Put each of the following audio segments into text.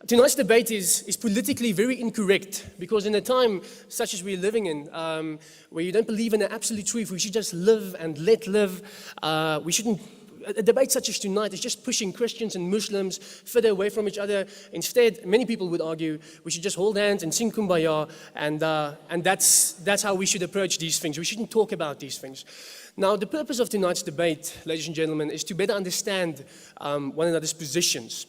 Tonight's debate is politically very incorrect because in a time such as we're living in, where you don't believe in the absolute truth, we should just live and let live. We shouldn't. A debate such as tonight is just pushing Christians and Muslims further away from each other. Instead, many people would argue we should just hold hands and sing Kumbaya, and that's how we should approach these things. We shouldn't talk about these things. Now, the purpose of tonight's debate, ladies and gentlemen, is to better understand one another's positions.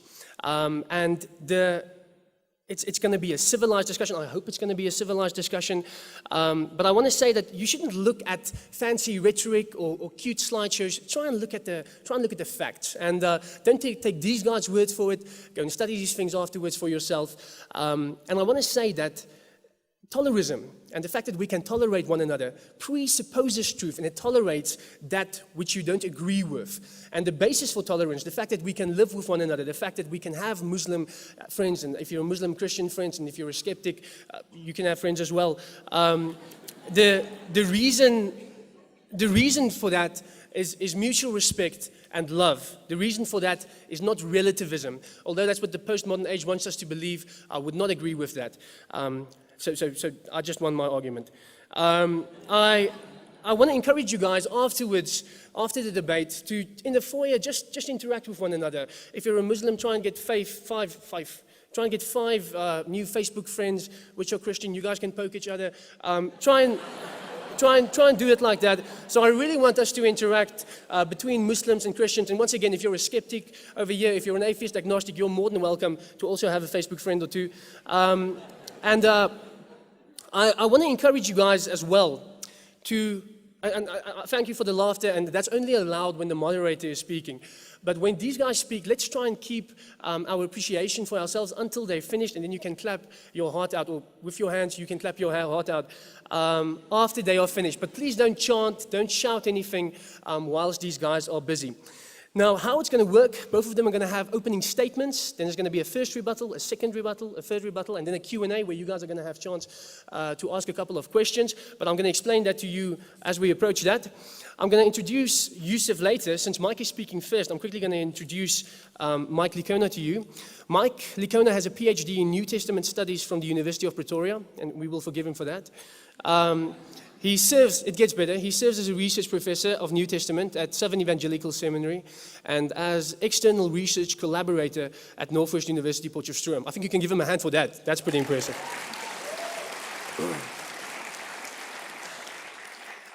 It's going to be a civilized discussion. I hope it's going to be a civilized discussion. But I want to say that you shouldn't look at fancy rhetoric or cute slideshows. Try and look at the facts. And don't take these guys' words for it. Go and study these things afterwards for yourself. And I want to say that tolerism and the fact that we can tolerate one another presupposes truth, and it tolerates that which you don't agree with. And the basis for tolerance, the fact that we can live with one another, the fact that we can have Muslim friends, and if you're a Muslim Christian friends, and if you're a skeptic, you can have friends as well. The reason for that is mutual respect and love. The reason for that is not relativism. Although that's what the postmodern age wants us to believe, I would not agree with that. So I just won my argument. I want to encourage you guys afterwards, after the debate, to, in the foyer, just interact with one another. If you're a Muslim, try and get five new Facebook friends which are Christian. You guys can poke each other. Try and do it like that. So I really want us to interact between Muslims and Christians. And once again, if you're a skeptic over here, if you're an atheist, agnostic, you're more than welcome to also have a Facebook friend or two. I want to encourage you guys as well to, and I thank you for the laughter, and that's only allowed when the moderator is speaking. But when these guys speak, let's try and keep our appreciation for ourselves until they're finished, and then you can clap your heart out, or with your hands you can clap your heart out after they are finished. But please don't chant, don't shout anything whilst these guys are busy. Now, how it's going to work, both of them are going to have opening statements, then there's going to be a first rebuttal, a second rebuttal, a third rebuttal, and then a Q&A where you guys are going to have a chance to ask a couple of questions, but I'm going to explain that to you as we approach that. I'm going to introduce Yusuf later. Since Mike is speaking first, I'm quickly going to introduce Mike Licona to you. Mike Licona has a PhD in New Testament Studies from the University of Pretoria, and we will forgive him for that. He serves, it gets better, he serves as a research professor of New Testament at Southern Evangelical Seminary and as external research collaborator at Northwest University Potchefstroom. I think you can give him a hand for that. That's pretty impressive.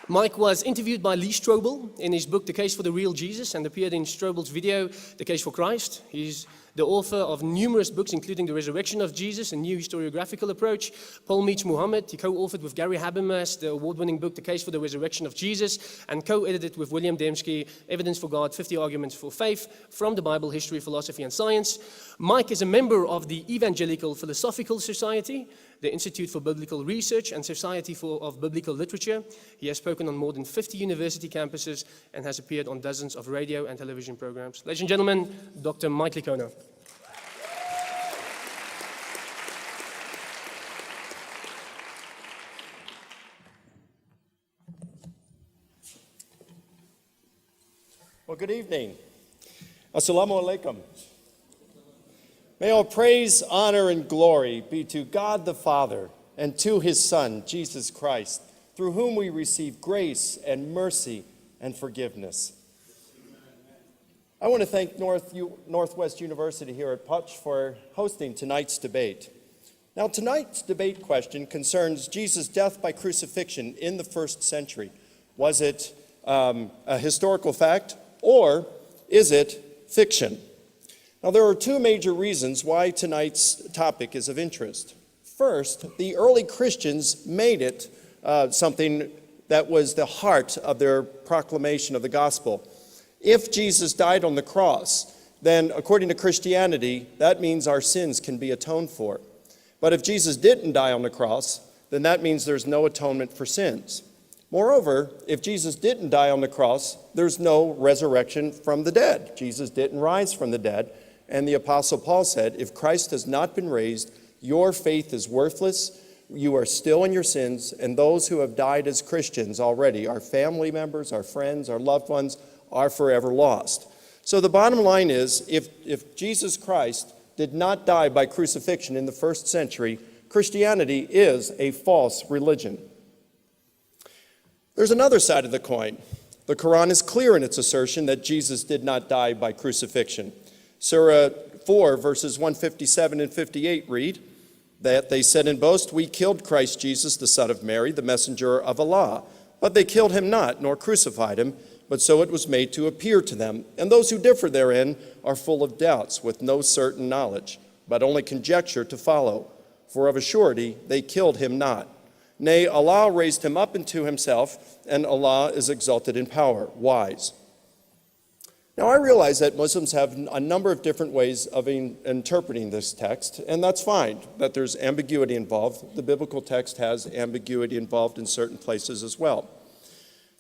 Mike was interviewed by Lee Strobel in his book, The Case for the Real Jesus, and appeared in Strobel's video, The Case for Christ. He's the author of numerous books, including The Resurrection of Jesus, a new historiographical approach. Paul Meets Muhammad. He co-authored with Gary Habermas the award-winning book, The Case for the Resurrection of Jesus, and co-edited with William Dembski, Evidence for God, 50 Arguments for Faith, from the Bible, History, Philosophy, and Science. Mike is a member of the Evangelical Philosophical Society, the Institute for Biblical Research, and Society of Biblical Literature. He has spoken on more than 50 university campuses and has appeared on dozens of radio and television programs. Ladies and gentlemen, Dr. Mike Licona. Well, good evening. Assalamu alaikum. May all praise, honor, and glory be to God the Father and to his Son, Jesus Christ, through whom we receive grace and mercy and forgiveness. I want to thank Northwest University here at Potch for hosting tonight's debate. Now, tonight's debate question concerns Jesus' death by crucifixion in the first century. Was it a historical fact, or is it fiction? Now, there are two major reasons why tonight's topic is of interest. First, the early Christians made it something that was the heart of their proclamation of the gospel. If Jesus died on the cross, then according to Christianity, that means our sins can be atoned for. But if Jesus didn't die on the cross, then that means there's no atonement for sins. Moreover, if Jesus didn't die on the cross, there's no resurrection from the dead. Jesus didn't rise from the dead. And the Apostle Paul said, if Christ has not been raised, your faith is worthless. You are still in your sins. And those who have died as Christians already, our family members, our friends, our loved ones, are forever lost. So the bottom line is, if Jesus Christ did not die by crucifixion in the first century, Christianity is a false religion. There's another side of the coin. The Quran is clear in its assertion that Jesus did not die by crucifixion. Surah 4, verses 157 and 58 read that they said in boast, "We killed Christ Jesus, the son of Mary, the messenger of Allah. But they killed him not, nor crucified him, but so it was made to appear to them. And those who differ therein are full of doubts, with no certain knowledge, but only conjecture to follow. For of a surety they killed him not. Nay, Allah raised him up unto himself, and Allah is exalted in power, wise." Now, I realize that Muslims have a number of different ways of interpreting this text, and that's fine, that there's ambiguity involved. The biblical text has ambiguity involved in certain places as well.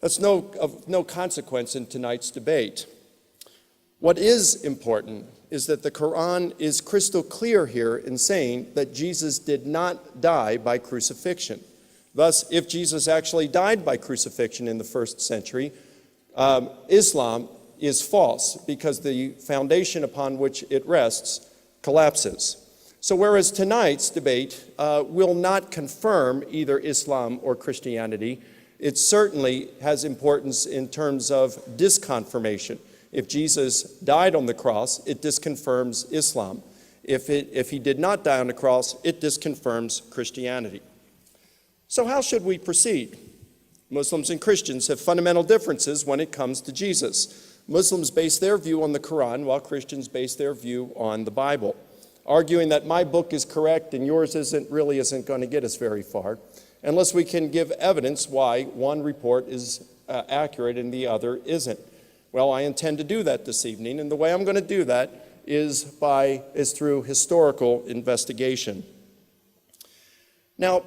That's of no consequence in tonight's debate. What is important is that the Quran is crystal clear here in saying that Jesus did not die by crucifixion. Thus, if Jesus actually died by crucifixion in the first century, Islam is false because the foundation upon which it rests collapses. So whereas tonight's debate will not confirm either Islam or Christianity, it certainly has importance in terms of disconfirmation. If Jesus died on the cross, it disconfirms Islam. If he did not die on the cross, it disconfirms Christianity. So how should we proceed? Muslims and Christians have fundamental differences when it comes to Jesus. Muslims base their view on the Quran, while Christians base their view on the Bible. Arguing that my book is correct and yours isn't going to get us very far, unless we can give evidence why one report is accurate and the other isn't. Well, I intend to do that this evening, and the way I'm going to do that is through historical investigation. Now,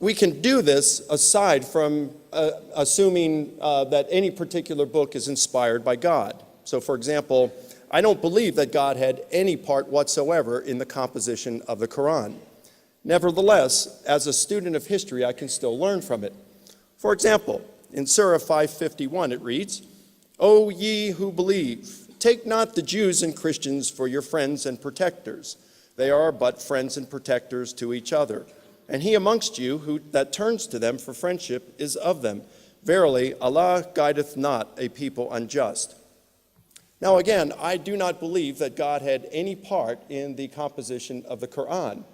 we can do this aside from assuming that any particular book is inspired by God. So, for example, I don't believe that God had any part whatsoever in the composition of the Quran. Nevertheless, as a student of history, I can still learn from it. For example, in Surah 551, it reads, "O ye who believe, take not the Jews and Christians for your friends and protectors. They are but friends and protectors to each other. And he amongst you that turns to them for friendship is of them. Verily, Allah guideth not a people unjust." Now again, I do not believe that God had any part in the composition of the Quran.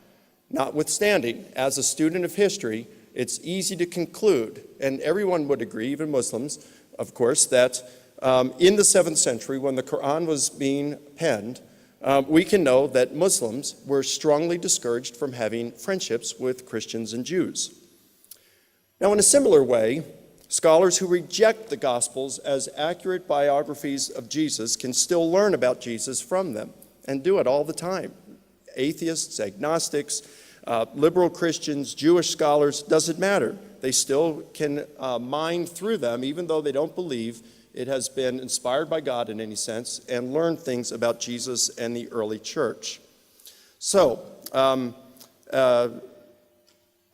Notwithstanding, as a student of history, it's easy to conclude, and everyone would agree, even Muslims, of course, that in the 7th century, when the Quran was being penned, we can know that Muslims were strongly discouraged from having friendships with Christians and Jews. Now, in a similar way, scholars who reject the Gospels as accurate biographies of Jesus can still learn about Jesus from them, and do it all the time. Atheists, agnostics, liberal Christians, Jewish scholars, doesn't matter. They still can mine through them, even though they don't believe it has been inspired by God in any sense, and learn things about Jesus and the early church. So,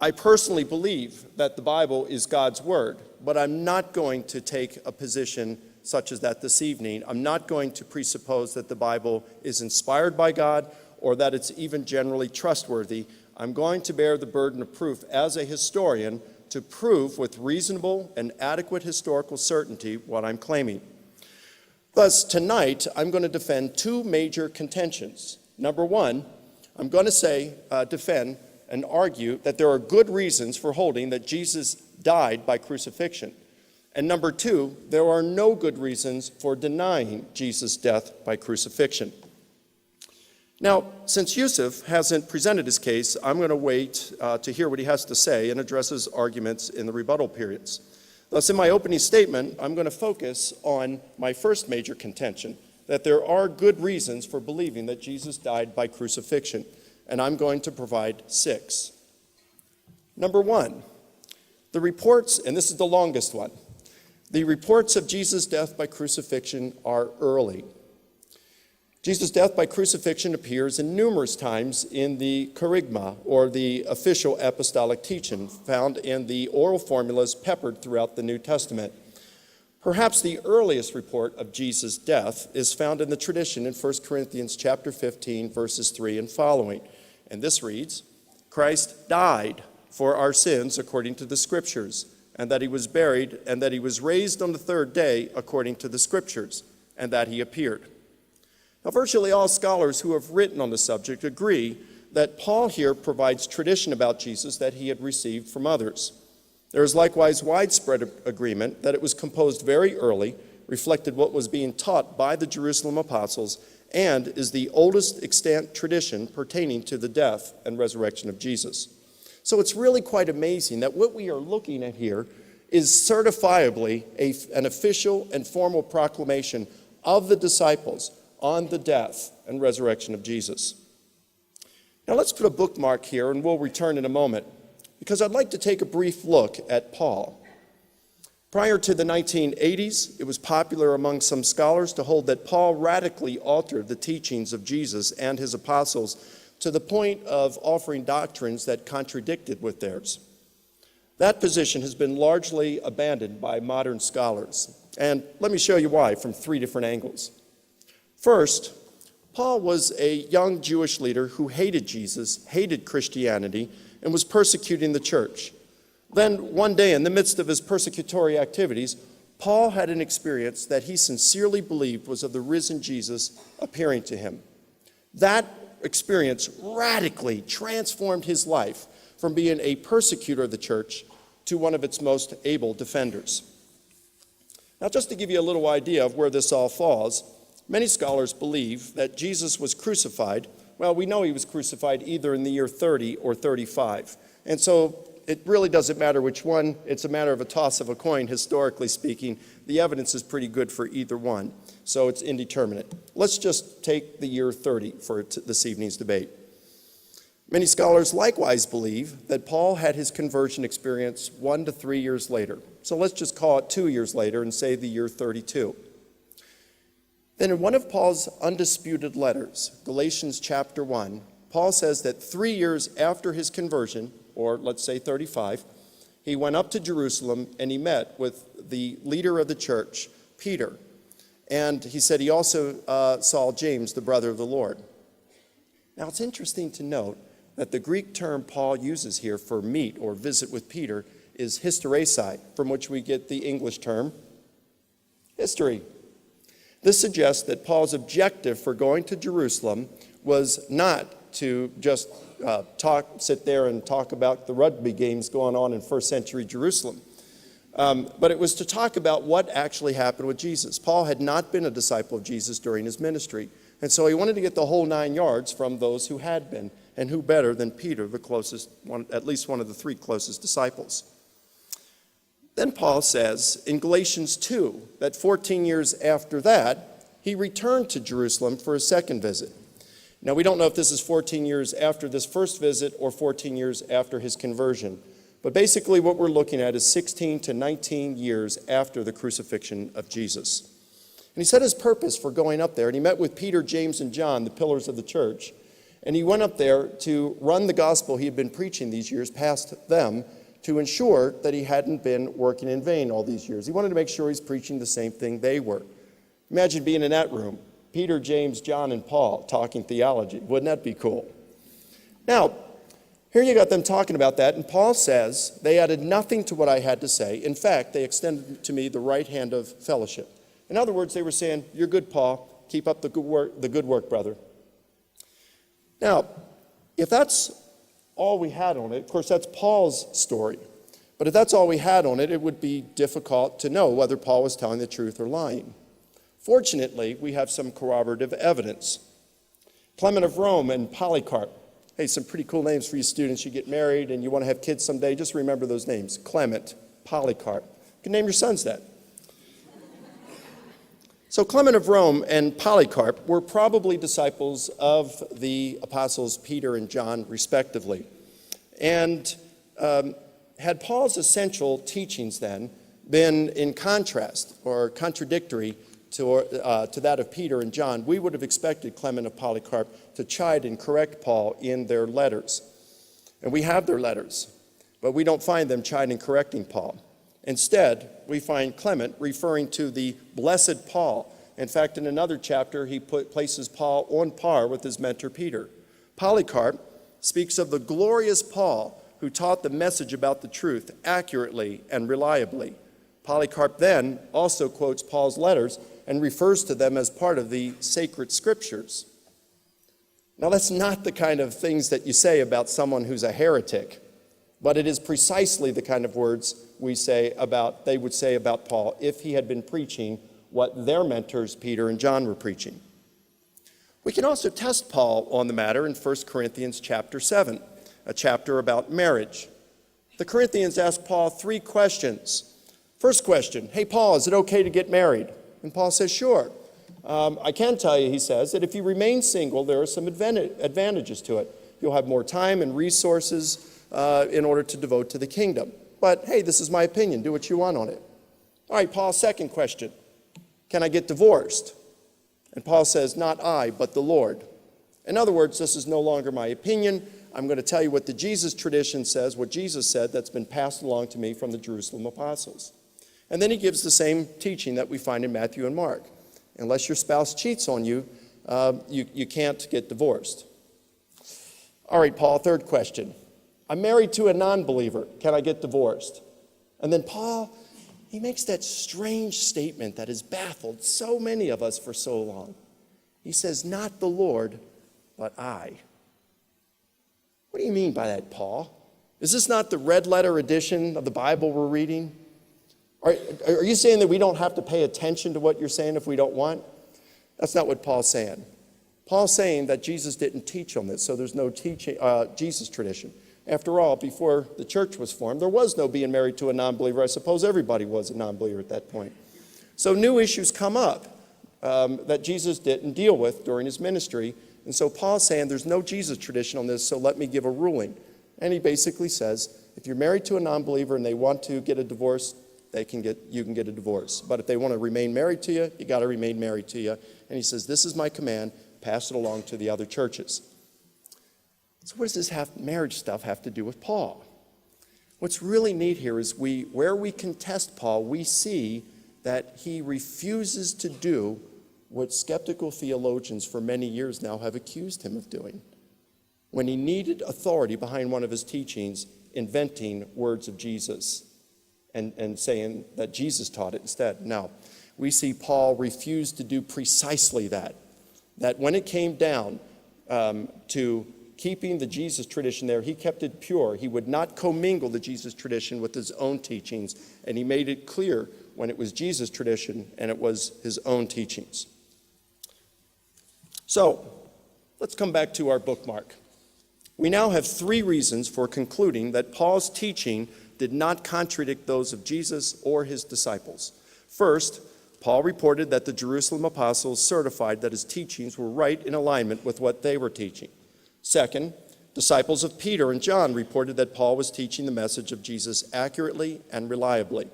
I personally believe that the Bible is God's word, but I'm not going to take a position such as that this evening. I'm not going to presuppose that the Bible is inspired by God or that it's even generally trustworthy. I'm going to bear the burden of proof as a historian to prove with reasonable and adequate historical certainty what I'm claiming. Thus, tonight, I'm going to defend two major contentions. Number one, I'm going to defend and argue that there are good reasons for holding that Jesus died by crucifixion. And number two, there are no good reasons for denying Jesus' death by crucifixion. Now, since Yusuf hasn't presented his case, I'm going to wait to hear what he has to say and address his arguments in the rebuttal periods. Thus, in my opening statement, I'm going to focus on my first major contention, that there are good reasons for believing that Jesus died by crucifixion, and I'm going to provide 6. Number one, the reports, and this is the longest one, the reports of Jesus' death by crucifixion are early. Jesus' death by crucifixion appears in numerous times in the Kerygma, or the official apostolic teaching, found in the oral formulas peppered throughout the New Testament. Perhaps the earliest report of Jesus' death is found in the tradition in 1 Corinthians chapter 15, verses 3 and following. And this reads, Christ died for our sins according to the Scriptures, and that he was buried, and that he was raised on the third day according to the Scriptures, and that he appeared. Now, virtually all scholars who have written on the subject agree that Paul here provides tradition about Jesus that he had received from others. There is likewise widespread agreement that it was composed very early, reflected what was being taught by the Jerusalem apostles, and is the oldest extant tradition pertaining to the death and resurrection of Jesus. So it's really quite amazing that what we are looking at here is certifiably an official and formal proclamation of the disciples on the death and resurrection of Jesus. Now let's put a bookmark here, and we'll return in a moment, because I'd like to take a brief look at Paul. Prior to the 1980s, it was popular among some scholars to hold that Paul radically altered the teachings of Jesus and his apostles to the point of offering doctrines that contradicted with theirs. That position has been largely abandoned by modern scholars, and let me show you why from three different angles. First, Paul was a young Jewish leader who hated Jesus, hated Christianity, and was persecuting the church. Then one day, in the midst of his persecutory activities, Paul had an experience that he sincerely believed was of the risen Jesus appearing to him. That experience radically transformed his life from being a persecutor of the church to one of its most able defenders. Now, just to give you a little idea of where this all falls, many scholars believe that Jesus was crucified. Well, we know he was crucified either in the year 30 or 35. And so it really doesn't matter which one. It's a matter of a toss of a coin, historically speaking. The evidence is pretty good for either one, so it's indeterminate. Let's just take the year 30 for this evening's debate. Many scholars likewise believe that Paul had his conversion experience 1 to 3 years later. So let's just call it 2 years later and say the year 32. Then in one of Paul's undisputed letters, Galatians chapter 1, Paul says that 3 years after his conversion, or let's say 35, he went up to Jerusalem and he met with the leader of the church, Peter. And he said he also saw James, the brother of the Lord. Now it's interesting to note that the Greek term Paul uses here for meet or visit with Peter is hysteresai, from which we get the English term history. This suggests that Paul's objective for going to Jerusalem was not to just sit there and talk about the rugby games going on in first century Jerusalem, but it was to talk about what actually happened with Jesus. Paul had not been a disciple of Jesus during his ministry, and so he wanted to get the whole 9 yards from those who had been, and who better than Peter, the closest one, at least one of the three closest disciples. Then Paul says in Galatians 2 that 14 years after that, he returned to Jerusalem for a second visit. Now, we don't know if this is 14 years after this first visit or 14 years after his conversion. But basically what we're looking at is 16 to 19 years after the crucifixion of Jesus. And he set his purpose for going up there, and he met with Peter, James, and John, the pillars of the church. And he went up there to run the gospel he had been preaching these years past them, to ensure that he hadn't been working in vain all these years. He wanted to make sure he's preaching the same thing they were. Imagine being in that room, Peter, James, John, and Paul talking theology. Wouldn't that be cool? Now, here you got them talking about that, and Paul says, they added nothing to what I had to say. In fact, they extended to me the right hand of fellowship. In other words, they were saying, you're good, Paul. Keep up the good work, brother. Now, if that's all we had on it, of course, that's Paul's story. But if that's all we had on it, it would be difficult to know whether Paul was telling the truth or lying. Fortunately, we have some corroborative evidence. Clement of Rome and Polycarp. Hey, some pretty cool names for you students. You get married and you want to have kids someday, just remember those names. Clement, Polycarp. You can name your sons that. So Clement of Rome and Polycarp were probably disciples of the apostles Peter and John, respectively. And had Paul's essential teachings then been in contrast or contradictory to that of Peter and John, we would have expected Clement of Polycarp to chide and correct Paul in their letters. And we have their letters, but we don't find them chiding and correcting Paul. Instead, we find Clement referring to the blessed Paul. In fact, in another chapter, he places Paul on par with his mentor Peter. Polycarp speaks of the glorious Paul who taught the message about the truth accurately and reliably. Polycarp then also quotes Paul's letters and refers to them as part of the sacred scriptures. Now, that's not the kind of things that you say about someone who's a heretic, but it is precisely the kind of words they would say about Paul if he had been preaching what their mentors, Peter and John, were preaching. We can also test Paul on the matter in 1 Corinthians chapter 7, a chapter about marriage. The Corinthians ask Paul 3 questions. First question, hey, Paul, is it okay to get married? And Paul says, sure. I can tell you, he says, that if you remain single, there are some advantages to it. You'll have more time and resources in order to devote to the kingdom. But, hey, this is my opinion. Do what you want on it. All right, Paul, second question. Can I get divorced? And Paul says, not I, but the Lord. In other words, this is no longer my opinion. I'm going to tell you what the Jesus tradition says, what Jesus said that's been passed along to me from the Jerusalem apostles. And then he gives the same teaching that we find in Matthew and Mark. Unless your spouse cheats on you, you can't get divorced. All right, Paul, third question. I'm married to a non-believer. Can I get divorced? And then Paul, he makes that strange statement that has baffled so many of us for so long. He says, not the Lord, but I. What do you mean by that, Paul? Is this not the red letter edition of the Bible we're reading? Are you saying that we don't have to pay attention to what you're saying if we don't want? That's not what Paul's saying. Paul's saying that Jesus didn't teach on this, so there's no Jesus tradition. After all, before the church was formed, there was no being married to a non-believer. I suppose everybody was a non-believer at that point. So new issues come up that Jesus didn't deal with during his ministry. And so Paul's saying there's no Jesus tradition on this, so let me give a ruling. And he basically says, if you're married to a non-believer and they want to get a divorce, you can get a divorce. But if they want to remain married to you, you got to remain married to you. And he says, this is my command, pass it along to the other churches. So what does this marriage stuff have to do with Paul? What's really neat here is where we contest Paul, we see that he refuses to do what skeptical theologians for many years now have accused him of doing. When he needed authority behind one of his teachings, inventing words of Jesus and saying that Jesus taught it instead. Now, we see Paul refuse to do precisely that when it came down to keeping the Jesus tradition there, he kept it pure. He would not commingle the Jesus tradition with his own teachings, and he made it clear when it was Jesus tradition and it was his own teachings. So, let's come back to our bookmark. We now have 3 reasons for concluding that Paul's teaching did not contradict those of Jesus or his disciples. First, Paul reported that the Jerusalem apostles certified that his teachings were right in alignment with what they were teaching. Second, disciples of Peter and John reported that Paul was teaching the message of Jesus accurately and reliably.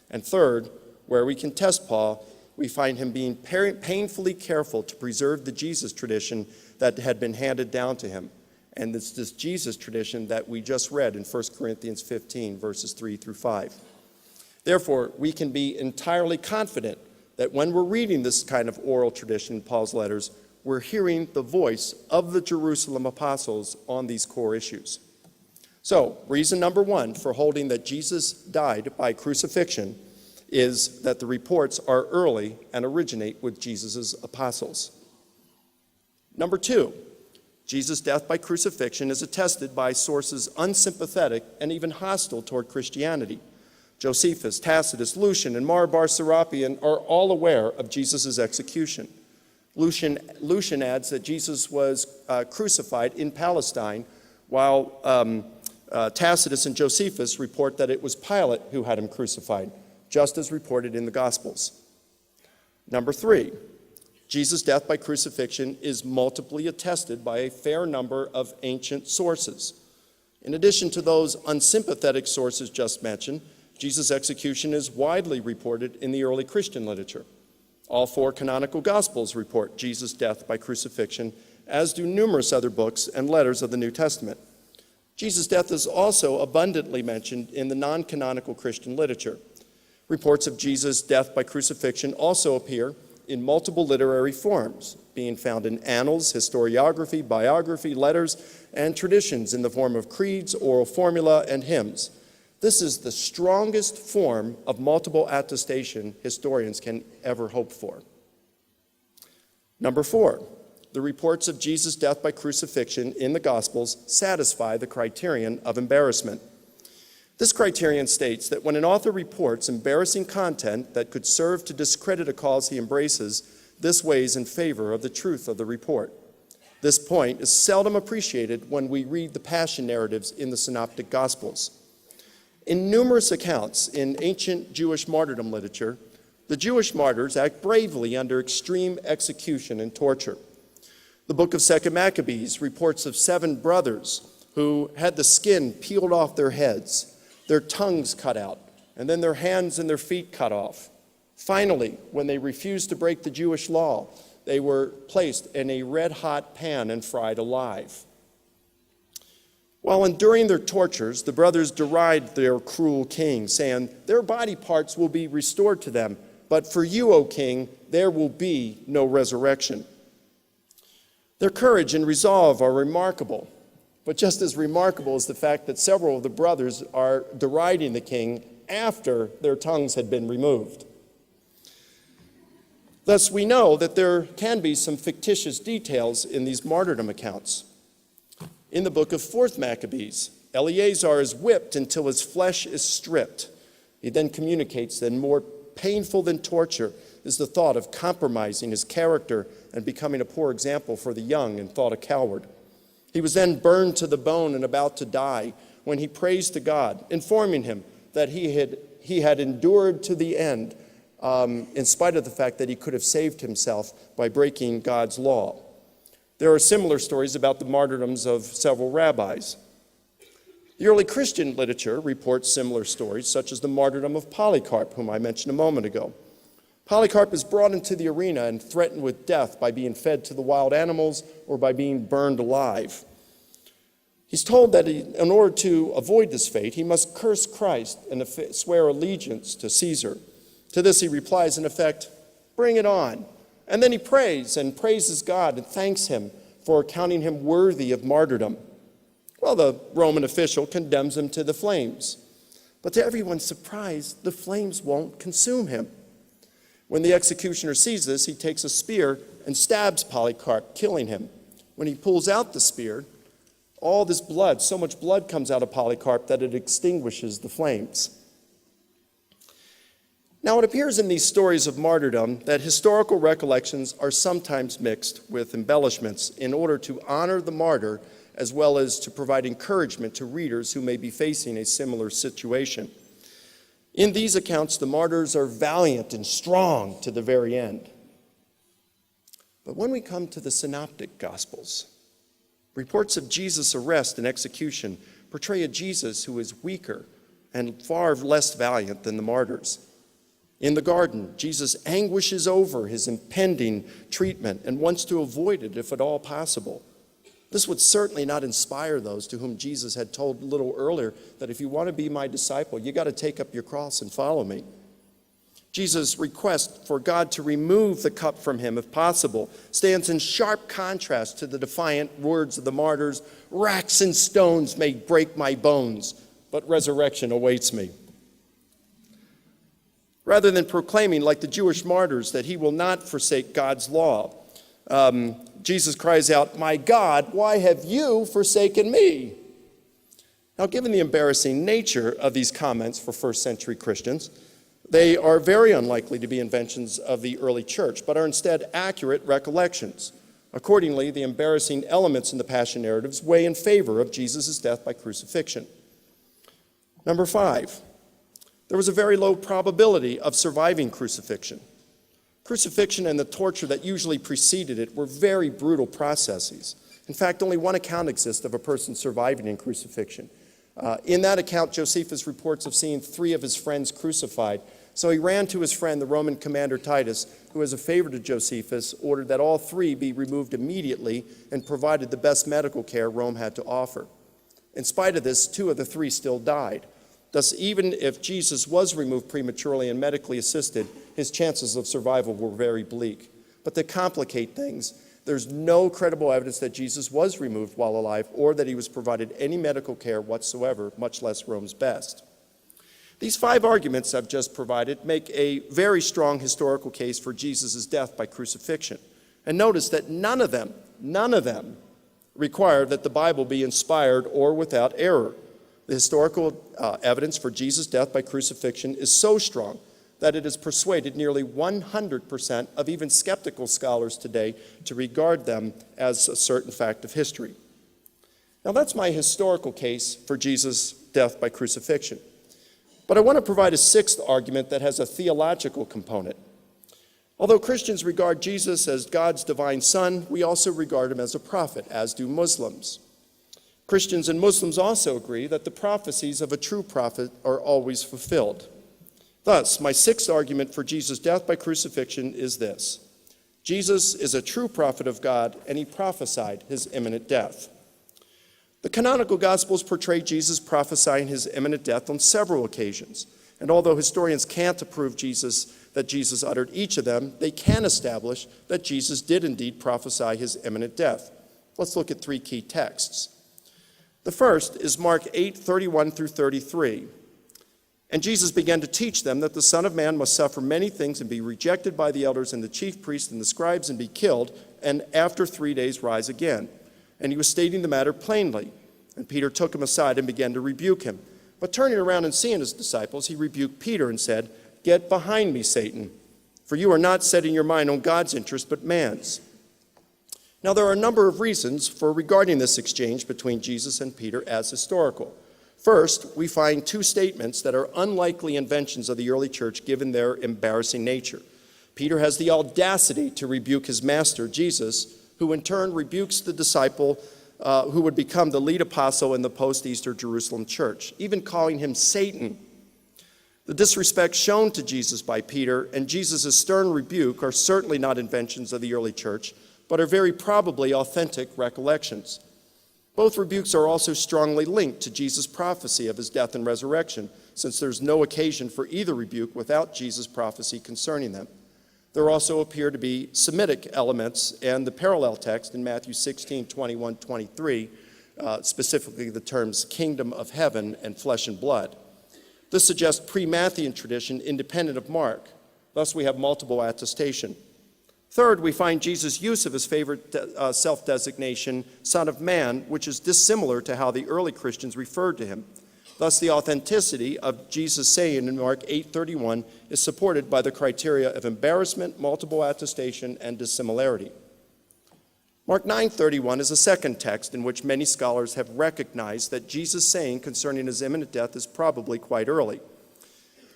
And third, where we can test Paul, we find him being painfully careful to preserve the Jesus tradition that had been handed down to him. And it's this Jesus tradition that we just read in 1 Corinthians 15, verses 3 through 5. Therefore, we can be entirely confident that when we're reading this kind of oral tradition in Paul's letters, we're hearing the voice of the Jerusalem apostles on these core issues. So, reason number 1 for holding that Jesus died by crucifixion is that the reports are early and originate with Jesus' apostles. Number 2, Jesus' death by crucifixion is attested by sources unsympathetic and even hostile toward Christianity. Josephus, Tacitus, Lucian, and Bar Serapion are all aware of Jesus' execution. Lucian adds that Jesus was crucified in Palestine, while Tacitus and Josephus report that it was Pilate who had him crucified, just as reported in the Gospels. Number 3, Jesus' death by crucifixion is multiply attested by a fair number of ancient sources. In addition to those unsympathetic sources just mentioned, Jesus' execution is widely reported in the early Christian literature. All 4 canonical Gospels report Jesus' death by crucifixion, as do numerous other books and letters of the New Testament. Jesus' death is also abundantly mentioned in the non-canonical Christian literature. Reports of Jesus' death by crucifixion also appear in multiple literary forms, being found in annals, historiography, biography, letters, and traditions in the form of creeds, oral formula, and hymns. This is the strongest form of multiple attestation historians can ever hope for. Number 4, the reports of Jesus' death by crucifixion in the Gospels satisfy the criterion of embarrassment. This criterion states that when an author reports embarrassing content that could serve to discredit a cause he embraces, this weighs in favor of the truth of the report. This point is seldom appreciated when we read the passion narratives in the Synoptic Gospels. In numerous accounts in ancient Jewish martyrdom literature, the Jewish martyrs act bravely under extreme execution and torture. The book of 2 Maccabees reports of 7 brothers who had the skin peeled off their heads, their tongues cut out, and then their hands and their feet cut off. Finally, when they refused to break the Jewish law, they were placed in a red-hot pan and fried alive. While enduring their tortures, the brothers deride their cruel king, saying, "Their body parts will be restored to them, but for you, O king, there will be no resurrection." Their courage and resolve are remarkable. But just as remarkable is the fact that several of the brothers are deriding the king after their tongues had been removed. Thus, we know that there can be some fictitious details in these martyrdom accounts. In the book of 4 Maccabees, Eleazar is whipped until his flesh is stripped. He then communicates that more painful than torture is the thought of compromising his character and becoming a poor example for the young and thought a coward. He was then burned to the bone and about to die when he prays to God, informing him that he had endured to the end in spite of the fact that he could have saved himself by breaking God's law. There are similar stories about the martyrdoms of several rabbis. The early Christian literature reports similar stories, such as the martyrdom of Polycarp, whom I mentioned a moment ago. Polycarp is brought into the arena and threatened with death by being fed to the wild animals or by being burned alive. He's told that in order to avoid this fate, he must curse Christ and swear allegiance to Caesar. To this he replies, in effect, "Bring it on." And then he prays and praises God and thanks him for counting him worthy of martyrdom. Well, the Roman official condemns him to the flames. But to everyone's surprise, the flames won't consume him. When the executioner sees this, he takes a spear and stabs Polycarp, killing him. When he pulls out the spear, all this blood, so much blood comes out of Polycarp that it extinguishes the flames. Now, it appears in these stories of martyrdom that historical recollections are sometimes mixed with embellishments in order to honor the martyr as well as to provide encouragement to readers who may be facing a similar situation. In these accounts, the martyrs are valiant and strong to the very end. But when we come to the Synoptic Gospels, reports of Jesus' arrest and execution portray a Jesus who is weaker and far less valiant than the martyrs. In the garden, Jesus anguishes over his impending treatment and wants to avoid it if at all possible. This would certainly not inspire those to whom Jesus had told a little earlier that if you want to be my disciple, you got to take up your cross and follow me. Jesus' request for God to remove the cup from him if possible stands in sharp contrast to the defiant words of the martyrs, "Racks and stones may break my bones, but resurrection awaits me." Rather than proclaiming, like the Jewish martyrs, that he will not forsake God's law, Jesus cries out, "My God, why have you forsaken me?" Now, given the embarrassing nature of these comments for first century Christians, they are very unlikely to be inventions of the early church, but are instead accurate recollections. Accordingly, the embarrassing elements in the Passion narratives weigh in favor of Jesus' death by crucifixion. Number 5, there was a very low probability of surviving crucifixion. Crucifixion and the torture that usually preceded it were very brutal processes. In fact, only one account exists of a person surviving in crucifixion. In that account, Josephus reports of seeing 3 of his friends crucified. So he ran to his friend, the Roman commander Titus, who, as a favor to Josephus, ordered that all 3 be removed immediately and provided the best medical care Rome had to offer. In spite of this, 2 of the 3 still died. Thus, even if Jesus was removed prematurely and medically assisted, his chances of survival were very bleak. But to complicate things, there's no credible evidence that Jesus was removed while alive or that he was provided any medical care whatsoever, much less Rome's best. These 5 arguments I've just provided make a very strong historical case for Jesus' death by crucifixion. And notice that none of them require that the Bible be inspired or without error. The historical evidence for Jesus' death by crucifixion is so strong that it has persuaded nearly 100% of even skeptical scholars today to regard them as a certain fact of history. Now that's my historical case for Jesus' death by crucifixion. But I want to provide a 6th argument that has a theological component. Although Christians regard Jesus as God's divine Son, we also regard him as a prophet, as do Muslims. Christians and Muslims also agree that the prophecies of a true prophet are always fulfilled. Thus, my 6th argument for Jesus' death by crucifixion is this: Jesus is a true prophet of God, and he prophesied his imminent death. The canonical Gospels portray Jesus prophesying his imminent death on several occasions, and although historians can't prove that Jesus uttered each of them, they can establish that Jesus did indeed prophesy his imminent death. Let's look at 3 key texts. The first is Mark 8:31 through 33. And Jesus began to teach them that the Son of Man must suffer many things and be rejected by the elders and the chief priests and the scribes and be killed, and after 3 days rise again. And he was stating the matter plainly. And Peter took him aside and began to rebuke him. But turning around and seeing his disciples, he rebuked Peter and said, "Get behind me, Satan, for you are not setting your mind on God's interest but man's." Now there are a number of reasons for regarding this exchange between Jesus and Peter as historical. First, we find 2 statements that are unlikely inventions of the early church given their embarrassing nature. Peter has the audacity to rebuke his master, Jesus, who in turn rebukes the disciple who would become the lead apostle in the post-Easter Jerusalem church, even calling him Satan. The disrespect shown to Jesus by Peter and Jesus' stern rebuke are certainly not inventions of the early church, but are very probably authentic recollections. Both rebukes are also strongly linked to Jesus' prophecy of his death and resurrection, since there's no occasion for either rebuke without Jesus' prophecy concerning them. There also appear to be Semitic elements and the parallel text in Matthew 16:21, 23, specifically the terms kingdom of heaven and flesh and blood. This suggests pre-Matthean tradition independent of Mark. Thus we have multiple attestation. Third, we find Jesus' use of his favorite self-designation, Son of Man, which is dissimilar to how the early Christians referred to him. Thus, the authenticity of Jesus' saying in Mark 8:31 is supported by the criteria of embarrassment, multiple attestation, and dissimilarity. Mark 9:31 is a second text in which many scholars have recognized that Jesus' saying concerning his imminent death is probably quite early.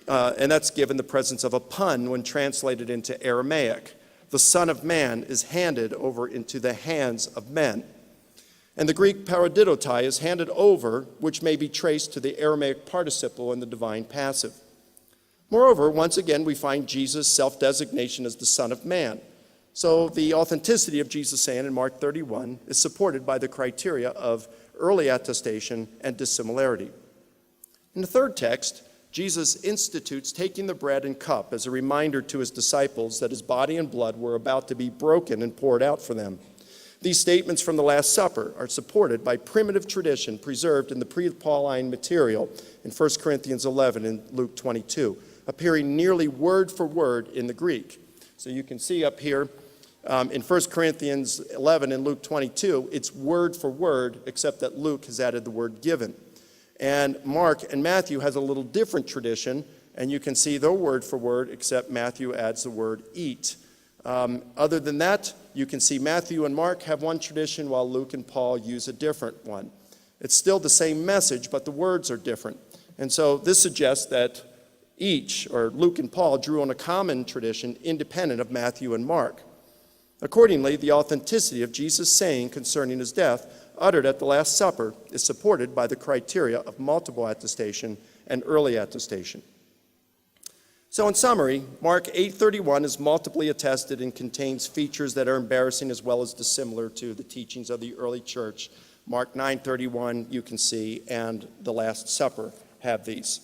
And that's given the presence of a pun when translated into Aramaic. The Son of Man is handed over into the hands of men. And the Greek paradidotai is handed over, which may be traced to the Aramaic participle in the divine passive. Moreover, once again, we find Jesus' self-designation as the Son of Man. So the authenticity of Jesus' saying in Mark 31 is supported by the criteria of early attestation and dissimilarity. In the third text, Jesus institutes taking the bread and cup as a reminder to his disciples that his body and blood were about to be broken and poured out for them. These statements from the Last Supper are supported by primitive tradition preserved in the pre-Pauline material in 1 Corinthians 11 and Luke 22, appearing nearly word for word in the Greek. So you can see up here in 1 Corinthians 11 and Luke 22, it's word for word, except that Luke has added the word given. And Mark and Matthew has a little different tradition, and you can see their word for word, except Matthew adds the word eat. Other than that, you can see Matthew and Mark have one tradition, while Luke and Paul use a different one. It's still the same message, but the words are different. And so this suggests that each, or Luke and Paul, drew on a common tradition independent of Matthew and Mark. Accordingly, the authenticity of Jesus' saying concerning his death, uttered at the Last Supper, is supported by the criteria of multiple attestation and early attestation. So in summary, Mark 8:31 is multiply attested and contains features that are embarrassing as well as dissimilar to the teachings of the early church. Mark 9:31 you can see, and the Last Supper have these.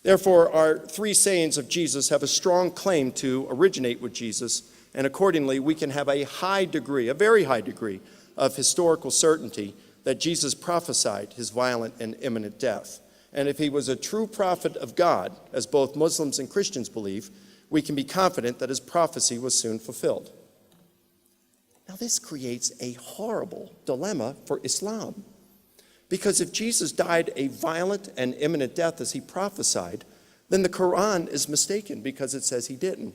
Therefore, our three sayings of Jesus have a strong claim to originate with Jesus, and accordingly, we can have a high degree, a very high degree, of historical certainty that Jesus prophesied his violent and imminent death. And if he was a true prophet of God, as both Muslims and Christians believe, we can be confident that his prophecy was soon fulfilled. Now, this creates a horrible dilemma for Islam. Because if Jesus died a violent and imminent death as he prophesied, then the Quran is mistaken because it says he didn't.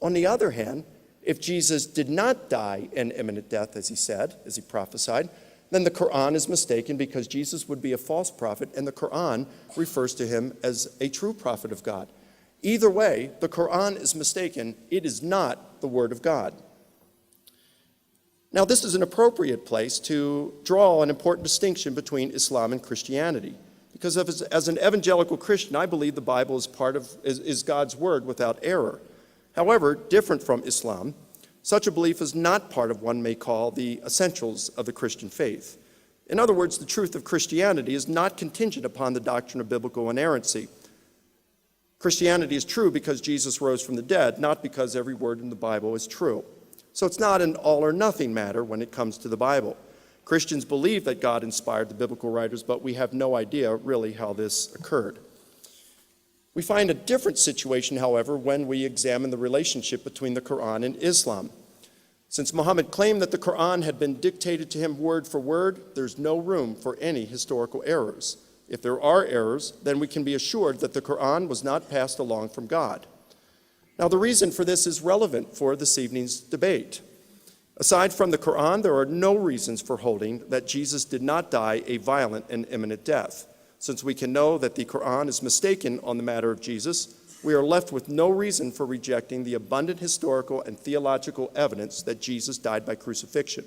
On the other hand, if Jesus did not die an imminent death as he said, as he prophesied, then the Quran is mistaken because Jesus would be a false prophet and the Quran refers to him as a true prophet of God. Either way, the Quran is mistaken. It is not the word of God. Now, this is an appropriate place to draw an important distinction between Islam and Christianity. Because as an evangelical Christian, I believe the Bible is God's word without error. However, different from Islam, such a belief is not part of what one may call the essentials of the Christian faith. In other words, the truth of Christianity is not contingent upon the doctrine of biblical inerrancy. Christianity is true because Jesus rose from the dead, not because every word in the Bible is true. So it's not an all or nothing matter when it comes to the Bible. Christians believe that God inspired the biblical writers, but we have no idea really how this occurred. We find a different situation, however, when we examine the relationship between the Quran and Islam. Since Muhammad claimed that the Quran had been dictated to him word for word, there's no room for any historical errors. If there are errors, then we can be assured that the Quran was not passed along from God. Now, the reason for this is relevant for this evening's debate. Aside from the Quran, there are no reasons for holding that Jesus did not die a violent and imminent death. Since we can know that the Quran is mistaken on the matter of Jesus, we are left with no reason for rejecting the abundant historical and theological evidence that Jesus died by crucifixion.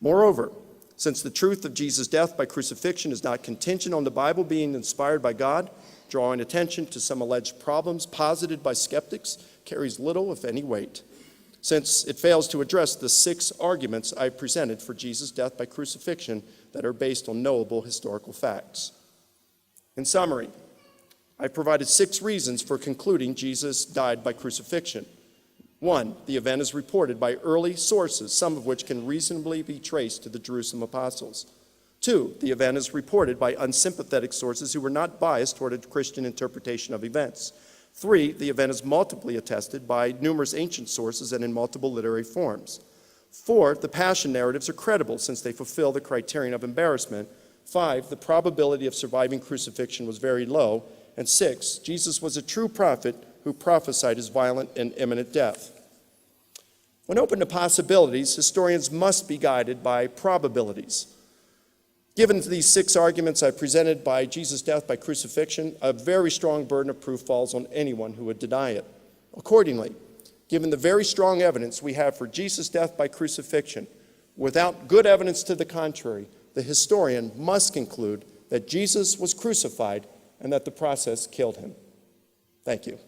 Moreover, since the truth of Jesus' death by crucifixion is not contingent on the Bible being inspired by God, drawing attention to some alleged problems posited by skeptics carries little, if any, weight, since it fails to address the 6 arguments I presented for Jesus' death by crucifixion that are based on knowable historical facts. In summary, I provided 6 reasons for concluding Jesus died by crucifixion. 1, the event is reported by early sources, some of which can reasonably be traced to the Jerusalem apostles. 2, the event is reported by unsympathetic sources who were not biased toward a Christian interpretation of events. 3, the event is multiply attested by numerous ancient sources and in multiple literary forms. 4, the passion narratives are credible since they fulfill the criterion of embarrassment. 5, the probability of surviving crucifixion was very low. And 6, Jesus was a true prophet who prophesied his violent and imminent death. When open to possibilities, historians must be guided by probabilities. Given these 6 arguments I presented by Jesus' death by crucifixion, a very strong burden of proof falls on anyone who would deny it. Accordingly, given the very strong evidence we have for Jesus' death by crucifixion, without good evidence to the contrary, the historian must conclude that Jesus was crucified and that the process killed him. Thank you.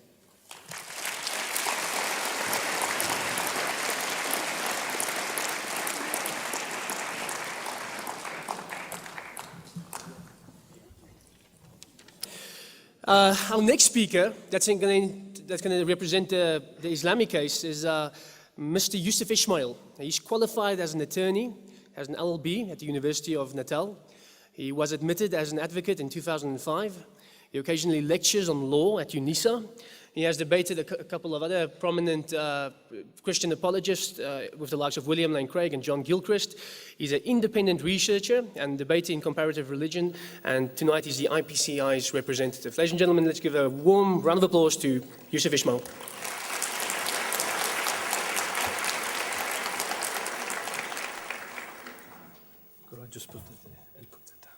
Our next speaker that's going to represent the Islamic case is Mr. Yusuf Ismail. He's qualified as an attorney, has an LLB at the University of Natal. He was admitted as an advocate in 2005. He occasionally lectures on law at UNISA. He has debated a couple of other prominent Christian apologists with the likes of William Lane Craig and John Gilchrist. He's an independent researcher and debater in comparative religion, and tonight he's the IPCI's representative. Ladies and gentlemen, let's give a warm round of applause to Yusuf Ismail. Could I just put that there and put that down?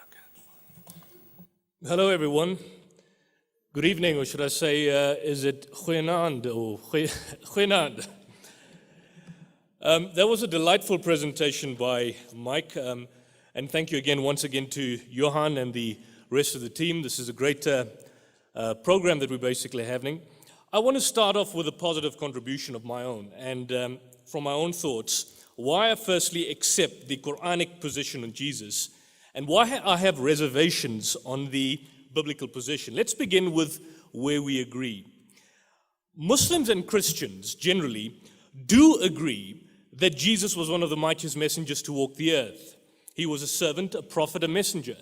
Okay. Hello, everyone. Good evening, or should I say, is it goeienaand or goeienaand? That was a delightful presentation by Mike, and thank you again, once again, to Johan and the rest of the team. This is a great program that we're basically having. I want to start off with a positive contribution of my own, and from my own thoughts, why I firstly accept the Quranic position on Jesus, and why I have reservations on the biblical position. Let's begin with where we agree. Muslims and Christians generally do agree that Jesus was one of the mightiest messengers to walk the earth. He was a servant, a prophet, a messenger.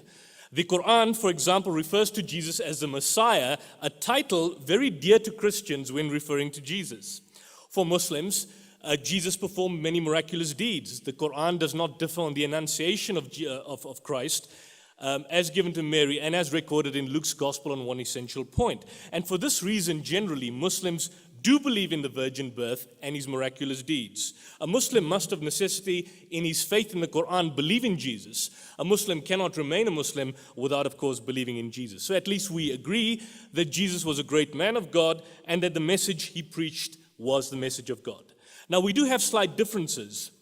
The Quran, for example, refers to Jesus as the Messiah, a title very dear to Christians when referring to Jesus. For Muslims, Jesus performed many miraculous deeds. The Quran does not differ on the enunciation of Christ as given to Mary and as recorded in Luke's Gospel on one essential point. And for this reason, generally, Muslims do believe in the virgin birth and his miraculous deeds. A Muslim must of necessity, in his faith in the Quran, believe in Jesus. A Muslim cannot remain a Muslim without, of course, believing in Jesus. So at least we agree that Jesus was a great man of God and that the message he preached was the message of God. Now, we do have slight differences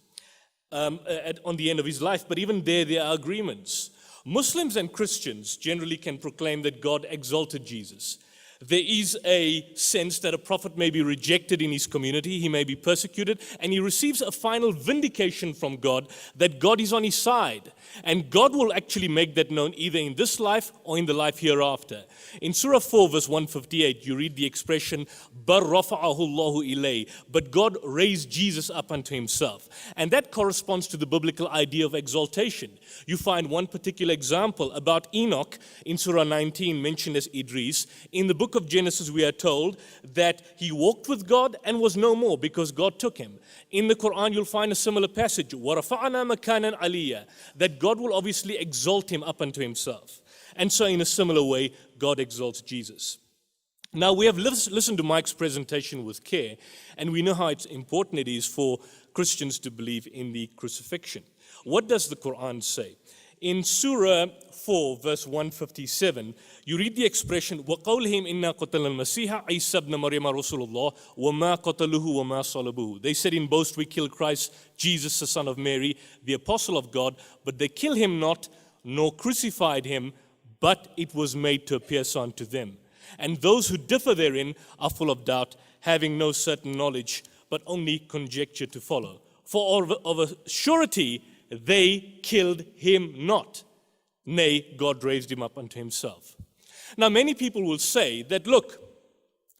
on the end of his life, but even there are agreements. Muslims and Christians generally can proclaim that God exalted Jesus. There is a sense that a prophet may be rejected in his community, he may be persecuted, and he receives a final vindication from God that God is on his side. And God will actually make that known either in this life or in the life hereafter. In Surah 4, verse 158, you read the expression, "Bar rafa'ahu Allahu ilay," but God raised Jesus up unto himself. And that corresponds to the biblical idea of exaltation. You find one particular example about Enoch in Surah 19, mentioned as Idris. In the book of Genesis, we are told that he walked with God and was no more because God took him. In the Quran, you'll find a similar passage, وَرَفَعْنَا مَكَانًا عَلِيًّا, that God will obviously exalt him up unto himself. And so in a similar way, God exalts Jesus. Now, we have listened to Mike's presentation with care, and we know how important it is for Christians to believe in the crucifixion. What does the Quran say? In Surah 4, verse 157, you read the expression, وَقَوْلِهِمْ إِنَّا قَتَلْنَا الْمَسِيحَ عِيسَى ابْنَ مَرْيَمَ رَسُولُ اللَّهِ وَمَا قَتَلُوهُ وَمَا صَلَبُوهُ. They said in boast, we killed Christ, Jesus, the son of Mary, the apostle of God, but they killed him not, nor crucified him, but it was made to appear so unto them. And those who differ therein are full of doubt, having no certain knowledge, but only conjecture to follow. For of a surety, they killed him not. Nay, God raised him up unto himself. Now, many people will say that, look,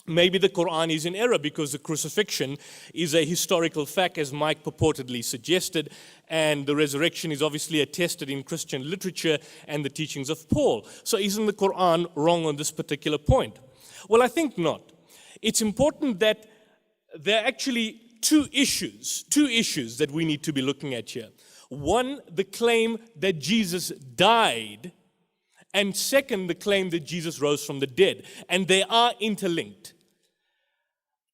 maybe the Quran is in error because the crucifixion is a historical fact, as Mike purportedly suggested, and the resurrection is obviously attested in Christian literature and the teachings of Paul. So isn't the Quran wrong on this particular point? Well, I think not. It's important that there are actually two issues that we need to be looking at here. One, the claim that Jesus died, and second, the claim that Jesus rose from the dead. And they are interlinked.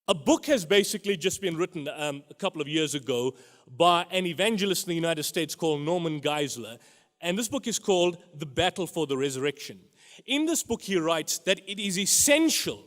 A book has basically just been written a couple of years ago by an evangelist in the United States called Norman Geisler. And this book is called The Battle for the Resurrection. In this book, he writes that it is essential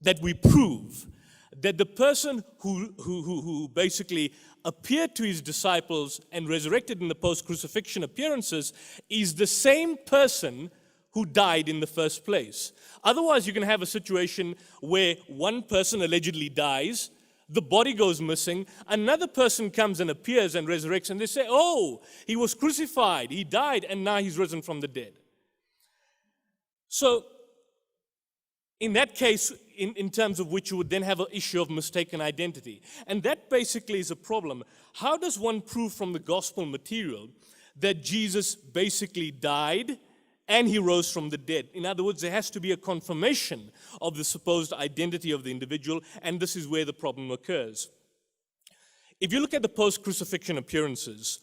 that we prove that the person who basically appeared to his disciples and resurrected in the post-crucifixion appearances is the same person who died in the first place. Otherwise, you can have a situation where one person allegedly dies, the body goes missing, another person comes and appears and resurrects, and they say, oh, he was crucified, he died, and now he's risen from the dead. So, in that case, in terms of which you would then have an issue of mistaken identity. And that basically is a problem. How does one prove from the gospel material that Jesus basically died and he rose from the dead? In other words, there has to be a confirmation of the supposed identity of the individual, and this is where the problem occurs. If you look at the post-crucifixion appearances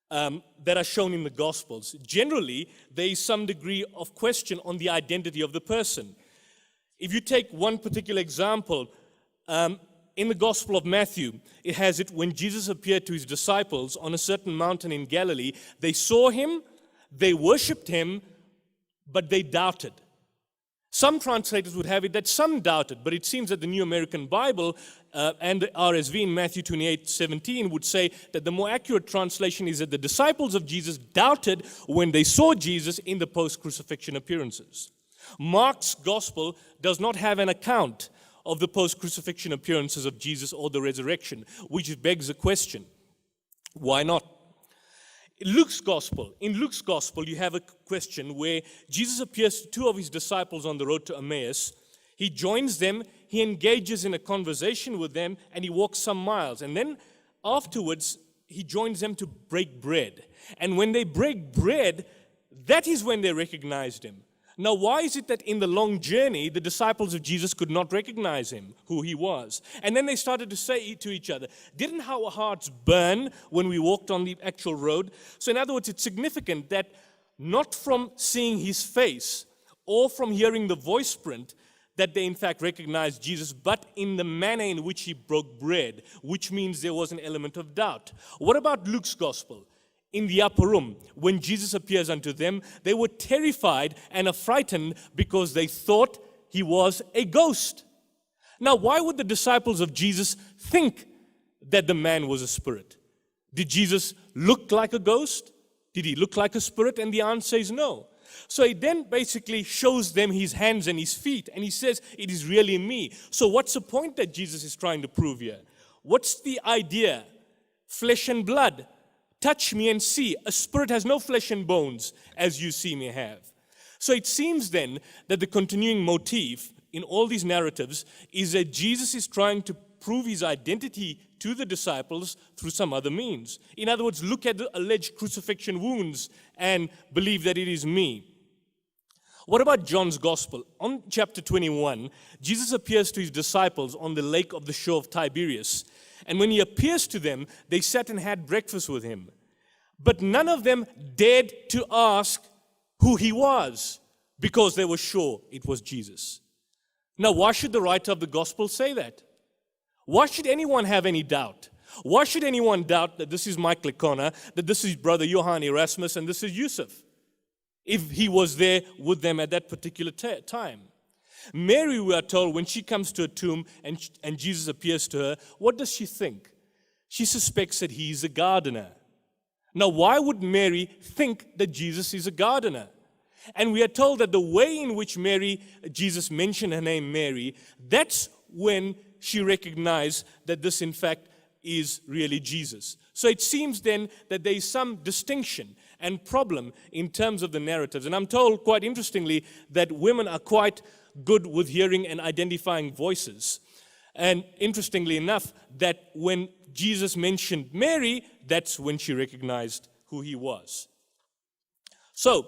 that are shown in the Gospels, generally there is some degree of question on the identity of the person. If you take one particular example, in the Gospel of Matthew, it has it when Jesus appeared to his disciples on a certain mountain in Galilee, they saw him, they worshipped him, but they doubted. Some translators would have it that some doubted, but it seems that the New American Bible and the RSV in Matthew 28:17 would say that the more accurate translation is that the disciples of Jesus doubted when they saw Jesus in the post-crucifixion appearances. Mark's gospel does not have an account of the post-crucifixion appearances of Jesus or the resurrection, which begs the question, why not? In Luke's gospel, you have a question where Jesus appears to two of his disciples on the road to Emmaus. He joins them, he engages in a conversation with them, and he walks some miles. And then afterwards, he joins them to break bread. And when they break bread, that is when they recognized him. Now, why is it that in the long journey, the disciples of Jesus could not recognize him, who he was? And then they started to say to each other, didn't our hearts burn when we walked on the actual road? So in other words, it's significant that not from seeing his face or from hearing the voice print that they in fact recognized Jesus, but in the manner in which he broke bread, which means there was an element of doubt. What about Luke's gospel? In the upper room, when Jesus appears unto them, they were terrified and affrighted because they thought he was a ghost. Now, why would the disciples of Jesus think that the man was a spirit? Did Jesus look like a ghost? Did he look like a spirit? And the answer is no. So he then basically shows them his hands and his feet, and he says, it is really me. So what's the point that Jesus is trying to prove here? What's the idea? Flesh and blood. Touch me and see. A spirit has no flesh and bones, as you see me have. So it seems then that the continuing motif in all these narratives is that Jesus is trying to prove his identity to the disciples through some other means. In other words, look at the alleged crucifixion wounds and believe that it is me. What about John's Gospel? On chapter 21, Jesus appears to his disciples on the lake of the shore of Tiberias. And when he appears to them, they sat and had breakfast with him. But none of them dared to ask who he was, because they were sure it was Jesus. Now, why should the writer of the gospel say that? Why should anyone have any doubt? Why should anyone doubt that this is Mike Licona, that this is brother Johann Erasmus, and this is Yusuf, if he was there with them at that particular time? Mary, we are told, when she comes to a tomb and Jesus appears to her, what does she think? She suspects that he is a gardener. Now, why would Mary think that Jesus is a gardener? And we are told that the way in which Jesus mentioned her name Mary, that's when she recognized that this, in fact, is really Jesus. So it seems then that there is some distinction and problem in terms of the narratives. And I'm told, quite interestingly, that women are quite good with hearing and identifying voices. And interestingly enough, that when Jesus mentioned Mary, that's when she recognized who he was. So,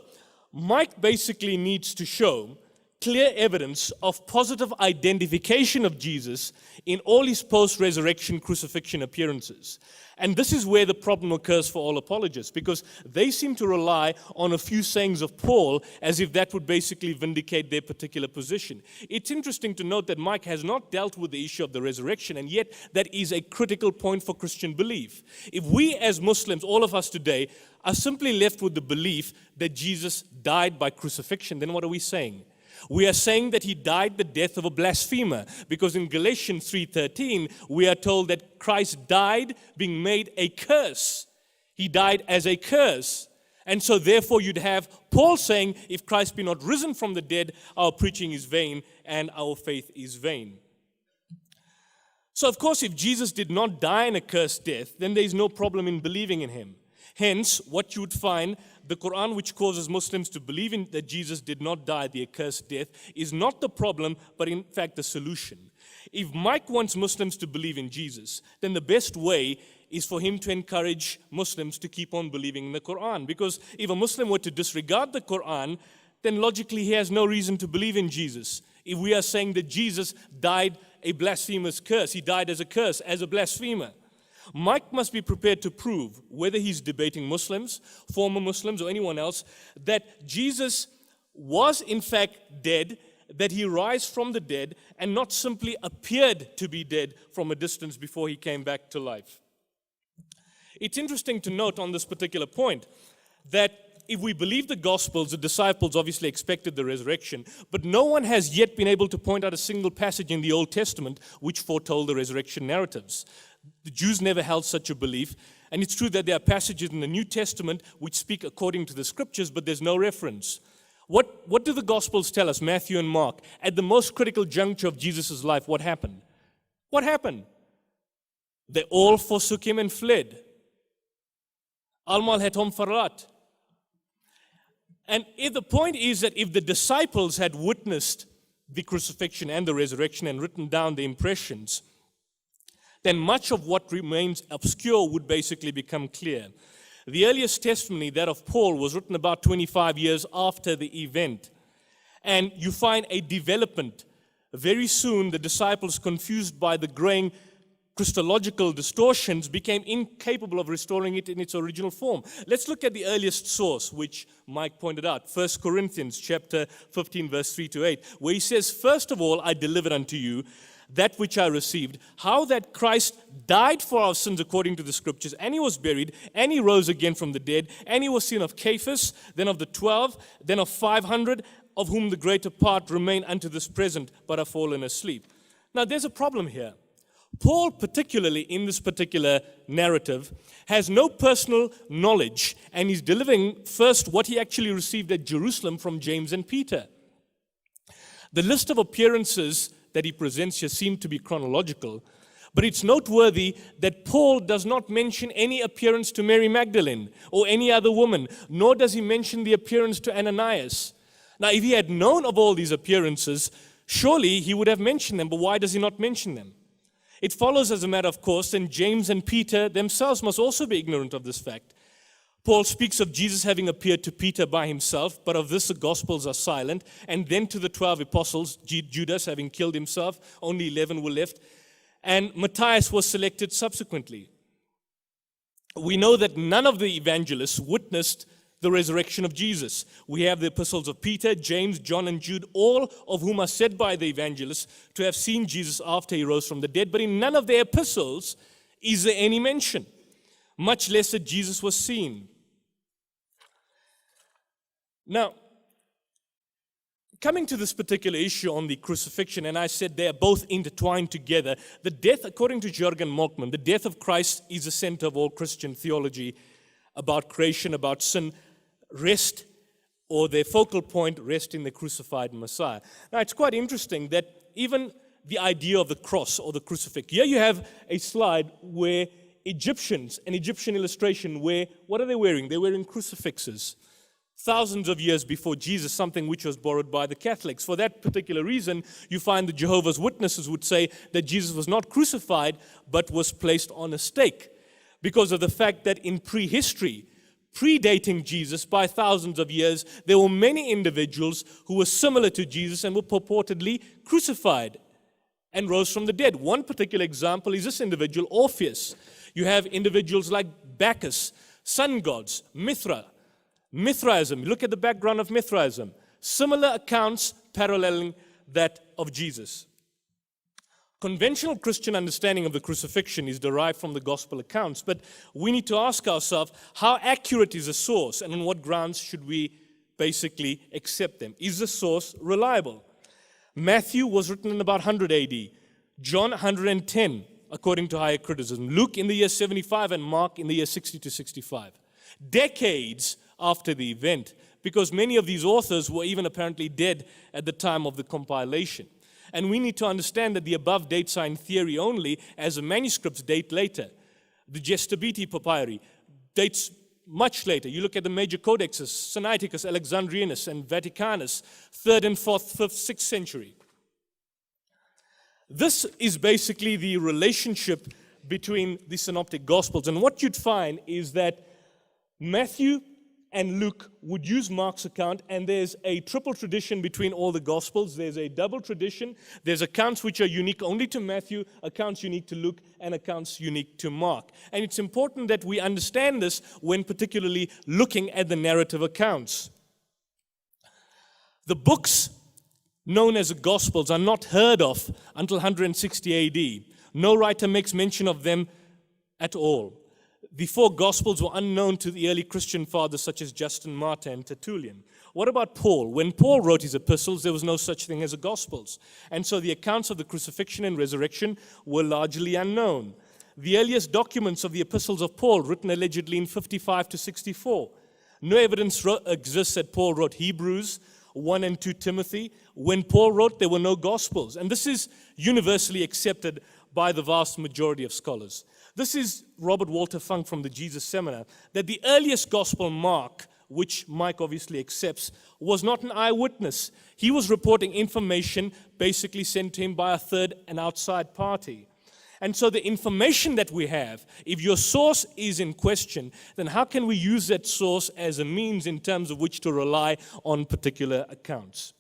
Mike basically needs to show clear evidence of positive identification of Jesus in all his post-resurrection crucifixion appearances. And this is where the problem occurs for all apologists, because they seem to rely on a few sayings of Paul as if that would basically vindicate their particular position. It's interesting to note that Mike has not dealt with the issue of the resurrection, and yet that is a critical point for Christian belief. If we as Muslims, all of us today, are simply left with the belief that Jesus died by crucifixion, then what are we saying? We are saying that he died the death of a blasphemer, because in Galatians 3:13, we are told that Christ died being made a curse. He died as a curse. And so therefore you'd have Paul saying, if Christ be not risen from the dead, our preaching is vain and our faith is vain. So of course, if Jesus did not die an accursed death, then there is no problem in believing in him. Hence, what you would find, the Quran, which causes Muslims to believe in that Jesus did not die the accursed death, is not the problem, but in fact the solution. If Mike wants Muslims to believe in Jesus, then the best way is for him to encourage Muslims to keep on believing in the Quran. Because if a Muslim were to disregard the Quran, then logically he has no reason to believe in Jesus. If we are saying that Jesus died a blasphemer's curse, he died as a curse, as a blasphemer. Mike must be prepared to prove, whether he's debating Muslims, former Muslims, or anyone else, that Jesus was in fact dead, that he rose from the dead, and not simply appeared to be dead from a distance before he came back to life. It's interesting to note on this particular point that if we believe the Gospels, the disciples obviously expected the resurrection, but no one has yet been able to point out a single passage in the Old Testament which foretold the resurrection narratives. The Jews never held such a belief, and it's true that there are passages in the New Testament which speak according to the Scriptures, but there's no reference. What do the Gospels tell us, Matthew and Mark? At the most critical juncture of Jesus' life, what happened? What happened? They all forsook him and fled. Almal het hom verlaat. And if the point is that if the disciples had witnessed the crucifixion and the resurrection and written down the impressions, then much of what remains obscure would basically become clear. The earliest testimony, that of Paul, was written about 25 years after the event. And you find a development. Very soon, the disciples, confused by the growing Christological distortions, became incapable of restoring it in its original form. Let's look at the earliest source, which Mike pointed out, 1 Corinthians chapter 15, verse 3 to 8, where he says, "First of all, I delivered unto you that which I received, how that Christ died for our sins according to the Scriptures, and he was buried, and he rose again from the dead, and he was seen of Cephas, then of the 12, then of 500, of whom the greater part remain unto this present, but are fallen asleep." Now, there's a problem here. Paul, particularly in this particular narrative, has no personal knowledge, and he's delivering first what he actually received at Jerusalem from James and Peter. The list of appearances that he presents here seem to be chronological, but it's noteworthy that Paul does not mention any appearance to Mary Magdalene or any other woman, nor does he mention the appearance to Ananias. Now, if he had known of all these appearances, surely he would have mentioned them, but why does he not mention them? It follows, as a matter of course, and James and Peter themselves must also be ignorant of this fact. Paul speaks of Jesus having appeared to Peter by himself, but of this the Gospels are silent, and then to the 12 apostles, Judas having killed himself, only 11 were left, and Matthias was selected subsequently. We know that none of the evangelists witnessed the resurrection of Jesus. We have the epistles of Peter, James, John, and Jude, all of whom are said by the evangelists to have seen Jesus after he rose from the dead, but in none of their epistles is there any mention, much less that Jesus was seen. Now, coming to this particular issue on the crucifixion, and I said they are both intertwined together, the death, according to Jürgen Moltmann, the death of Christ is the center of all Christian theology about creation, about sin, rest, or their focal point rest in the crucified Messiah. Now, it's quite interesting that even the idea of the cross or the crucifix, here you have a slide where Egyptians, an Egyptian illustration where, what are they wearing? They're wearing crucifixes. Thousands of years before Jesus, something which was borrowed by the Catholics. For that particular reason, you find the Jehovah's Witnesses would say that Jesus was not crucified, but was placed on a stake, because of the fact that in prehistory, predating Jesus by thousands of years, there were many individuals who were similar to Jesus and were purportedly crucified and rose from the dead. One particular example is this individual, Orpheus. You have individuals like Bacchus, sun gods, Mithraism. Look at the background of Mithraism. Similar accounts paralleling that of Jesus. Conventional Christian understanding of the crucifixion is derived from the gospel accounts, but we need to ask ourselves, how accurate is the source, and on what grounds should we basically accept them? Is the source reliable? Matthew was written in about 100 AD, John 110, according to higher criticism, Luke in the year 75, and Mark in the year 60 to 65. Decades after the event, because many of these authors were even apparently dead at the time of the compilation. And we need to understand that the above dates are in theory only, as the manuscripts date later. The Gestabiti Papyri dates much later. You look at the major codexes, Sinaiticus, Alexandrinus, and Vaticanus, 3rd and 4th, 5th, 6th century. This is basically the relationship between the synoptic gospels. And what you'd find is that Matthew and Luke would use Mark's account, and there's a triple tradition between all the Gospels. There's a double tradition. There's accounts which are unique only to Matthew, accounts unique to Luke, and accounts unique to Mark. And it's important that we understand this when particularly looking at the narrative accounts. The books known as the Gospels are not heard of until 160 AD. No writer makes mention of them at all. The four Gospels were unknown to the early Christian fathers such as Justin Martyr and Tertullian. What about Paul? When Paul wrote his epistles, there was no such thing as a Gospels. And so the accounts of the crucifixion and resurrection were largely unknown. The earliest documents of the epistles of Paul, written allegedly in 55 to 64. No evidence exists that Paul wrote Hebrews, 1 and 2 Timothy. When Paul wrote, there were no Gospels. And this is universally accepted by the vast majority of scholars. This is Robert Walter Funk from the Jesus Seminar, that the earliest gospel, Mark, which Mike obviously accepts, was not an eyewitness. He was reporting information basically sent to him by a third and outside party. And so the information that we have, if your source is in question, then how can we use that source as a means in terms of which to rely on particular accounts?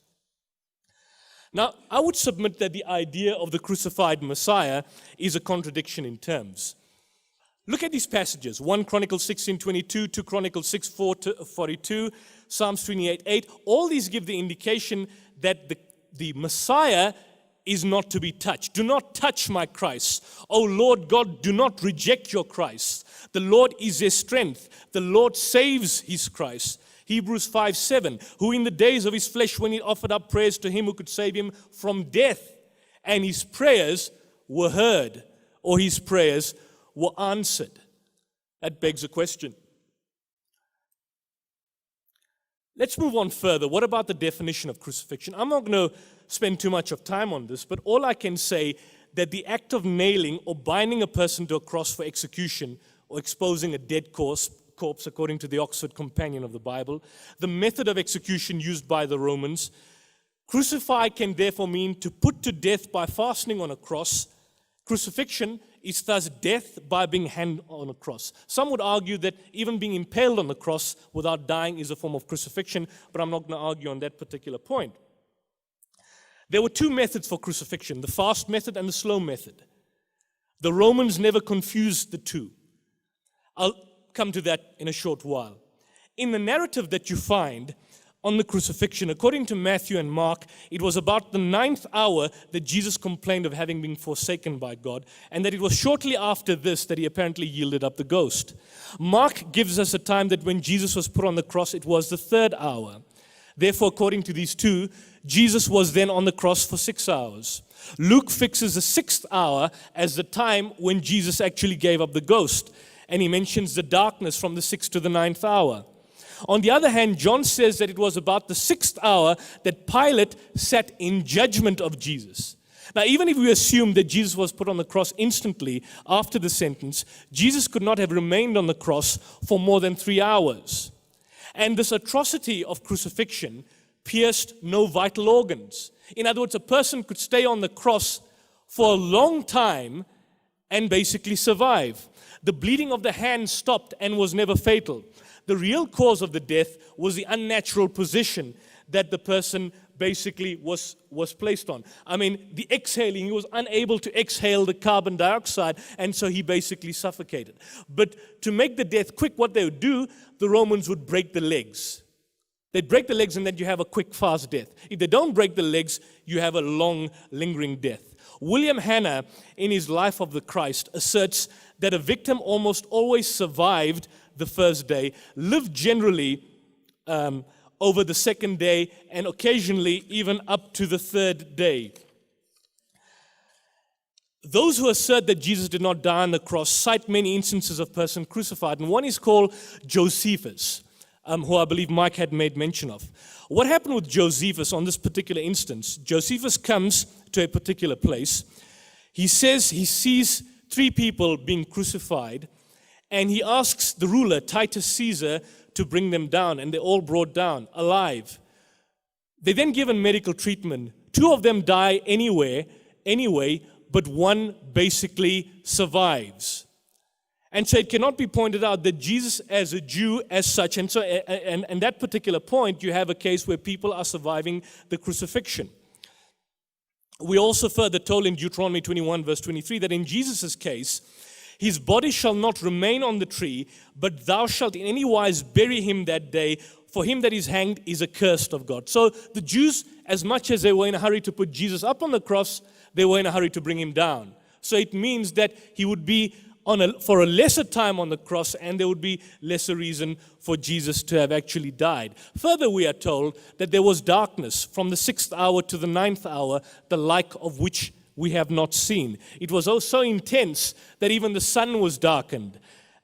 Now, I would submit that the idea of the crucified Messiah is a contradiction in terms. Look at these passages, 1 Chronicles 16:22, 2 Chronicles 6:4-42, Psalms 28:8. All these give the indication that the Messiah is not to be touched. Do not touch my Christ. O Lord God, do not reject your Christ. The Lord is their strength. The Lord saves his Christ. Hebrews 5:7, who in the days of his flesh, when he offered up prayers to him who could save him from death, and his prayers were heard, or his prayers were answered. That begs a question. Let's move on further. What about the definition of crucifixion? I'm not going to spend too much of time on this, but all I can say that the act of nailing or binding a person to a cross for execution or exposing a dead corpse, according to the Oxford Companion of the Bible, the method of execution used by the Romans, crucify can therefore mean to put to death by fastening on a cross. Crucifixion is thus death by being hanged on a cross. Some would argue that even being impaled on the cross without dying is a form of crucifixion, but I'm not going to argue on that particular point. There were two methods for crucifixion, the fast method and the slow method. The Romans never confused the two. I'll come to that in a short while. In the narrative that you find on the crucifixion, according to Matthew and Mark, it was about the 9th hour that Jesus complained of having been forsaken by God, and that it was shortly after this that he apparently yielded up the ghost. Mark gives us a time that when Jesus was put on the cross, it was the 3rd hour. Therefore, according to these two, Jesus was then on the cross for 6 hours. Luke fixes the 6th hour as the time when Jesus actually gave up the ghost, and he mentions the darkness from the 6th to the 9th hour. On the other hand, John says that it was about the 6th hour that Pilate sat in judgment of Jesus. Now, even if we assume that Jesus was put on the cross instantly after the sentence, Jesus could not have remained on the cross for more than 3 hours. And this atrocity of crucifixion pierced no vital organs. In other words, a person could stay on the cross for a long time and basically survive. The bleeding of the hand stopped and was never fatal. The real cause of the death was the unnatural position that the person basically was placed on. I mean, the exhaling, he was unable to exhale the carbon dioxide, and so he basically suffocated. But to make the death quick, what they would do, the Romans would break the legs. They'd break the legs and then you have a quick, fast death. If they don't break the legs, you have a long, lingering death. William Hanna, in his Life of the Christ, asserts that a victim almost always survived the first day, lived generally over the second day, and occasionally even up to the 3rd day. Those who assert that Jesus did not die on the cross cite many instances of person crucified, and one is called Josephus, who I believe Mike had made mention of. What happened with Josephus on this particular instance? Josephus comes to a particular place. He says he sees 3 people being crucified, and he asks the ruler, Titus Caesar, to bring them down, and they're all brought down alive. They're then given medical treatment. 2 of them die anyway, but one basically survives. And so it cannot be pointed out that Jesus as a Jew as such, and so and that particular point, you have a case where people are surviving the crucifixion. We also further told in Deuteronomy 21 verse 23 that in Jesus' case, his body shall not remain on the tree, but thou shalt in any wise bury him that day, for him that is hanged is accursed of God. So the Jews, as much as they were in a hurry to put Jesus up on the cross, they were in a hurry to bring him down. So it means that he would be for a lesser time on the cross, and there would be lesser reason for Jesus to have actually died. Further, we are told that there was darkness from the 6th hour to the 9th hour, the like of which we have not seen. It was so intense that even the sun was darkened,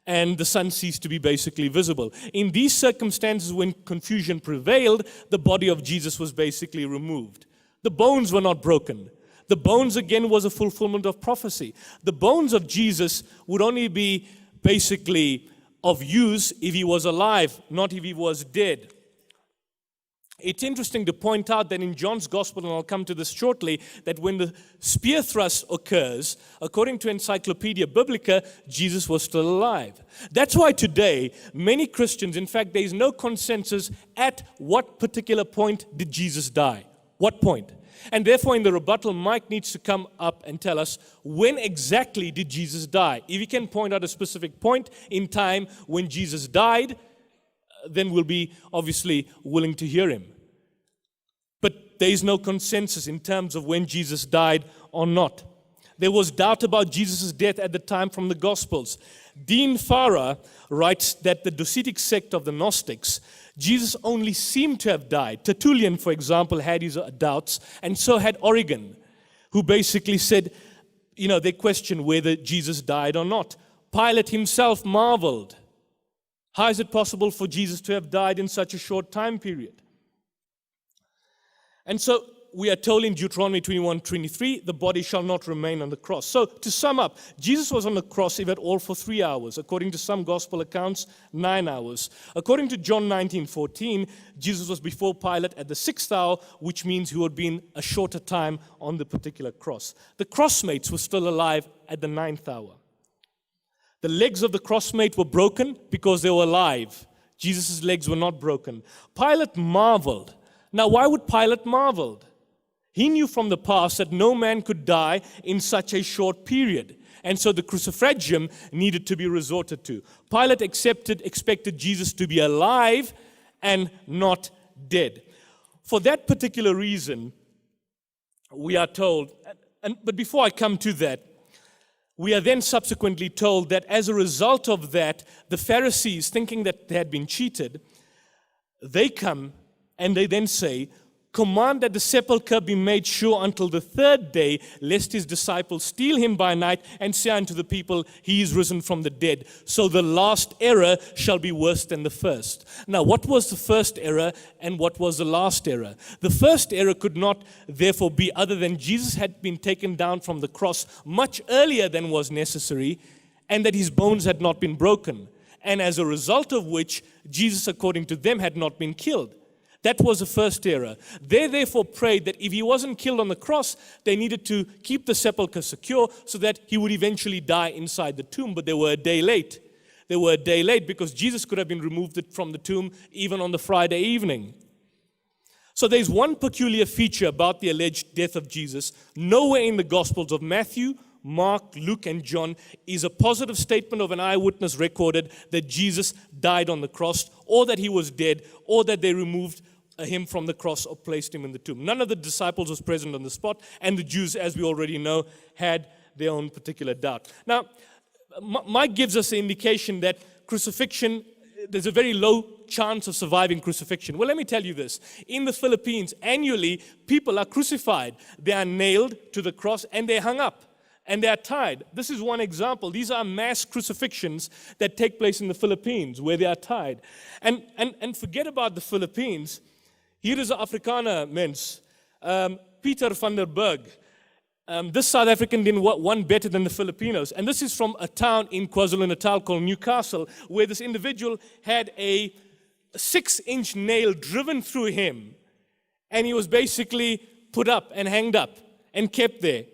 and the sun ceased to be basically visible. In these circumstances, when confusion prevailed, the body of Jesus was basically removed. The bones were not broken. The bones, again, was a fulfillment of prophecy. The bones of Jesus would only be basically of use if he was alive, not if he was dead. It's interesting to point out that in John's Gospel, and I'll come to this shortly, that when the spear thrust occurs, according to Encyclopedia Biblica, Jesus was still alive. That's why today, many Christians, in fact, there is no consensus at what particular point did Jesus die. What point? And therefore, in the rebuttal, Mike needs to come up and tell us, when exactly did Jesus die? If he can point out a specific point in time when Jesus died, then we'll be obviously willing to hear him. But there is no consensus in terms of when Jesus died or not. There was doubt about Jesus' death at the time from the Gospels. Dean Farah writes that the Docetic sect of the Gnostics, Jesus only seemed to have died. Tertullian, for example, had his doubts, and so had Origen, who basically said, they questioned whether Jesus died or not. Pilate himself marveled. How is it possible for Jesus to have died in such a short time period? And so we are told in Deuteronomy 21:23, the body shall not remain on the cross. So to sum up, Jesus was on the cross, if at all, for 3 hours. According to some gospel accounts, 9 hours. According to John 19:14, Jesus was before Pilate at the 6th hour, which means he would have been a shorter time on the particular cross. The crossmates were still alive at the 9th hour. The legs of the crossmate were broken because they were alive. Jesus' legs were not broken. Pilate marveled. Now, why would Pilate marvel? He knew from the past that no man could die in such a short period. And so the crucifixum needed to be resorted to. Pilate expected Jesus to be alive and not dead. For that particular reason, we are told, but before I come to that, we are then subsequently told that as a result of that, the Pharisees, thinking that they had been cheated, they come and they then say, command that the sepulchre be made sure until the 3rd day, lest his disciples steal him by night and say unto the people, he is risen from the dead. So the last error shall be worse than the first. Now, what was the first error and what was the last error? The first error could not therefore be other than Jesus had been taken down from the cross much earlier than was necessary, and that his bones had not been broken. And as a result of which, Jesus, according to them, had not been killed. That was the first error. They therefore prayed that if he wasn't killed on the cross, they needed to keep the sepulchre secure so that he would eventually die inside the tomb. But they were a day late. They were a day late because Jesus could have been removed from the tomb even on the Friday evening. So there's one peculiar feature about the alleged death of Jesus. Nowhere in the Gospels of Matthew, Mark, Luke, and John is a positive statement of an eyewitness recorded that Jesus died on the cross, or that he was dead, or that they removed him from the cross or placed him in the tomb. None of the disciples was present on the spot, and the Jews, as we already know, had their own particular doubt. Now, Mike gives us the indication that crucifixion, there's a very low chance of surviving crucifixion. Well, let me tell you this. In the Philippines, annually, people are crucified. They are nailed to the cross and they're hung up. And they are tied. This is one example. These are mass crucifixions that take place in the Philippines, where they are tied. And forget about the Philippines. Hier is 'n Afrikaner mens, Peter van der Berg. This South African did one better than the Filipinos. And this is from a town in KwaZulu-Natal called Newcastle, where this individual had a 6-inch nail driven through him. And he was basically put up and hanged up and kept there.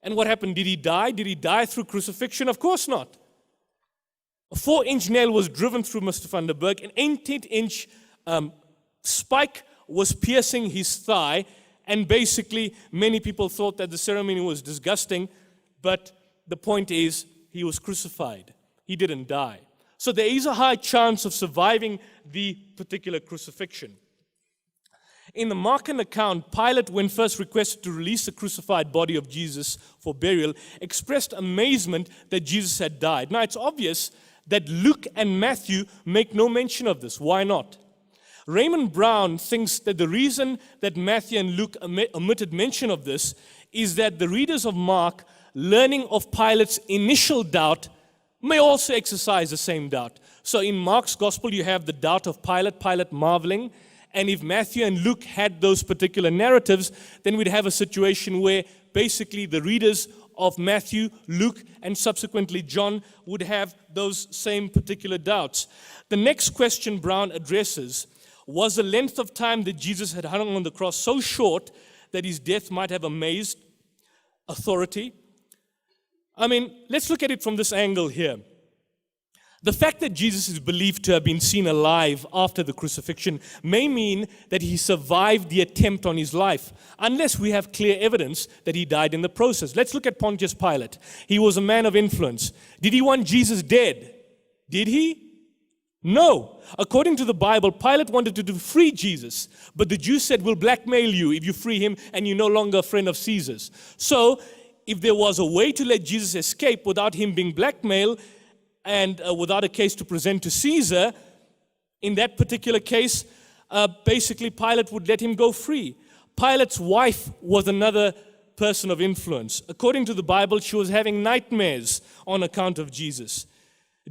And what happened? Did he die? Did he die through crucifixion? Of course not. A 4-inch nail was driven through Mr. van der Berg. An 18-inch spike was piercing his thigh. And basically, many people thought that the ceremony was disgusting. But the point is, he was crucified. He didn't die. So there is a high chance of surviving the particular crucifixion. In the Markan account, Pilate, when first requested to release the crucified body of Jesus for burial, expressed amazement that Jesus had died. Now, it's obvious that Luke and Matthew make no mention of this. Why not? Raymond Brown thinks that the reason that Matthew and Luke omitted mention of this is that the readers of Mark, learning of Pilate's initial doubt, may also exercise the same doubt. So in Mark's gospel, you have the doubt of Pilate, Pilate marveling. And if Matthew and Luke had those particular narratives, then we'd have a situation where basically the readers of Matthew, Luke, and subsequently John would have those same particular doubts. The next question Brown addresses was the length of time that Jesus had hung on the cross so short that his death might have amazed authority. I mean, let's look at it from this angle here. The fact that Jesus is believed to have been seen alive after the crucifixion may mean that he survived the attempt on his life, unless we have clear evidence that he died in the process. Let's look at Pontius Pilate. He was a man of influence. Did he want Jesus dead? Did he? No. According to the Bible, Pilate wanted to free Jesus, but the Jews said, we'll blackmail you if you free him and you're no longer a friend of Caesar's. So, if there was a way to let Jesus escape without him being blackmailed, and without a case to present to Caesar, in that particular case, basically Pilate would let him go free. Pilate's wife was another person of influence. According to the Bible, she was having nightmares on account of Jesus.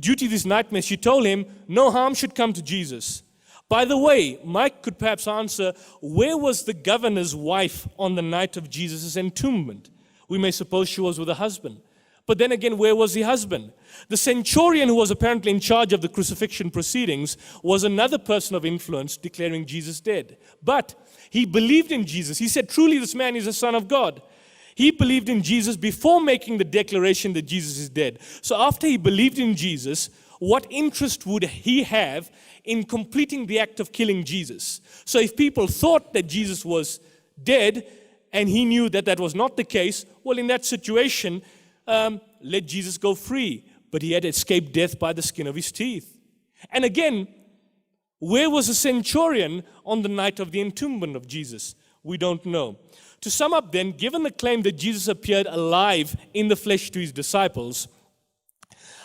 Due to these nightmares, she told him no harm should come to Jesus. By the way, Mike could perhaps answer, where was the governor's wife on the night of Jesus' entombment? We may suppose she was with her husband. But then again, where was the husband? The centurion who was apparently in charge of the crucifixion proceedings was another person of influence declaring Jesus dead. But he believed in Jesus. He said, truly this man is the Son of God. He believed in Jesus before making the declaration that Jesus is dead. So after he believed in Jesus, what interest would he have in completing the act of killing Jesus? So if people thought that Jesus was dead and he knew that that was not the case, well, in that situation, let Jesus go free. But he had escaped death by the skin of his teeth. And again, where was the centurion on the night of the entombment of Jesus? We don't know. To sum up then, given the claim that Jesus appeared alive in the flesh to his disciples,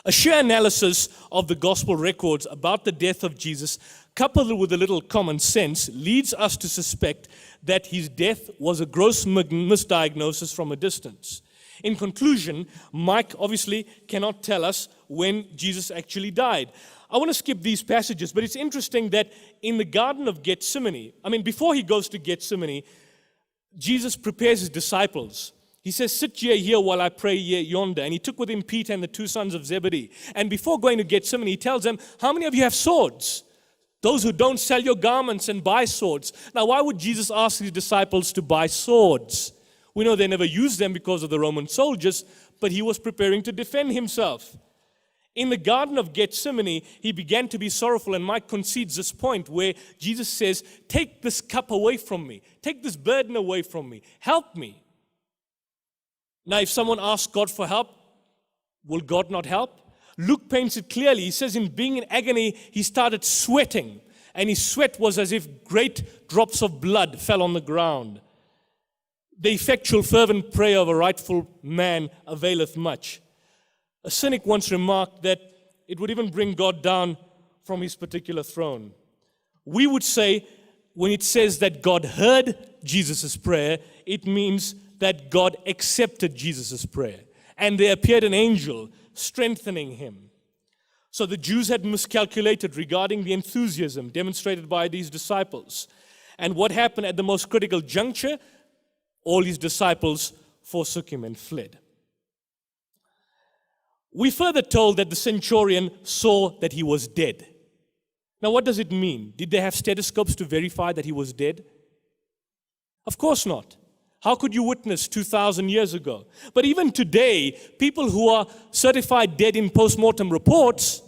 a sheer analysis of the gospel records about the death of Jesus, coupled with a little common sense, leads us to suspect that his death was a gross misdiagnosis from a distance. In conclusion, Mike obviously cannot tell us when Jesus actually died. I want to skip these passages, but it's interesting that in the Garden of Gethsemane, before he goes to Gethsemane, Jesus prepares his disciples. He says, sit ye here while I pray ye yonder. And he took with him Peter and the two sons of Zebedee. And before going to Gethsemane, he tells them, how many of you have swords? Those who don't, sell your garments and buy swords. Now, why would Jesus ask his disciples to buy swords? We know they never used them because of the Roman soldiers, but he was preparing to defend himself. In the Garden of Gethsemane, he began to be sorrowful, and Mike concedes this point where Jesus says, take this cup away from me. Take this burden away from me. Help me. Now, if someone asks God for help, will God not help? Luke paints it clearly. He says in being in agony, he started sweating, and his sweat was as if great drops of blood fell on the ground. The effectual, fervent prayer of a rightful man availeth much. A cynic once remarked that it would even bring God down from his particular throne. We would say, when it says that God heard Jesus' prayer, it means that God accepted Jesus' prayer. And there appeared an angel strengthening him. So the Jews had miscalculated regarding the enthusiasm demonstrated by these disciples. And what happened at the most critical juncture? All his disciples forsook him and fled. We further told that the centurion saw that he was dead. Now, what does it mean? Did they have stethoscopes to verify that he was dead? Of course not. How could you witness 2,000 years ago? But even today, people who are certified dead in post-mortem reports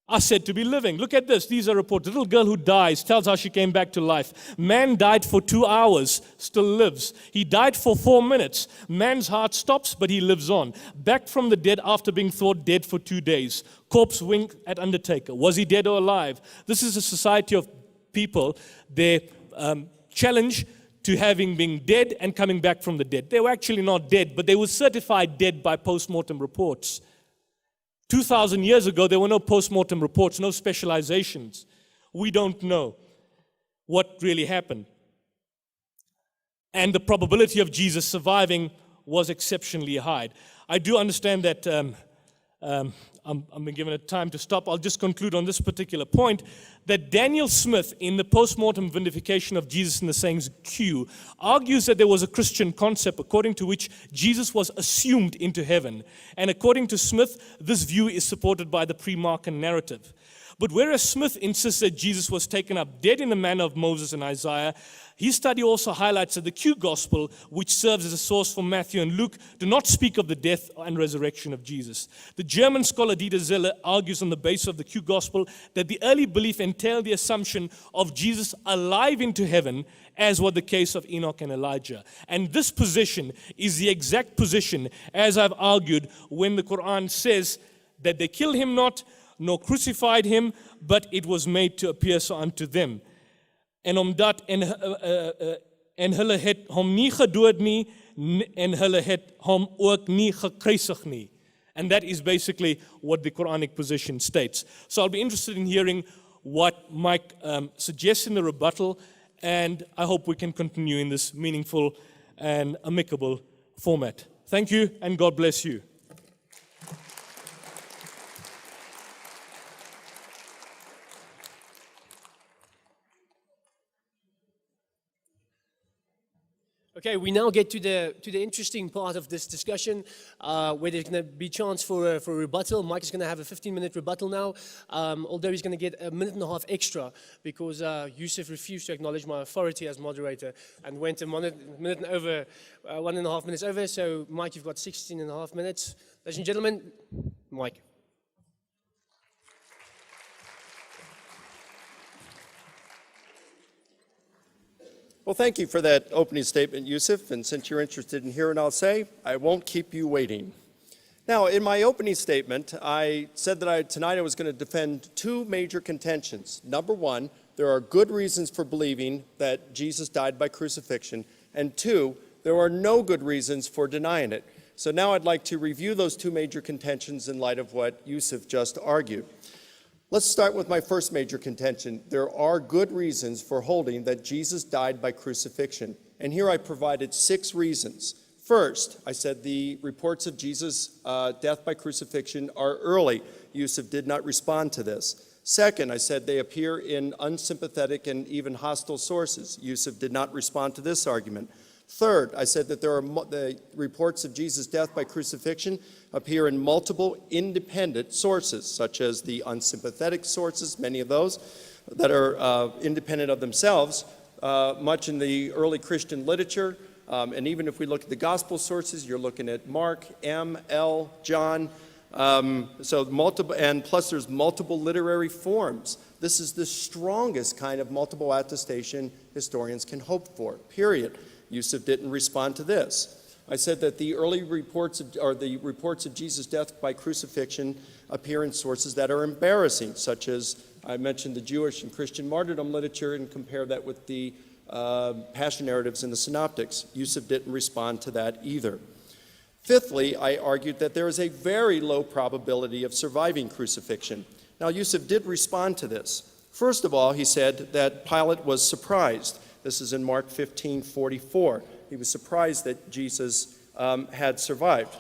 are said to be living. Look at this. These are reports. A little girl who dies tells how she came back to life. Man died for 2 hours, still lives. He died for 4 minutes. Man's heart stops, but he lives on. Back from the dead after being thought dead for 2 days. Corpse wink at undertaker. Was he dead or alive? This is a society of people. Their challenge to having been dead and coming back from the dead. They were actually not dead, but they were certified dead by post-mortem reports. 2,000 years ago, there were no post-mortem reports, no specializations. We don't know what really happened. And the probability of Jesus surviving was exceptionally high. I do understand that I'm being given a time to stop. I'll just conclude on this particular point, that Daniel Smith, in the post-mortem vindication of Jesus in the sayings Q, argues that there was a Christian concept according to which Jesus was assumed into heaven. And according to Smith, this view is supported by the pre-Markan narrative. But whereas Smith insists that Jesus was taken up dead in the manner of Moses and Isaiah, his study also highlights that the Q Gospel, which serves as a source for Matthew and Luke, do not speak of the death and resurrection of Jesus. The German scholar Dieter Zeller argues on the basis of the Q Gospel that the early belief entailed the assumption of Jesus alive into heaven, as was the case of Enoch and Elijah. And this position is the exact position, as I've argued, when the Quran says that they killed him not, nor crucified him, but it was made to appear so unto them. En omdat en hulle het hom nie gedood nie, en hulle het hom ook nie gekruisig nie. And that is basically what the Quranic position states. So I'll be interested in hearing what Mike suggests in the rebuttal, and I hope we can continue in this meaningful and amicable format. Thank you, and God bless you. Okay, we now get to the interesting part of this discussion, where there's going to be chance for a rebuttal. Mike is going to have a 15-minute rebuttal now, although he's going to get a minute and a half extra because Yusuf refused to acknowledge my authority as moderator and went a minute and over, 1.5 minutes over. So, Mike, you've got 16.5 minutes. Ladies and gentlemen, Mike. Well, thank you for that opening statement, Yusuf. And since you're interested in hearing, I'll say, I won't keep you waiting. Now, in my opening statement, I said that tonight I was going to defend two major contentions. Number one, there are good reasons for believing that Jesus died by crucifixion. And two, there are no good reasons for denying it. So now I'd like to review those two major contentions in light of what Yusuf just argued. Let's start with my first major contention. There are good reasons for holding that Jesus died by crucifixion. And here I provided 6 reasons. First, I said the reports of Jesus' death by crucifixion are early. Yusuf did not respond to this. Second, I said they appear in unsympathetic and even hostile sources. Yusuf did not respond to this argument. Third, I said that the reports of Jesus' death by crucifixion appear in multiple independent sources, such as the unsympathetic sources, many of those that are independent of themselves, much in the early Christian literature. And even if we look at the gospel sources, you're looking at Mark, M, L, John. So multiple, and plus there's multiple literary forms. This is the strongest kind of multiple attestation historians can hope for, period. Yusuf didn't respond to this. I said that the early reports of Jesus' death by crucifixion appear in sources that are embarrassing, such as I mentioned the Jewish and Christian martyrdom literature and compare that with the passion narratives in the synoptics. Yusuf didn't respond to that either. Fifthly, I argued that there is a very low probability of surviving crucifixion. Now, Yusuf did respond to this. First of all, he said that Pilate was surprised. This is in Mark 15:44. He was surprised that Jesus had survived.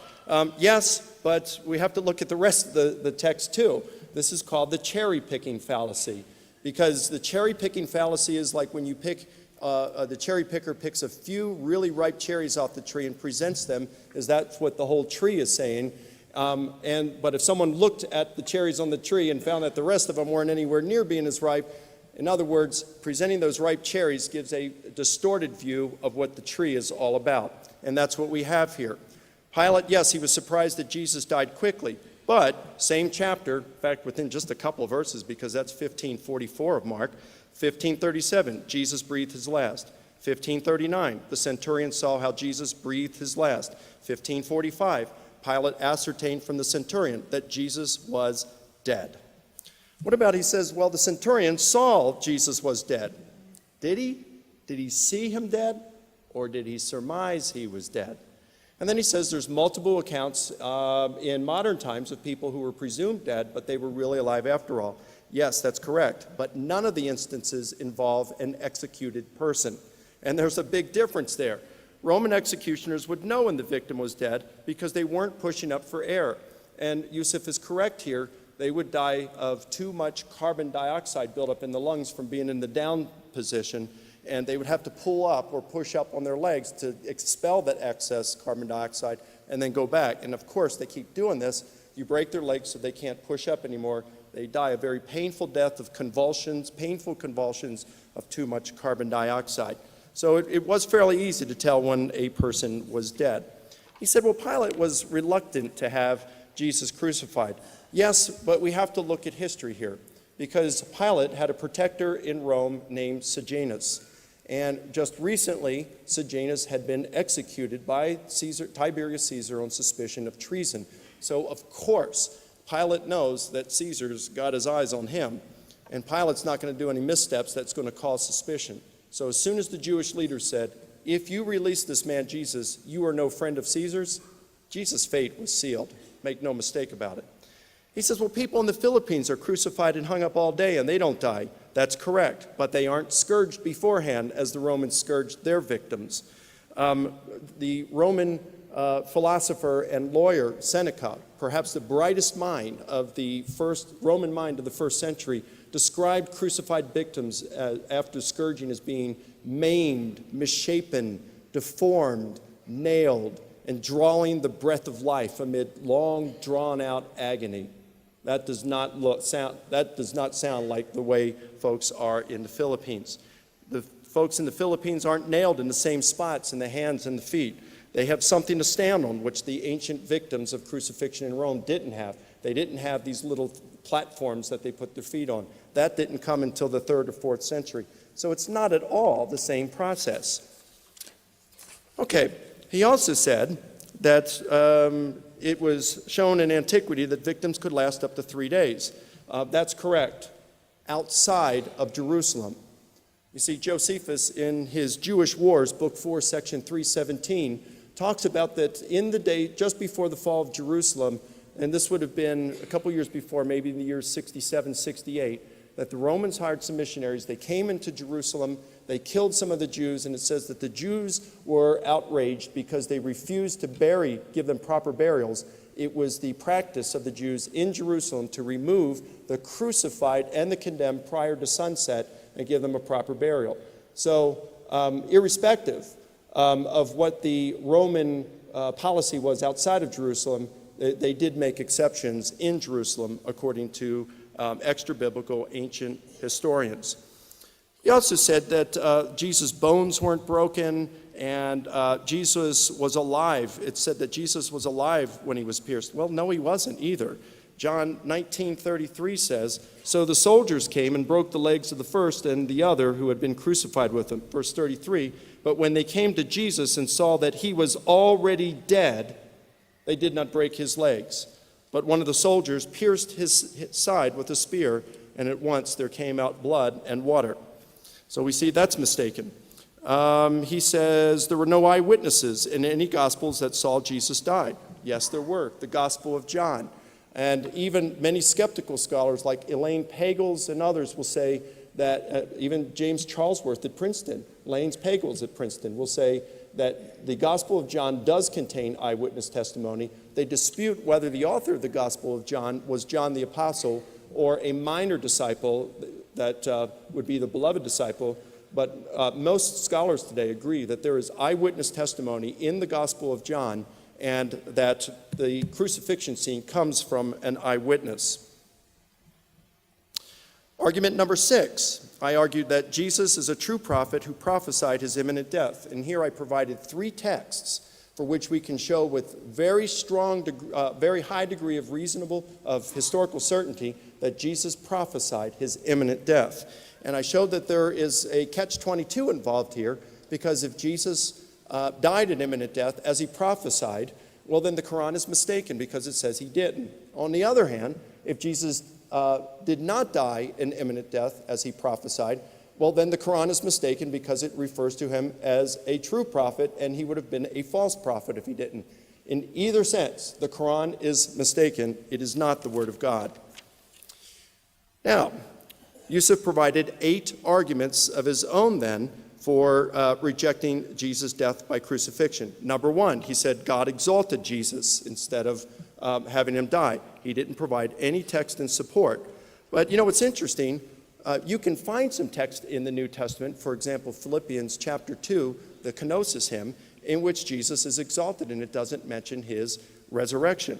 Yes, but we have to look at the rest of the text too. This is called the cherry-picking fallacy, because the cherry-picking fallacy is like when you pick, the cherry picker picks a few really ripe cherries off the tree and presents them as that's what the whole tree is saying. But if someone looked at the cherries on the tree and found that the rest of them weren't anywhere near being as ripe, in other words, presenting those ripe cherries gives a distorted view of what the tree is all about. And that's what we have here. Pilate, yes, he was surprised that Jesus died quickly. But, same chapter, in fact, within just a couple of verses, because that's 15:44 of Mark, 15:37, Jesus breathed his last. 15:39, the centurion saw how Jesus breathed his last. 15:45, Pilate ascertained from the centurion that Jesus was dead. What about, he says, well, the centurion saw Jesus was dead. Did he? Did he see him dead? Or did he surmise he was dead? And then he says there's multiple accounts in modern times of people who were presumed dead, but they were really alive after all. Yes, that's correct. But none of the instances involve an executed person. And there's a big difference there. Roman executioners would know when the victim was dead because they weren't pushing up for air. And Yusuf is correct here. They would die of too much carbon dioxide buildup in the lungs from being in the down position, and they would have to pull up or push up on their legs to expel that excess carbon dioxide and then go back. And of course, they keep doing this. You break their legs so they can't push up anymore. They die a very painful death of convulsions, painful convulsions of too much carbon dioxide. So it was fairly easy to tell when a person was dead. He said, well, Pilate was reluctant to have Jesus crucified. Yes, but we have to look at history here, because Pilate had a protector in Rome named Sejanus. And just recently, Sejanus had been executed by Tiberius Caesar on suspicion of treason. So, of course, Pilate knows that Caesar's got his eyes on him, and Pilate's not going to do any missteps that's going to cause suspicion. So as soon as the Jewish leaders said, if you release this man Jesus, you are no friend of Caesar's, Jesus' fate was sealed. Make no mistake about it. He says, well, people in the Philippines are crucified and hung up all day and they don't die. That's correct, but they aren't scourged beforehand as the Romans scourged their victims. The Roman philosopher and lawyer Seneca, perhaps the brightest mind of the Roman mind of the first century, described crucified victims after scourging as being maimed, misshapen, deformed, nailed, and drawing the breath of life amid long, drawn-out agony. That does not sound like the way folks are in the Philippines. The folks in the Philippines aren't nailed in the same spots in the hands and the feet. They have something to stand on, which the ancient victims of crucifixion in Rome didn't have. They didn't have these little platforms that they put their feet on. That didn't come until the 3rd or 4th century. So it's not at all the same process. Okay, he also said that it was shown in antiquity that victims could last up to 3 days. That's correct, outside of Jerusalem. You see, Josephus, in his Jewish Wars, Book 4, Section 317, talks about that in the day just before the fall of Jerusalem, and this would have been a couple years before, maybe in the years 67, 68, that the Romans hired some missionaries. They came into Jerusalem, they killed some of the Jews, and it says that the Jews were outraged because they refused to give them proper burials. It was the practice of the Jews in Jerusalem to remove the crucified and the condemned prior to sunset and give them a proper burial. So, irrespective of what the Roman policy was outside of Jerusalem, they did make exceptions in Jerusalem, according to extra-biblical ancient historians. He also said that Jesus' bones weren't broken and Jesus was alive. It said that Jesus was alive when he was pierced. Well, no, he wasn't either. John 19:33 says, so the soldiers came and broke the legs of the first and the other who had been crucified with him. Verse 33, but when they came to Jesus and saw that he was already dead, they did not break his legs. But one of the soldiers pierced his side with a spear, and at once there came out blood and water. So we see that's mistaken. He says there were no eyewitnesses in any Gospels that saw Jesus die. Yes, there were. The Gospel of John. And even many skeptical scholars like Elaine Pagels and others will say that, even James Charlesworth at Princeton, Elaine Pagels at Princeton, will say that the Gospel of John does contain eyewitness testimony. They dispute whether the author of the Gospel of John was John the Apostle or a minor disciple that would be the beloved disciple. But most scholars today agree that there is eyewitness testimony in the Gospel of John and that the crucifixion scene comes from an eyewitness. Argument number 6. I argued that Jesus is a true prophet who prophesied his imminent death. And here I provided 3 texts for which we can show with very high degree of historical certainty that Jesus prophesied his imminent death. And I showed that there is a catch-22 involved here, because if Jesus died an imminent death as he prophesied, well, then the Quran is mistaken because it says he didn't. On the other hand, if Jesus did not die an imminent death as he prophesied, well, then the Quran is mistaken because it refers to him as a true prophet, and he would have been a false prophet if he didn't. In either sense, the Quran is mistaken. It is not the Word of God. Now, Yusuf provided 8 arguments of his own then for rejecting Jesus' death by crucifixion. Number 1, he said God exalted Jesus instead of having him die. He didn't provide any text in support. But you know what's interesting? You can find some text in the New Testament, for example, Philippians chapter 2, the kenosis hymn, in which Jesus is exalted, and it doesn't mention his resurrection.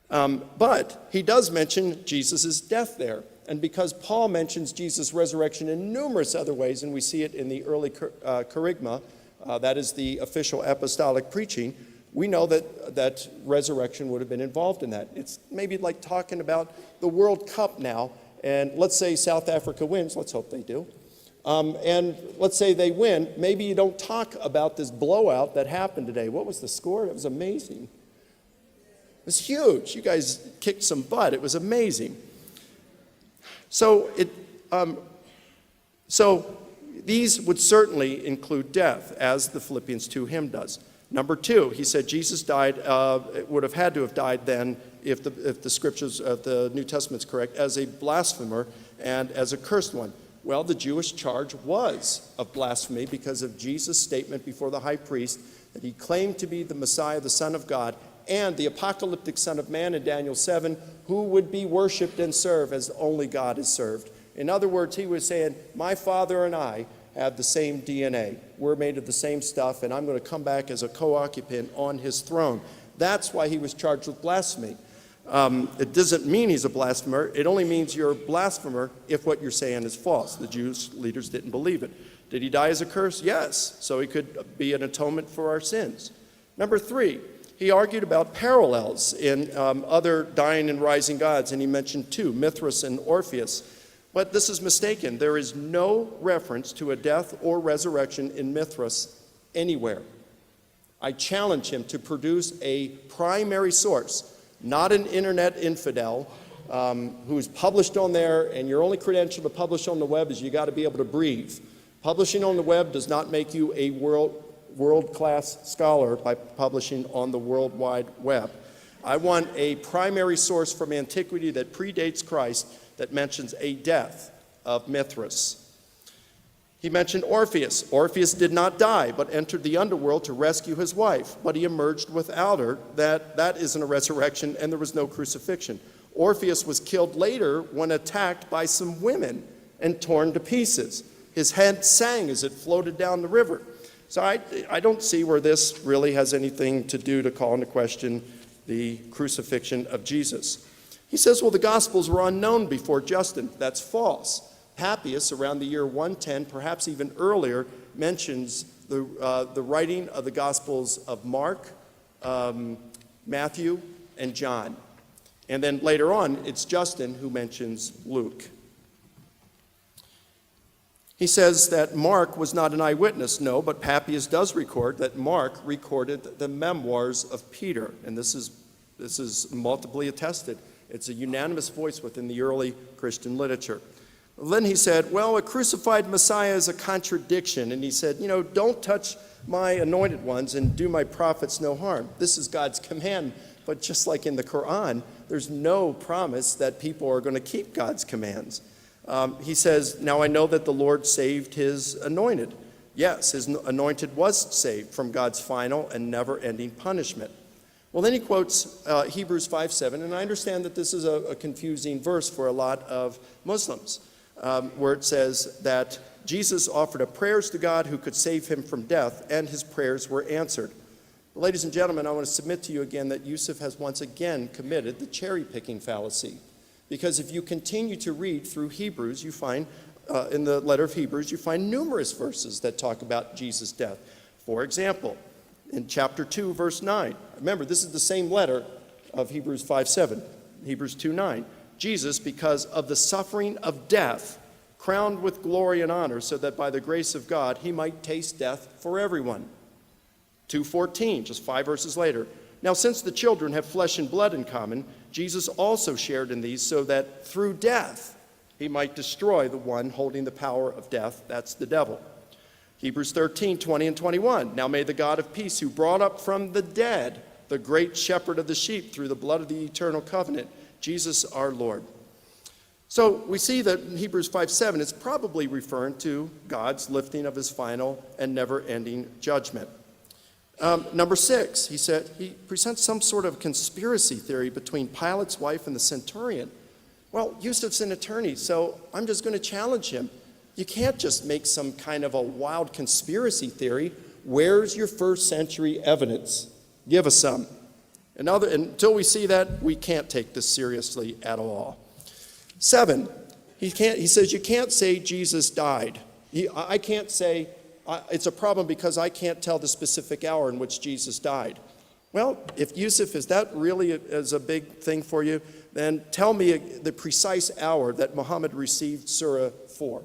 But he does mention Jesus' death there. And because Paul mentions Jesus' resurrection in numerous other ways, and we see it in the early kerygma, that is the official apostolic preaching, we know that resurrection would have been involved in that. It's maybe like talking about the World Cup now, and let's say South Africa wins, let's hope they do, and let's say they win, maybe you don't talk about this blowout that happened today. What was the score? It was amazing. It was huge. You guys kicked some butt. It was amazing. So these would certainly include death, as the Philippians 2 hymn does. Number 2, he said Jesus died, would have had to have died then, if the scriptures of the New Testament's correct, as a blasphemer and as a cursed one. Well, the Jewish charge was of blasphemy because of Jesus' statement before the high priest that he claimed to be the Messiah, the Son of God, and the apocalyptic Son of Man in Daniel 7, who would be worshipped and served as only God is served. In other words, he was saying, my Father and I have the same DNA. We're made of the same stuff, and I'm going to come back as a co-occupant on his throne. That's why he was charged with blasphemy. It doesn't mean he's a blasphemer. It only means you're a blasphemer if what you're saying is false. The Jewish leaders didn't believe it. Did he die as a curse? Yes. So he could be an atonement for our sins. Number 3, he argued about parallels in other dying and rising gods, and he mentioned 2, Mithras and Orpheus. But this is mistaken. There is no reference to a death or resurrection in Mithras anywhere. I challenge him to produce a primary source, not an internet infidel who's published on there, and your only credential to publish on the web is you got to be able to breathe. Publishing on the web does not make you a world-class scholar by publishing on the World Wide Web. I want a primary source from antiquity that predates Christ that mentions a death of Mithras. He mentioned Orpheus. Orpheus did not die, but entered the underworld to rescue his wife, but he emerged without her. That isn't a resurrection, and there was no crucifixion. Orpheus was killed later when attacked by some women and torn to pieces. His head sang as it floated down the river. So I don't see where this really has anything to do to call into question the crucifixion of Jesus. He says, well, the Gospels were unknown before Justin. That's false. Papias, around the year 110, perhaps even earlier, mentions the writing of the Gospels of Mark, Matthew, and John. And then later on, it's Justin who mentions Luke. He says that Mark was not an eyewitness. No, but Papias does record that Mark recorded the memoirs of Peter. And this is multiply attested. It's a unanimous voice within the early Christian literature. Then he said, well, a crucified Messiah is a contradiction. And he said, don't touch my anointed ones and do my prophets no harm. This is God's command. But just like in the Quran, there's no promise that people are going to keep God's commands. He says, now I know that the Lord saved his anointed. Yes, his anointed was saved from God's final and never-ending punishment. Well, then he quotes Hebrews 5:7, and I understand that this is a confusing verse for a lot of Muslims, where it says that Jesus offered up prayers to God who could save him from death, and his prayers were answered. Ladies and gentlemen, I want to submit to you again that Yusuf has once again committed the cherry-picking fallacy. Because if you continue to read through Hebrews, you find, in the letter of Hebrews, you find numerous verses that talk about Jesus' death. For example, in chapter 2, verse 9. Remember, this is the same letter of Hebrews 5:7, Hebrews 2:9. Jesus, because of the suffering of death, crowned with glory and honor, so that by the grace of God he might taste death for everyone. 2:14, just 5 verses later. Now, since the children have flesh and blood in common, Jesus also shared in these, so that through death he might destroy the one holding the power of death, that's the devil. Hebrews 13:20 and 21. Now may the God of peace, who brought up from the dead the great shepherd of the sheep through the blood of the eternal covenant, Jesus our Lord. So we see that in Hebrews 5:7, it's probably referring to God's lifting of his final and never-ending judgment. Number 6, he said, he presents some sort of conspiracy theory between Pilate's wife and the centurion. Well, Yusuf's an attorney, so I'm just going to challenge him. You can't just make some kind of a wild conspiracy theory. Where's your first century evidence? Give us some. Until we see that, we can't take this seriously at all. 7, he says you can't say Jesus died. I can't say it's a problem because I can't tell the specific hour in which Jesus died. Well, if Yusuf, is that really is a big thing for you, then tell me the precise hour that Muhammad received Surah 4.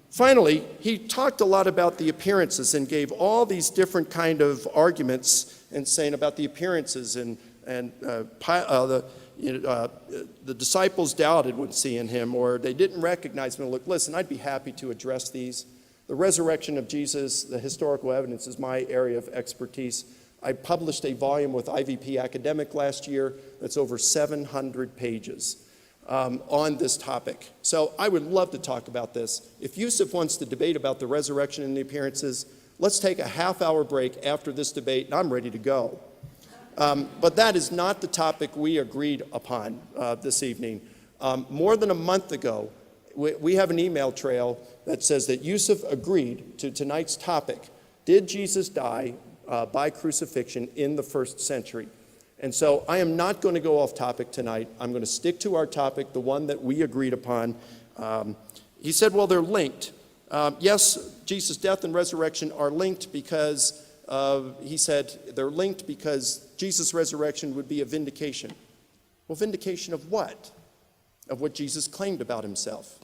Finally, he talked a lot about the appearances and gave all these different kind of arguments and saying about the appearances and the disciples doubted when seeing him, or they didn't recognize him. Look, listen, I'd be happy to address these. The resurrection of Jesus, the historical evidence, is my area of expertise. I published a volume with IVP Academic last year that's over 700 pages on this topic. So I would love to talk about this. If Yusuf wants to debate about the resurrection and the appearances, let's take a half-hour break after this debate, and I'm ready to go. But that is not the topic we agreed upon this evening. More than a month ago, we have an email trail that says that Yusuf agreed to tonight's topic. Did Jesus die by crucifixion in the first century? And so I am not going to go off topic tonight. I'm going to stick to our topic, the one that we agreed upon. He said, well, they're linked. Yes, Jesus' death and resurrection are linked because, he said, they're linked because Jesus' resurrection would be a vindication. Well, vindication of what? Of what Jesus claimed about himself.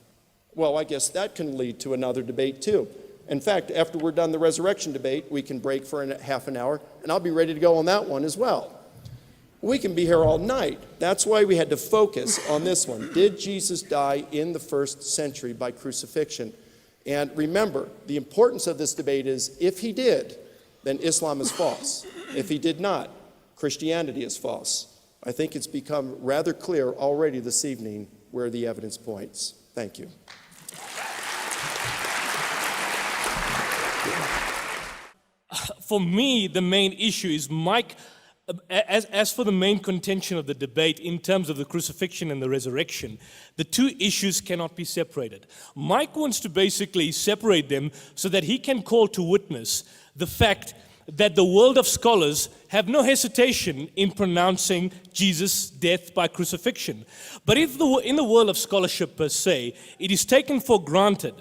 Well, I guess that can lead to another debate too. In fact, after we're done the resurrection debate, we can break for half an hour, and I'll be ready to go on that one as well. We can be here all night. That's why we had to focus on this one. Did Jesus die in the first century by crucifixion? And remember, the importance of this debate is if he did, then Islam is false. If he did not, Christianity is false. I think it's become rather clear already this evening where the evidence points. Thank you. For me, the main issue is Mike, as for the main contention of the debate in terms of the crucifixion and the resurrection, the two issues cannot be separated. Mike wants to basically separate them so that he can call to witness the fact that the world of scholars have no hesitation in pronouncing Jesus' death by crucifixion. But if in the world of scholarship per se, it is taken for granted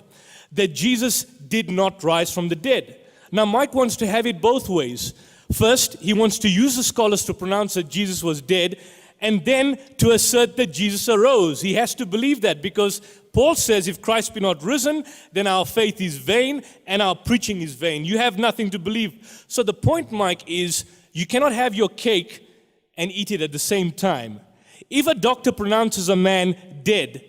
that Jesus did not rise from the dead. Now, Mike wants to have it both ways. First, he wants to use the scholars to pronounce that Jesus was dead, and then to assert that Jesus arose. He has to believe that because Paul says, if Christ be not risen, then our faith is vain and our preaching is vain. You have nothing to believe. So the point, Mike, is you cannot have your cake and eat it at the same time. If a doctor pronounces a man dead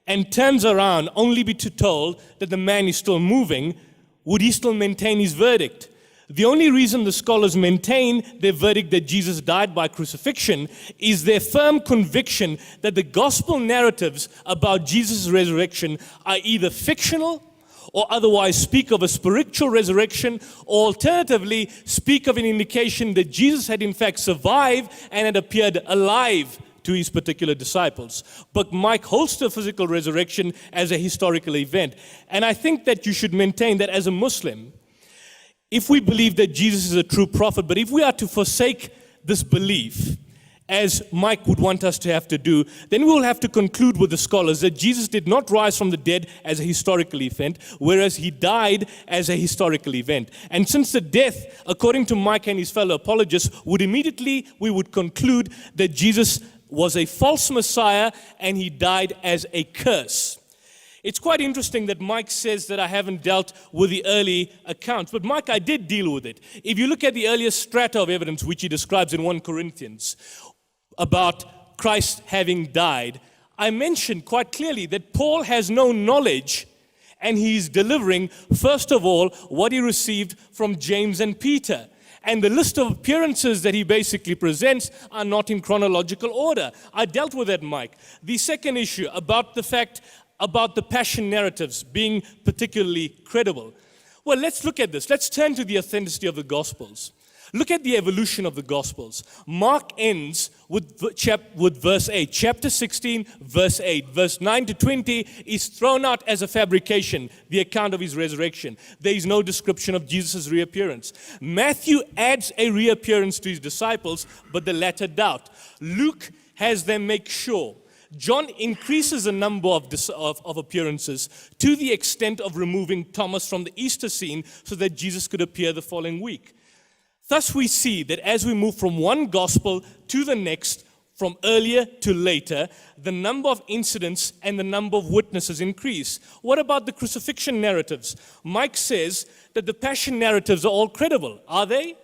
and turns around only be told that the man is still moving, would he still maintain his verdict? The only reason the scholars maintain their verdict that Jesus died by crucifixion is their firm conviction that the gospel narratives about Jesus' resurrection are either fictional or otherwise speak of a spiritual resurrection, or alternatively speak of an indication that Jesus had in fact survived and had appeared alive to his particular disciples. But Mike holds the physical resurrection as a historical event. And I think that you should maintain that as a Muslim, if we believe that Jesus is a true prophet, but if we are to forsake this belief, as Mike would want us to have to do, then we will have to conclude with the scholars that Jesus did not rise from the dead as a historical event, whereas he died as a historical event. And since the death, according to Mike and his fellow apologists, we would conclude that Jesus was a false Messiah and he died as a curse. It's quite interesting that Mike says that I haven't dealt with the early accounts. But Mike, I did deal with it. If you look at the earliest strata of evidence, which he describes in 1 Corinthians, about Christ having died, I mentioned quite clearly that Paul has no knowledge, and he's delivering, first of all, what he received from James and Peter. And the list of appearances that he basically presents are not in chronological order. I dealt with that, Mike. The second issue about the fact about the passion narratives being particularly credible. Well, let's look at this. Let's turn to the authenticity of the Gospels. Look at the evolution of the Gospels. Mark ends with verse 8. Chapter 16, verse 8. Verse 9 to 20 is thrown out as a fabrication, the account of his resurrection. There is no description of Jesus' reappearance. Matthew adds a reappearance to his disciples, but the latter doubt. Luke has them make sure. John increases the number of appearances to the extent of removing Thomas from the Easter scene so that Jesus could appear the following week. Thus we see that as we move from one gospel to the next, from earlier to later, the number of incidents and the number of witnesses increase. What about the crucifixion narratives? Mike says that the passion narratives are all credible. Are they?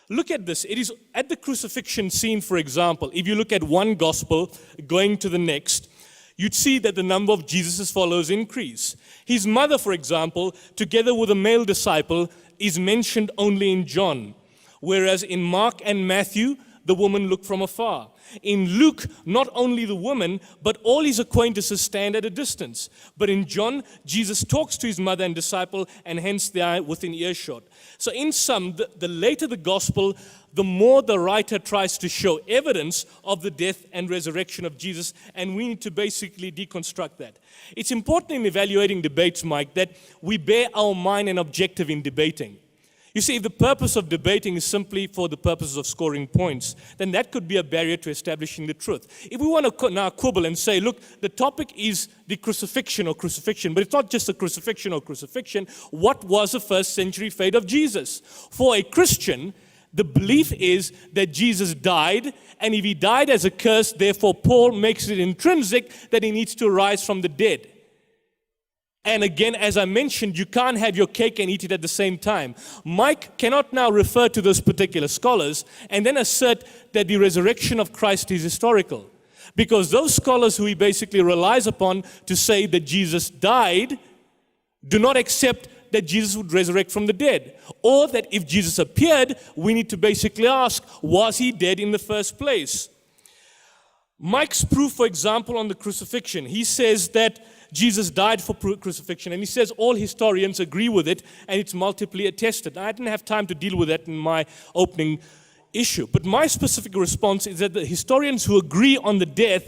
Look at this. It is at the crucifixion scene, for example, if you look at one gospel going to the next, you'd see that the number of Jesus' followers increase. His mother, for example, together with a male disciple, is mentioned only in John. Whereas in Mark and Matthew, the woman looked from afar. In Luke, not only the woman, but all his acquaintances stand at a distance. But in John, Jesus talks to his mother and disciple, and hence they are within earshot. So in sum, the later the gospel, the more the writer tries to show evidence of the death and resurrection of Jesus, and we need to basically deconstruct that. It's important in evaluating debates, Mike, that we bear our mind and objective in debating. You see, if the purpose of debating is simply for the purposes of scoring points, then that could be a barrier to establishing the truth. If we want to now quibble and say, look, the topic is the crucifixion or crucifixion, but it's not just the crucifixion or crucifixion, what was the first century fate of Jesus? For a Christian, the belief is that Jesus died, and if he died as a curse, therefore Paul makes it intrinsic that he needs to rise from the dead. And again, as I mentioned, you can't have your cake and eat it at the same time. Mike cannot now refer to those particular scholars and then assert that the resurrection of Christ is historical. Because those scholars who he basically relies upon to say that Jesus died do not accept that Jesus would resurrect from the dead. Or that if Jesus appeared, we need to basically ask, was he dead in the first place? Mike's proof, for example, on the crucifixion, he says that Jesus died for crucifixion, and he says all historians agree with it, and it's multiply attested. I didn't have time to deal with that in my opening issue, but my specific response is that the historians who agree on the death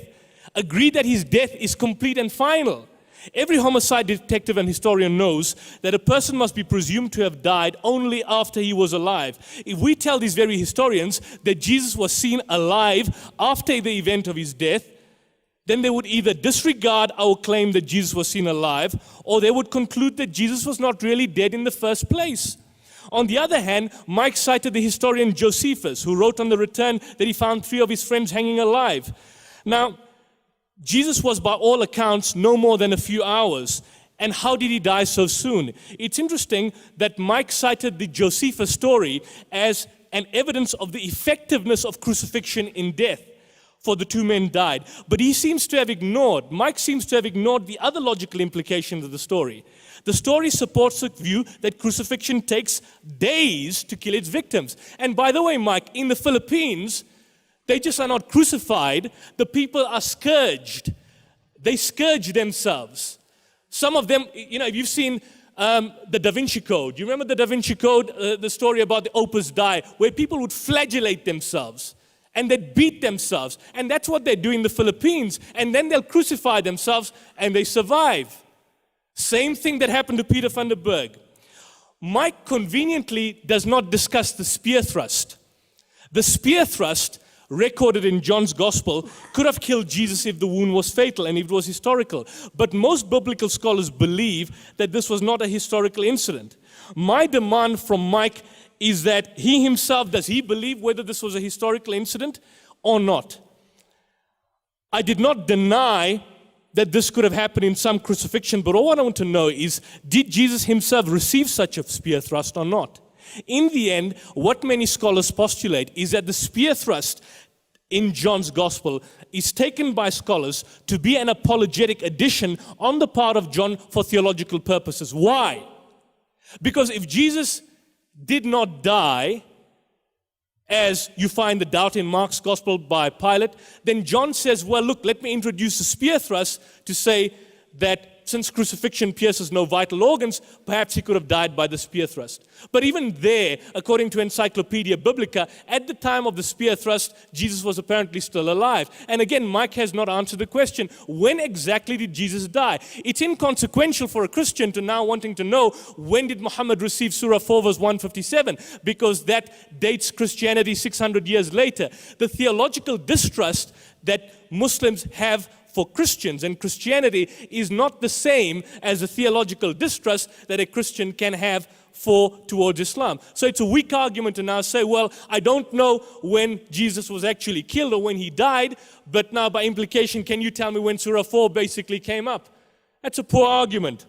agree that his death is complete and final. Every homicide detective and historian knows that a person must be presumed to have died only after he was alive. If we tell these very historians that Jesus was seen alive after the event of his death, then they would either disregard our claim that Jesus was seen alive, or they would conclude that Jesus was not really dead in the first place. On the other hand, Mike cited the historian Josephus, who wrote on the return that he found 3 of his friends hanging alive. Now, Jesus was by all accounts no more than a few hours. And how did he die so soon? It's interesting that Mike cited the Josephus story as an evidence of the effectiveness of crucifixion in death. For the 2 men died. But Mike seems to have ignored the other logical implications of the story. The story supports the view that crucifixion takes days to kill its victims. And by the way, Mike, in the Philippines, they just are not crucified. The people are scourged. They scourge themselves. Some of them, if you've seen the Da Vinci Code. You remember the Da Vinci Code, the story about the Opus Dei, where people would flagellate themselves. And they'd beat themselves. And that's what they do in the Philippines. And then they'll crucify themselves and they survive. Same thing that happened to Peter van der Berg. Mike conveniently does not discuss the spear thrust. The spear thrust recorded in John's Gospel could have killed Jesus if the wound was fatal and if it was historical. But most biblical scholars believe that this was not a historical incident. My demand from Mike is that he himself, does he believe whether this was a historical incident or not? I did not deny that this could have happened in some crucifixion, but all I want to know is, did Jesus himself receive such a spear thrust or not? In the end, what many scholars postulate is that the spear thrust in John's Gospel is taken by scholars to be an apologetic addition on the part of John for theological purposes. Why? Because if Jesus did not die, as you find the doubt in Mark's Gospel by Pilate, then John says, well, look, let me introduce the spear thrust to say that since crucifixion pierces no vital organs, perhaps he could have died by the spear thrust. But even there, according to Encyclopedia Biblica, at the time of the spear thrust, Jesus was apparently still alive. And again, Mike has not answered the question, when exactly did Jesus die? It's inconsequential for a Christian to now wanting to know when did Muhammad receive Surah 4 verse 157, because that dates Christianity 600 years later. The theological distrust that Muslims have for Christians and Christianity is not the same as the theological distrust that a Christian can have towards Islam. So it's a weak argument to now say, well, I don't know when Jesus was actually killed or when he died, but now by implication, can you tell me when Surah 4 basically came up? That's a poor argument.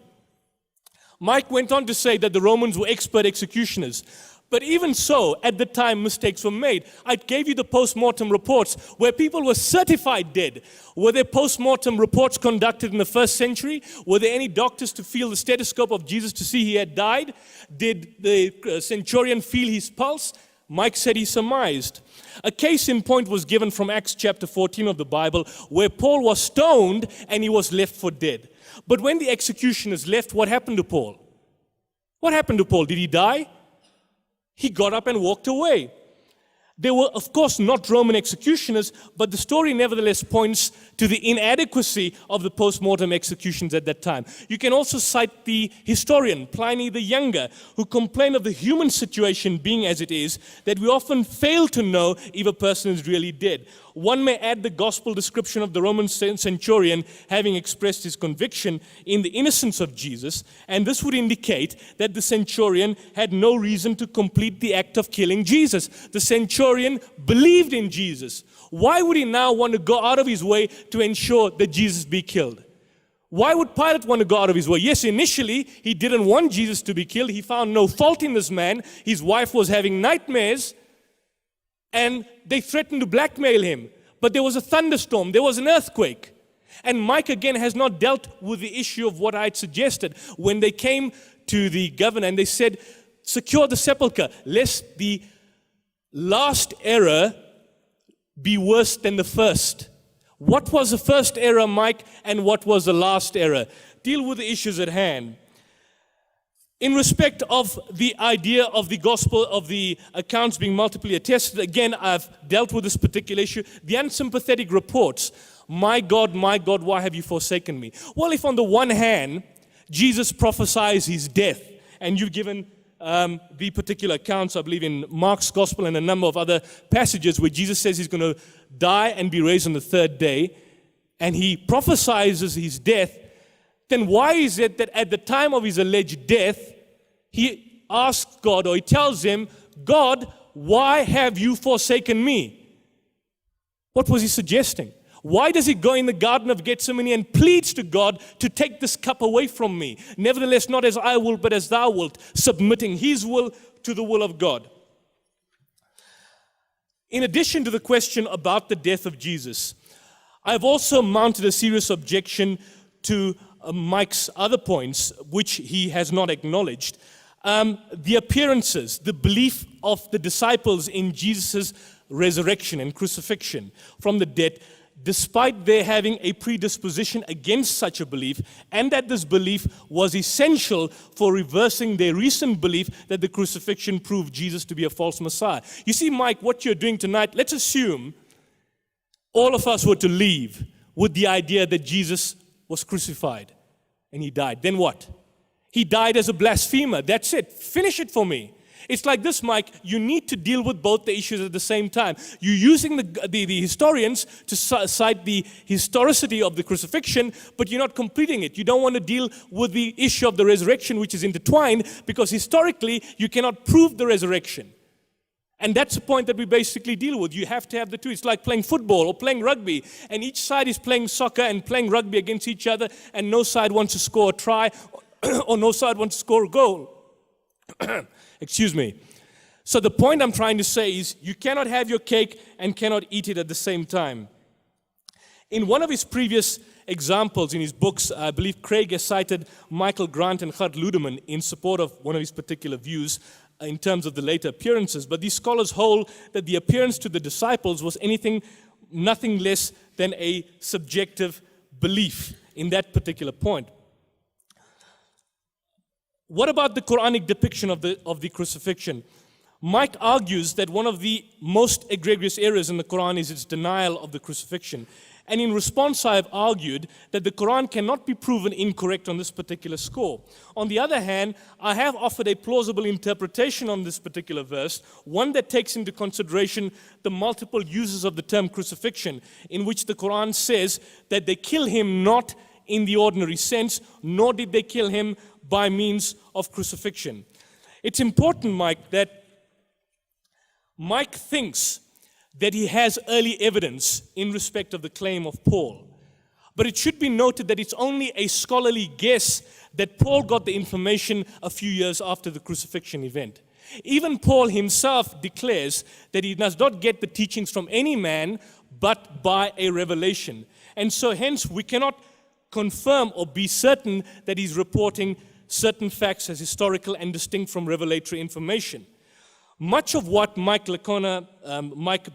Mike went on to say that the Romans were expert executioners. But even so, at the time, mistakes were made. I gave you the post-mortem reports where people were certified dead. Were there post-mortem reports conducted in the first century? Were there any doctors to feel the stethoscope of Jesus to see he had died? Did the centurion feel his pulse? Mike said he surmised. A case in point was given from Acts chapter 14 of the Bible, where Paul was stoned and he was left for dead. But when the executioners left, what happened to Paul? What happened to Paul? Did he die? He got up and walked away. They were, of course, not Roman executioners, but the story nevertheless points to the inadequacy of the post-mortem executions at that time. You can also cite the historian, Pliny the Younger, who complained of the human situation being as it is, that we often fail to know if a person is really dead. One may add the gospel description of the Roman centurion having expressed his conviction in the innocence of Jesus, and this would indicate that the centurion had no reason to complete the act of killing Jesus. The centurion believed in Jesus. Why would he now want to go out of his way to ensure that Jesus be killed? Why would Pilate want to go out of his way? Yes, initially, he didn't want Jesus to be killed. He found no fault in this man. His wife was having nightmares, and they threatened to blackmail him. But there was a thunderstorm, there was an earthquake. And Mike again has not dealt with the issue of what I had suggested. When they came to the governor and they said, secure the sepulchre, lest the last error be worse than the first. What was the first error, Mike, and what was the last error? Deal with the issues at hand. In respect of the idea of the gospel, of the accounts being multiply attested, again, I've dealt with this particular issue. The unsympathetic reports, my God, why have you forsaken me? Well, if on the one hand, Jesus prophesies his death, and you've given the particular accounts, I believe, in Mark's gospel and a number of other passages where Jesus says he's going to die and be raised on the third day, and he prophesies his death, then why is it that at the time of his alleged death, he asks God, or he tells him, God, why have you forsaken me? What was he suggesting? Why does he go in the Garden of Gethsemane and pleads to God to take this cup away from me? Nevertheless, not as I will, but as thou wilt, submitting his will to the will of God. In addition to the question about the death of Jesus, I've also mounted a serious objection to Mike's other points, which he has not acknowledged. The appearances, the belief of the disciples in Jesus' resurrection and crucifixion from the dead, despite their having a predisposition against such a belief, and that this belief was essential for reversing their recent belief that the crucifixion proved Jesus to be a false Messiah. You see, Mike, what you're doing tonight, let's assume all of us were to leave with the idea that Jesus was crucified and he died. Then what? He died as a blasphemer. That's it. Finish it for me. It's like this, Mike. You need to deal with both the issues at the same time. You're using the historians to cite the historicity of the crucifixion, but you're not completing it. You don't want to deal with the issue of the resurrection, which is intertwined, because historically, you cannot prove the resurrection. And that's the point that we basically deal with. You have to have the two. It's like playing football or playing rugby, and each side is playing soccer and playing rugby against each other, and no side wants to score a try or no side wants to score a goal. Excuse me. So the point I'm trying to say is you cannot have your cake and cannot eat it at the same time. In one of his previous examples in his books, I believe Craig has cited Michael Grant and Gert Ludeman in support of one of his particular views in terms of the later appearances. But these scholars hold that the appearance to the disciples was nothing less than a subjective belief. in that particular point. What about the Quranic depiction of the crucifixion? Mike argues that one of the most egregious errors in the Quran is its denial of the crucifixion. And in response, I have argued that the Quran cannot be proven incorrect on this particular score. On the other hand, I have offered a plausible interpretation on this particular verse, one that takes into consideration the multiple uses of the term crucifixion, in which the Quran says that they kill him not in the ordinary sense, nor did they kill him by means of crucifixion. It's important, Mike, that Mike thinks that he has early evidence in respect of the claim of Paul. But it should be noted that it's only a scholarly guess that Paul got the information a few years after the crucifixion event. Even Paul himself declares that he does not get the teachings from any man, but by a revelation. And so hence we cannot confirm or be certain that he's reporting certain facts as historical and distinct from revelatory information. Much of what Mike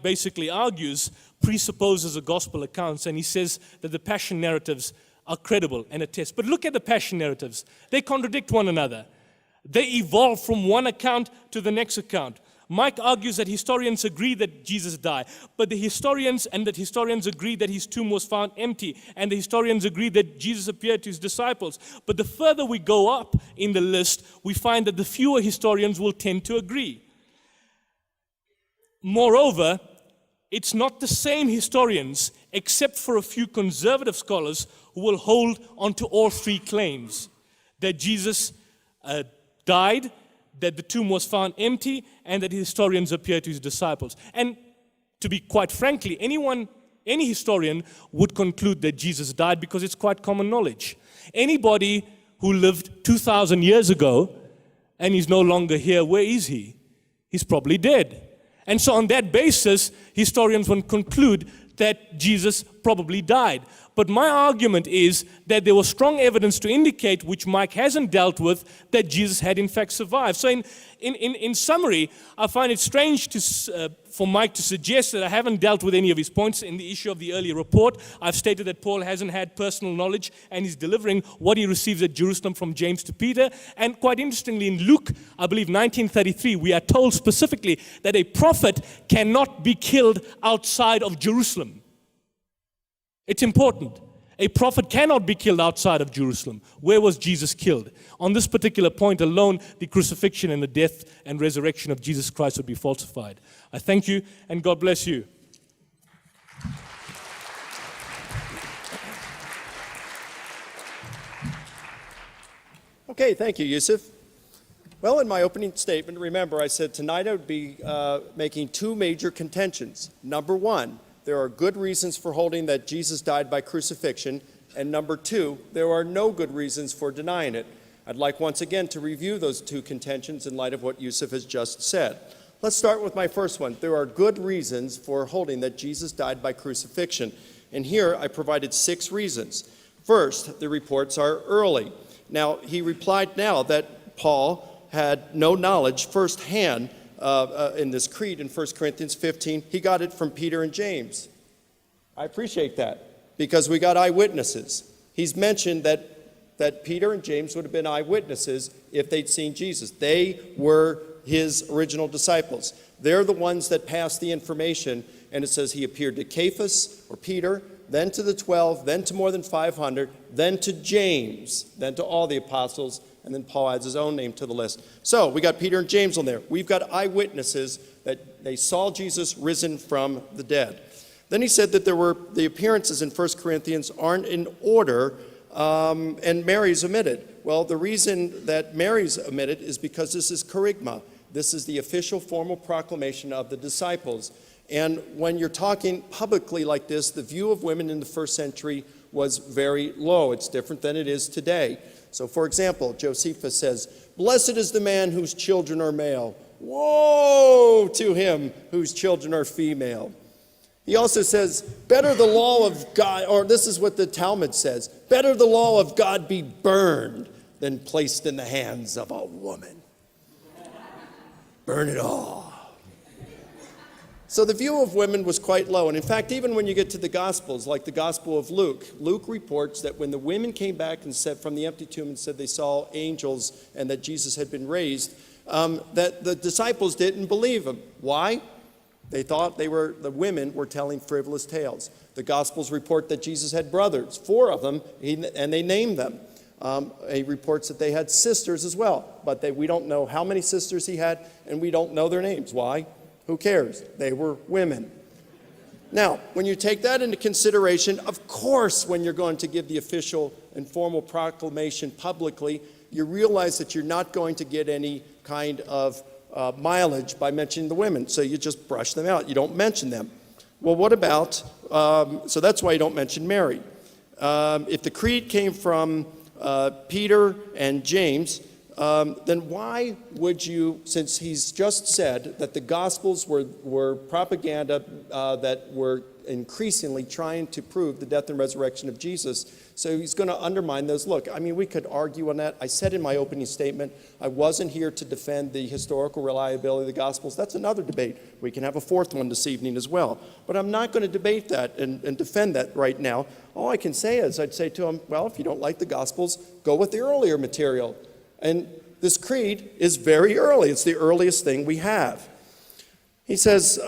basically argues presupposes a gospel accounts, and he says that the passion narratives are credible and attest. But look at the passion narratives. They contradict one another. They evolve from one account to the next account. Mike argues that historians agree that Jesus died, but the historians agree that his tomb was found empty, and the historians agree that Jesus appeared to his disciples. But the further we go up in the list, we find that the fewer historians will tend to agree. Moreover, it's not the same historians, except for a few conservative scholars, who will hold onto all three claims: that Jesus died, that the tomb was found empty, and that historians appeared to his disciples. And to be quite frankly, any historian would conclude that Jesus died, because it's quite common knowledge. Anybody who lived 2,000 years ago and is no longer here, where is he? He's probably dead. And so on that basis, historians would conclude that Jesus probably died. But my argument is that there was strong evidence to indicate, which Mike hasn't dealt with, that Jesus had in fact survived. So in summary, I find it strange for Mike to suggest that I haven't dealt with any of his points in the issue of the earlier report. I've stated that Paul hasn't had personal knowledge and is delivering what he receives at Jerusalem from James to Peter. And quite interestingly, in Luke, I believe 1933, we are told specifically that a prophet cannot be killed outside of Jerusalem. It's important. A prophet cannot be killed outside of Jerusalem. Where was Jesus killed? On this particular point alone, the crucifixion and the death and resurrection of Jesus Christ would be falsified. I thank you, and God bless you. Okay, thank you, Yusuf. Well, in my opening statement, remember, I said tonight I would be making two major contentions. Number one, there are good reasons for holding that Jesus died by crucifixion. And number two, there are no good reasons for denying it. I'd like once again to review those two contentions in light of what Yusuf has just said. Let's start with my first one. There are good reasons for holding that Jesus died by crucifixion. And here I provided 6 reasons. First, the reports are early. Now, he replied now that Paul had no knowledge firsthand in this creed in 1 Corinthians 15. He got it from Peter and James. I appreciate that, because we got eyewitnesses. He's mentioned that Peter and James would have been eyewitnesses if they'd seen Jesus. They were his original disciples. They're the ones that passed the information, and it says he appeared to Cephas, or Peter, then to the 12, then to more than 500, then to James, then to all the apostles, and then Paul adds his own name to the list. So we got Peter and James on there. We've got eyewitnesses that they saw Jesus risen from the dead. Then he said that there were the appearances in 1 Corinthians aren't in order, and Mary's omitted. Well, the reason that Mary's omitted is because this is kerygma. This is the official formal proclamation of the disciples. And when you're talking publicly like this, the view of women in the first century was very low. It's different than it is today. So, for example, Josephus says, "Blessed is the man whose children are male. Woe to him whose children are female." He also says, "Better the law of God," or this is what the Talmud says, "better the law of God be burned than placed in the hands of a woman." Burn it all. So the view of women was quite low. And in fact, even when you get to the Gospels, like the Gospel of Luke, Luke reports that when the women came back and said from the empty tomb and said they saw angels and that Jesus had been raised, that the disciples didn't believe them. Why? They thought the women were telling frivolous tales. The Gospels report that Jesus had brothers, 4 of them, and they named them. He reports that they had sisters as well, but we don't know how many sisters he had, and we don't know their names. Why? Who cares? They were women. Now, when you take that into consideration, of course, when you're going to give the official and formal proclamation publicly, you realize that you're not going to get any kind of mileage by mentioning the women. So you just brush them out. You don't mention them. Well, what about, so that's why you don't mention Mary. If the creed came from Peter and James, then why would you, since he's just said that the Gospels were propaganda that were increasingly trying to prove the death and resurrection of Jesus, so he's going to undermine those. Look, I mean, we could argue on that. I said in my opening statement, I wasn't here to defend the historical reliability of the Gospels. That's another debate. We can have a 4th one this evening as well. But I'm not going to debate that and defend that right now. All I can say is I'd say to him, well, if you don't like the Gospels, go with the earlier material. And this creed is very early. It's the earliest thing we have. He says,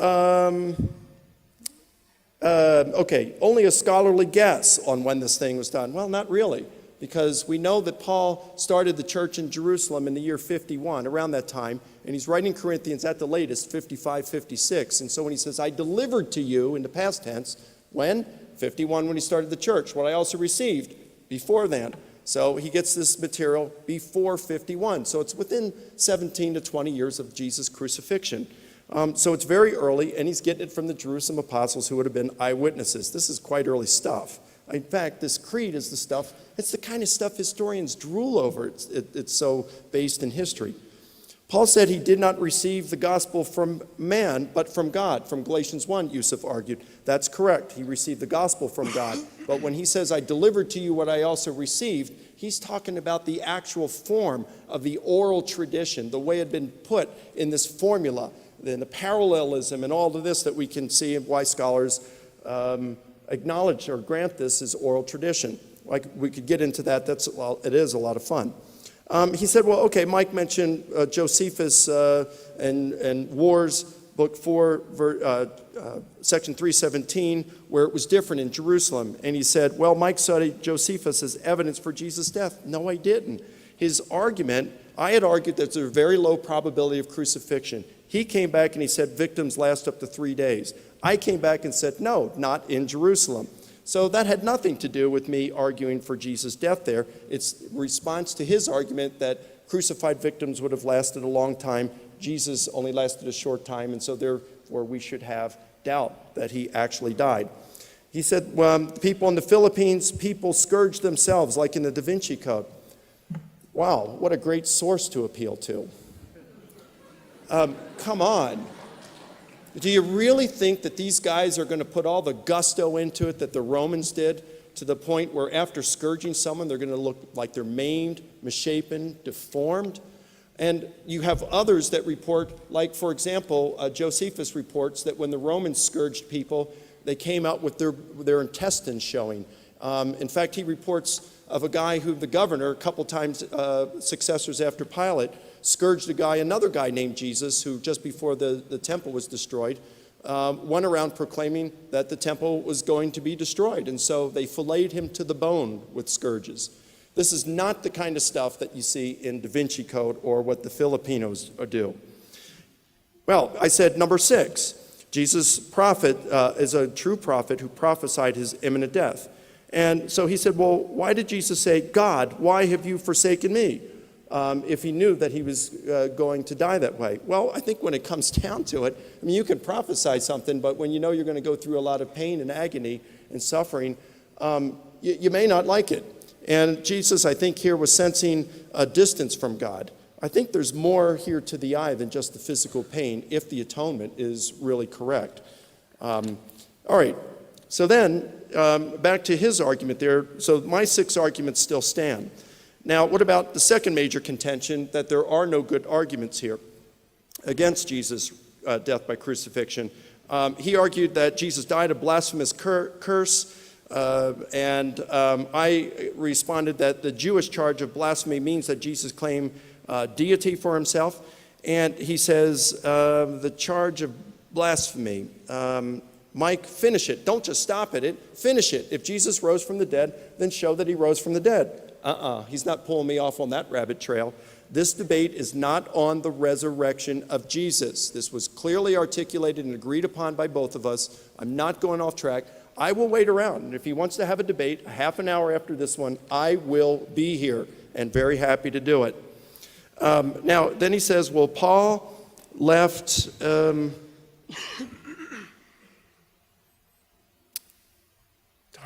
okay, only a scholarly guess on when this thing was done. Well, not really, because we know that Paul started the church in Jerusalem in the year 51, around that time, and he's writing Corinthians at the latest, 55, 56. And so when he says, I delivered to you in the past tense, when? 51, when he started the church. What I also received before then. So he gets this material before 51. So it's within 17 to 20 years of Jesus' crucifixion. So it's very early, and he's getting it from the Jerusalem apostles who would have been eyewitnesses. This is quite early stuff. In fact, this creed is the stuff, it's the kind of stuff historians drool over. It's so based in history. Paul said he did not receive the gospel from man, but from God. From Galatians 1, Yusuf argued. That's correct. He received the gospel from God. But when he says, I delivered to you what I also received, he's talking about the actual form of the oral tradition, the way it had been put in this formula, and the parallelism and all of this that we can see and why scholars acknowledge or grant this as oral tradition. Like we could get into that. It is a lot of fun. He said, well, okay, Mike mentioned Josephus and Wars, book 4, section 317, where it was different in Jerusalem. And he said, well, Mike cited Josephus as evidence for Jesus' death. No, I didn't. His argument, I had argued that there's a very low probability of crucifixion. He came back and he said victims last up to 3 days. I came back and said, no, not in Jerusalem. So that had nothing to do with me arguing for Jesus' death there. It's response to his argument that crucified victims would have lasted a long time. Jesus only lasted a short time, and so therefore we should have doubt that he actually died. He said, well, people in the Philippines, people scourge themselves, like in the Da Vinci Code. Wow, what a great source to appeal to. Come on. Do you really think that these guys are going to put all the gusto into it that the Romans did, to the point where after scourging someone, they're going to look like they're maimed, misshapen, deformed? And you have others that report, like, for example, Josephus reports that when the Romans scourged people, they came out with their intestines showing. In fact, he reports of a guy who the governor, a couple times successors after Pilate, scourged another guy named Jesus, who just before the temple was destroyed, went around proclaiming that the temple was going to be destroyed. And so they filleted him to the bone with scourges. This is not the kind of stuff that you see in Da Vinci Code or what the Filipinos do. Well, I said number 6, Jesus' prophet is a true prophet who prophesied his imminent death. And so he said, well, why did Jesus say, God, why have you forsaken me? If he knew that he was going to die that way. Well, I think when it comes down to it, I mean, you can prophesy something, but when you know you're going to go through a lot of pain and agony and suffering, you may not like it. And Jesus, I think, here was sensing a distance from God. I think there's more here to the eye than just the physical pain if the atonement is really correct. All right, so then back to his argument there. So my 6 arguments still stand. Now, what about the second major contention, that there are no good arguments here against Jesus' death by crucifixion? He argued that Jesus died a blasphemous curse, and I responded that the Jewish charge of blasphemy means that Jesus claimed deity for himself. And he says the charge of blasphemy. Mike, finish it. Don't just stop at it. Finish it. If Jesus rose from the dead, then show that he rose from the dead. He's not pulling me off on that rabbit trail. This debate is not on the resurrection of Jesus. This was clearly articulated and agreed upon by both of us. I'm not going off track. I will wait around. And if he wants to have a debate a half an hour after this one, I will be here and very happy to do it. Now, then he says, well, Paul left...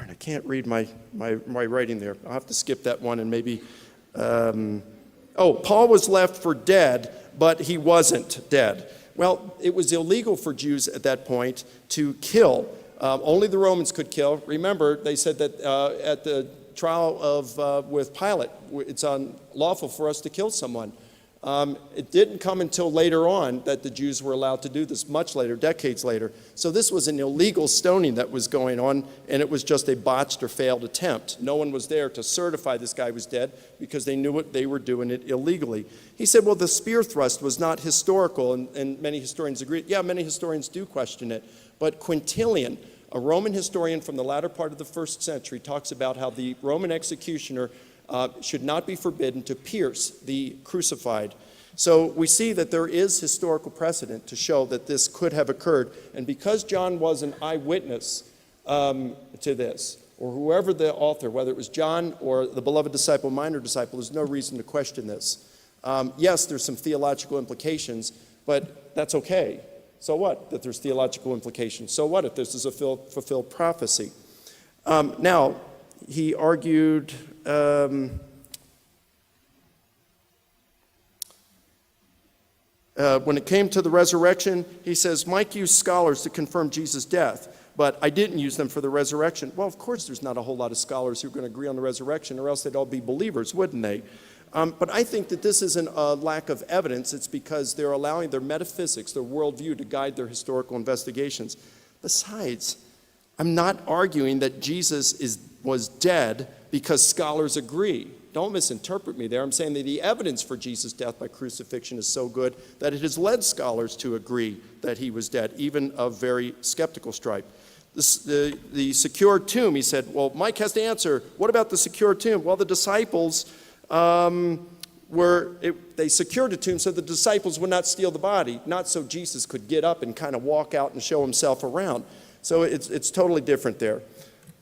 I can't read my writing there. I'll have to skip that one and maybe... Paul was left for dead, but he wasn't dead. Well, it was illegal for Jews at that point to kill. Only the Romans could kill. Remember, they said that at the trial with Pilate, it's unlawful for us to kill someone. It didn't come until later on that the Jews were allowed to do this, much later, decades later. So this was an illegal stoning that was going on, and it was just a botched or failed attempt. No one was there to certify this guy was dead because they knew they were doing it illegally. He said, well, the spear thrust was not historical, and many historians agree. Yeah, many historians do question it. But Quintilian, a Roman historian from the latter part of the 1st century, talks about how the Roman executioner should not be forbidden to pierce the crucified. So we see that there is historical precedent to show that this could have occurred. And because John was an eyewitness to this, or whoever the author, whether it was John or the beloved disciple, minor disciple, there's no reason to question this. Yes, there's some theological implications, but that's okay. So what that there's theological implications? So what if this is a fulfilled prophecy? Now, he argued... when it came to the resurrection, he says, Mike used scholars to confirm Jesus' death, but I didn't use them for the resurrection. Well, of course, there's not a whole lot of scholars who are going to agree on the resurrection, or else they'd all be believers, wouldn't they? But I think that this isn't a lack of evidence. It's because they're allowing their metaphysics, their worldview, to guide their historical investigations. Besides, I'm not arguing that Jesus was dead because scholars agree. Don't misinterpret me there. I'm saying that the evidence for Jesus' death by crucifixion is so good that it has led scholars to agree that he was dead, even of very skeptical stripe. The secured tomb, he said, well, Mike has to answer, what about the secured tomb? Well, the disciples they secured the tomb so the disciples would not steal the body, not so Jesus could get up and kind of walk out and show himself around. So it's totally different there.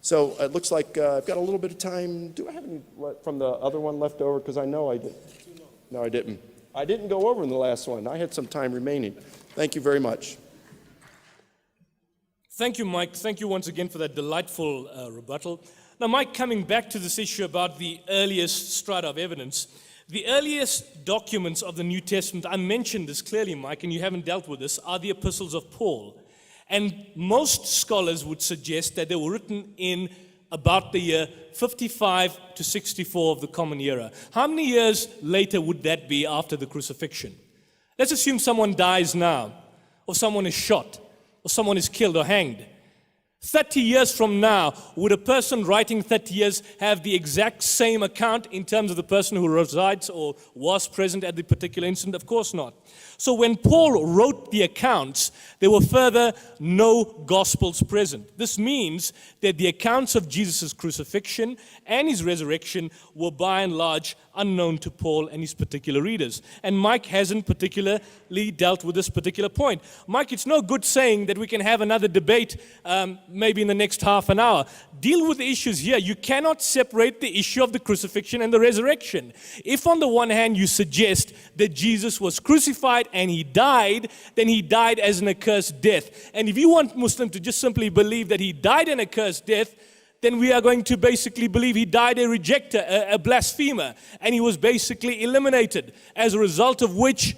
So it looks like I've got a little bit of time. Do I have any from the other one left over? Because I know I did. No, I didn't. I didn't go over in the last one. I had some time remaining. Thank you very much. Thank you, Mike. Thank you once again for that delightful rebuttal. Now, Mike, coming back to this issue about the earliest strata of evidence, the earliest documents of the New Testament, I mentioned this clearly, Mike, and you haven't dealt with this, are the epistles of Paul. And most scholars would suggest that they were written in about the year 55 to 64 of the Common Era. How many years later would that be after the crucifixion? Let's assume someone dies now, or someone is shot, or someone is killed or hanged. 30 years from now, would a person writing 30 years have the exact same account in terms of the person who resides or was present at the particular incident? Of course not. So when Paul wrote the accounts, there were further no Gospels present. This means that the accounts of Jesus' crucifixion and his resurrection were by and large unknown to Paul and his particular readers. And Mike hasn't particularly dealt with this particular point. Mike, it's no good saying that we can have another debate maybe in the next half an hour. Deal with the issues here. You cannot separate the issue of the crucifixion and the resurrection. If on the one hand you suggest that Jesus was crucified and he died, then he died as an accursed death. And if you want Muslims to just simply believe that he died an accursed death, then we are going to basically believe he died a rejecter, a blasphemer, and he was basically eliminated, as a result of which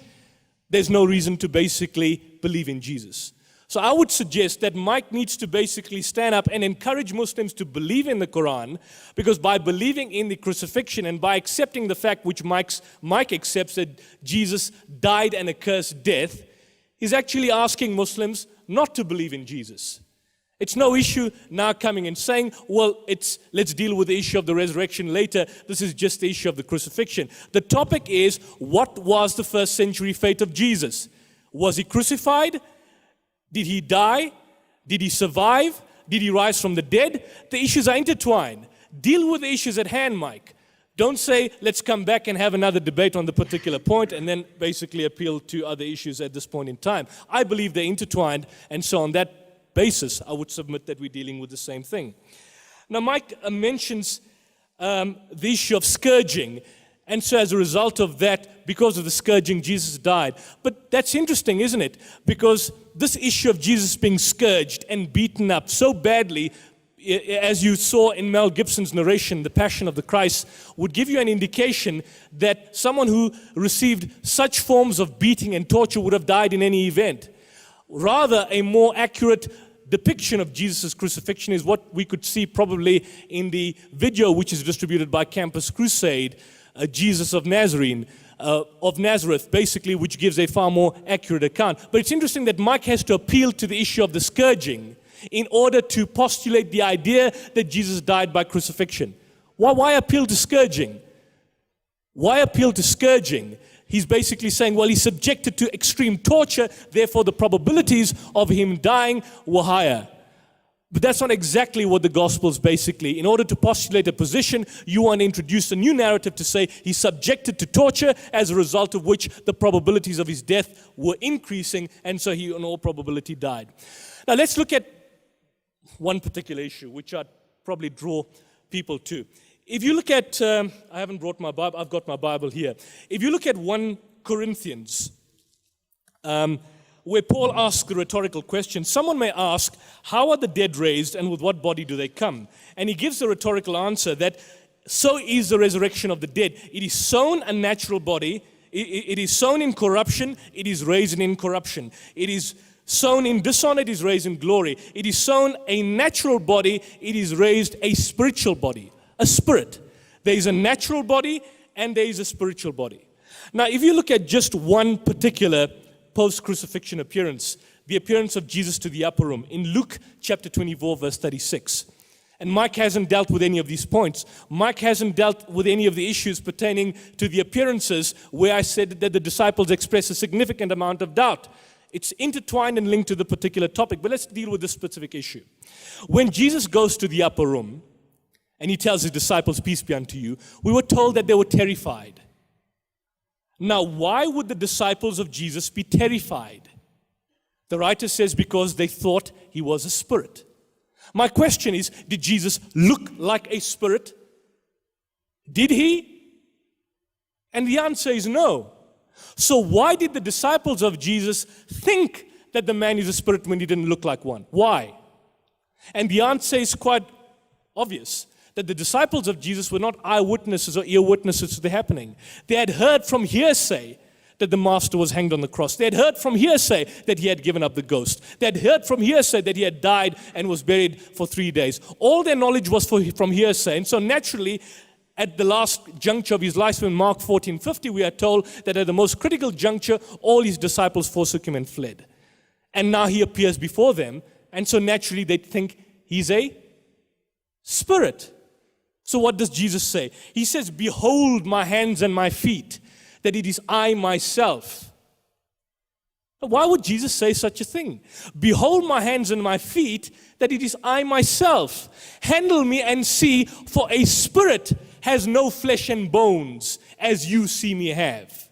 there's no reason to basically believe in Jesus. So I would suggest that Mike needs to basically stand up and encourage Muslims to believe in the Quran, because by believing in the crucifixion and by accepting the fact which Mike accepts that Jesus died an accursed death, he's actually asking Muslims, not to believe in Jesus. It's no issue now coming and saying, well, let's deal with the issue of the resurrection later. This is just the issue of the crucifixion. The topic is, what was the first century fate of Jesus? Was he crucified? Did he die? Did he survive? Did he rise from the dead? The issues are intertwined. Deal with the issues at hand, Mike. Don't say, let's come back and have another debate on the particular point and then basically appeal to other issues at this point in time. I believe they're intertwined, and so on that basis, I would submit that we're dealing with the same thing. Now, Mike mentions the issue of scourging, and so as a result of that, because of the scourging, Jesus died. But that's interesting, isn't it? Because this issue of Jesus being scourged and beaten up so badly, as you saw in Mel Gibson's narration, The Passion of the Christ, would give you an indication that someone who received such forms of beating and torture would have died in any event. Rather, a more accurate depiction of Jesus' crucifixion is what we could see probably in the video which is distributed by Campus Crusade, Jesus of Nazareth, basically, which gives a far more accurate account. But it's interesting that Mike has to appeal to the issue of the scourging in order to postulate the idea that Jesus died by crucifixion. Why appeal to scourging? Why appeal to scourging? He's basically saying, well, he's subjected to extreme torture, therefore the probabilities of him dying were higher. But that's not exactly what the Gospels basically. In order to postulate a position, you want to introduce a new narrative to say he's subjected to torture, as a result of which the probabilities of his death were increasing, and so he in all probability died. Now let's look at one particular issue, which I'd probably draw people to. If you look at, I haven't brought my Bible, I've got my Bible here. If you look at 1 Corinthians, where Paul asks a rhetorical question, someone may ask, how are the dead raised and with what body do they come? And he gives the rhetorical answer that so is the resurrection of the dead. It is sown a natural body, it is sown in corruption, it is raised in incorruption. It is sown in dishonor, it is raised in glory. It is sown a natural body, it is raised a spiritual body. A spirit. There is a natural body and there is a spiritual body. Now, if you look at just one particular post-crucifixion appearance, the appearance of Jesus to the upper room in Luke chapter 24, verse 36. And Mike hasn't dealt with any of these points. Mike hasn't dealt with any of the issues pertaining to the appearances where I said that the disciples express a significant amount of doubt. It's intertwined and linked to the particular topic, but let's deal with this specific issue. When Jesus goes to the upper room, and he tells his disciples, peace be unto you, we were told that they were terrified. Now, why would the disciples of Jesus be terrified? The writer says because they thought he was a spirit. My question is, did Jesus look like a spirit? Did he? And the answer is no. So why did the disciples of Jesus think that the man is a spirit when he didn't look like one? Why? And the answer is quite obvious. That the disciples of Jesus were not eyewitnesses or ear witnesses to the happening. They had heard from hearsay that the master was hanged on the cross. They had heard from hearsay that he had given up the ghost. They had heard from hearsay that he had died and was buried for 3 days. All their knowledge was from hearsay. And so naturally, at the last juncture of his life, in Mark 14:50, we are told that at the most critical juncture, all his disciples forsook him and fled. And now he appears before them. And so naturally, they think he's a spirit. So what does Jesus say? He says, behold my hands and my feet, that it is I myself. Why would Jesus say such a thing? Behold my hands and my feet, that it is I myself. Handle me and see, for a spirit has no flesh and bones, as you see me have.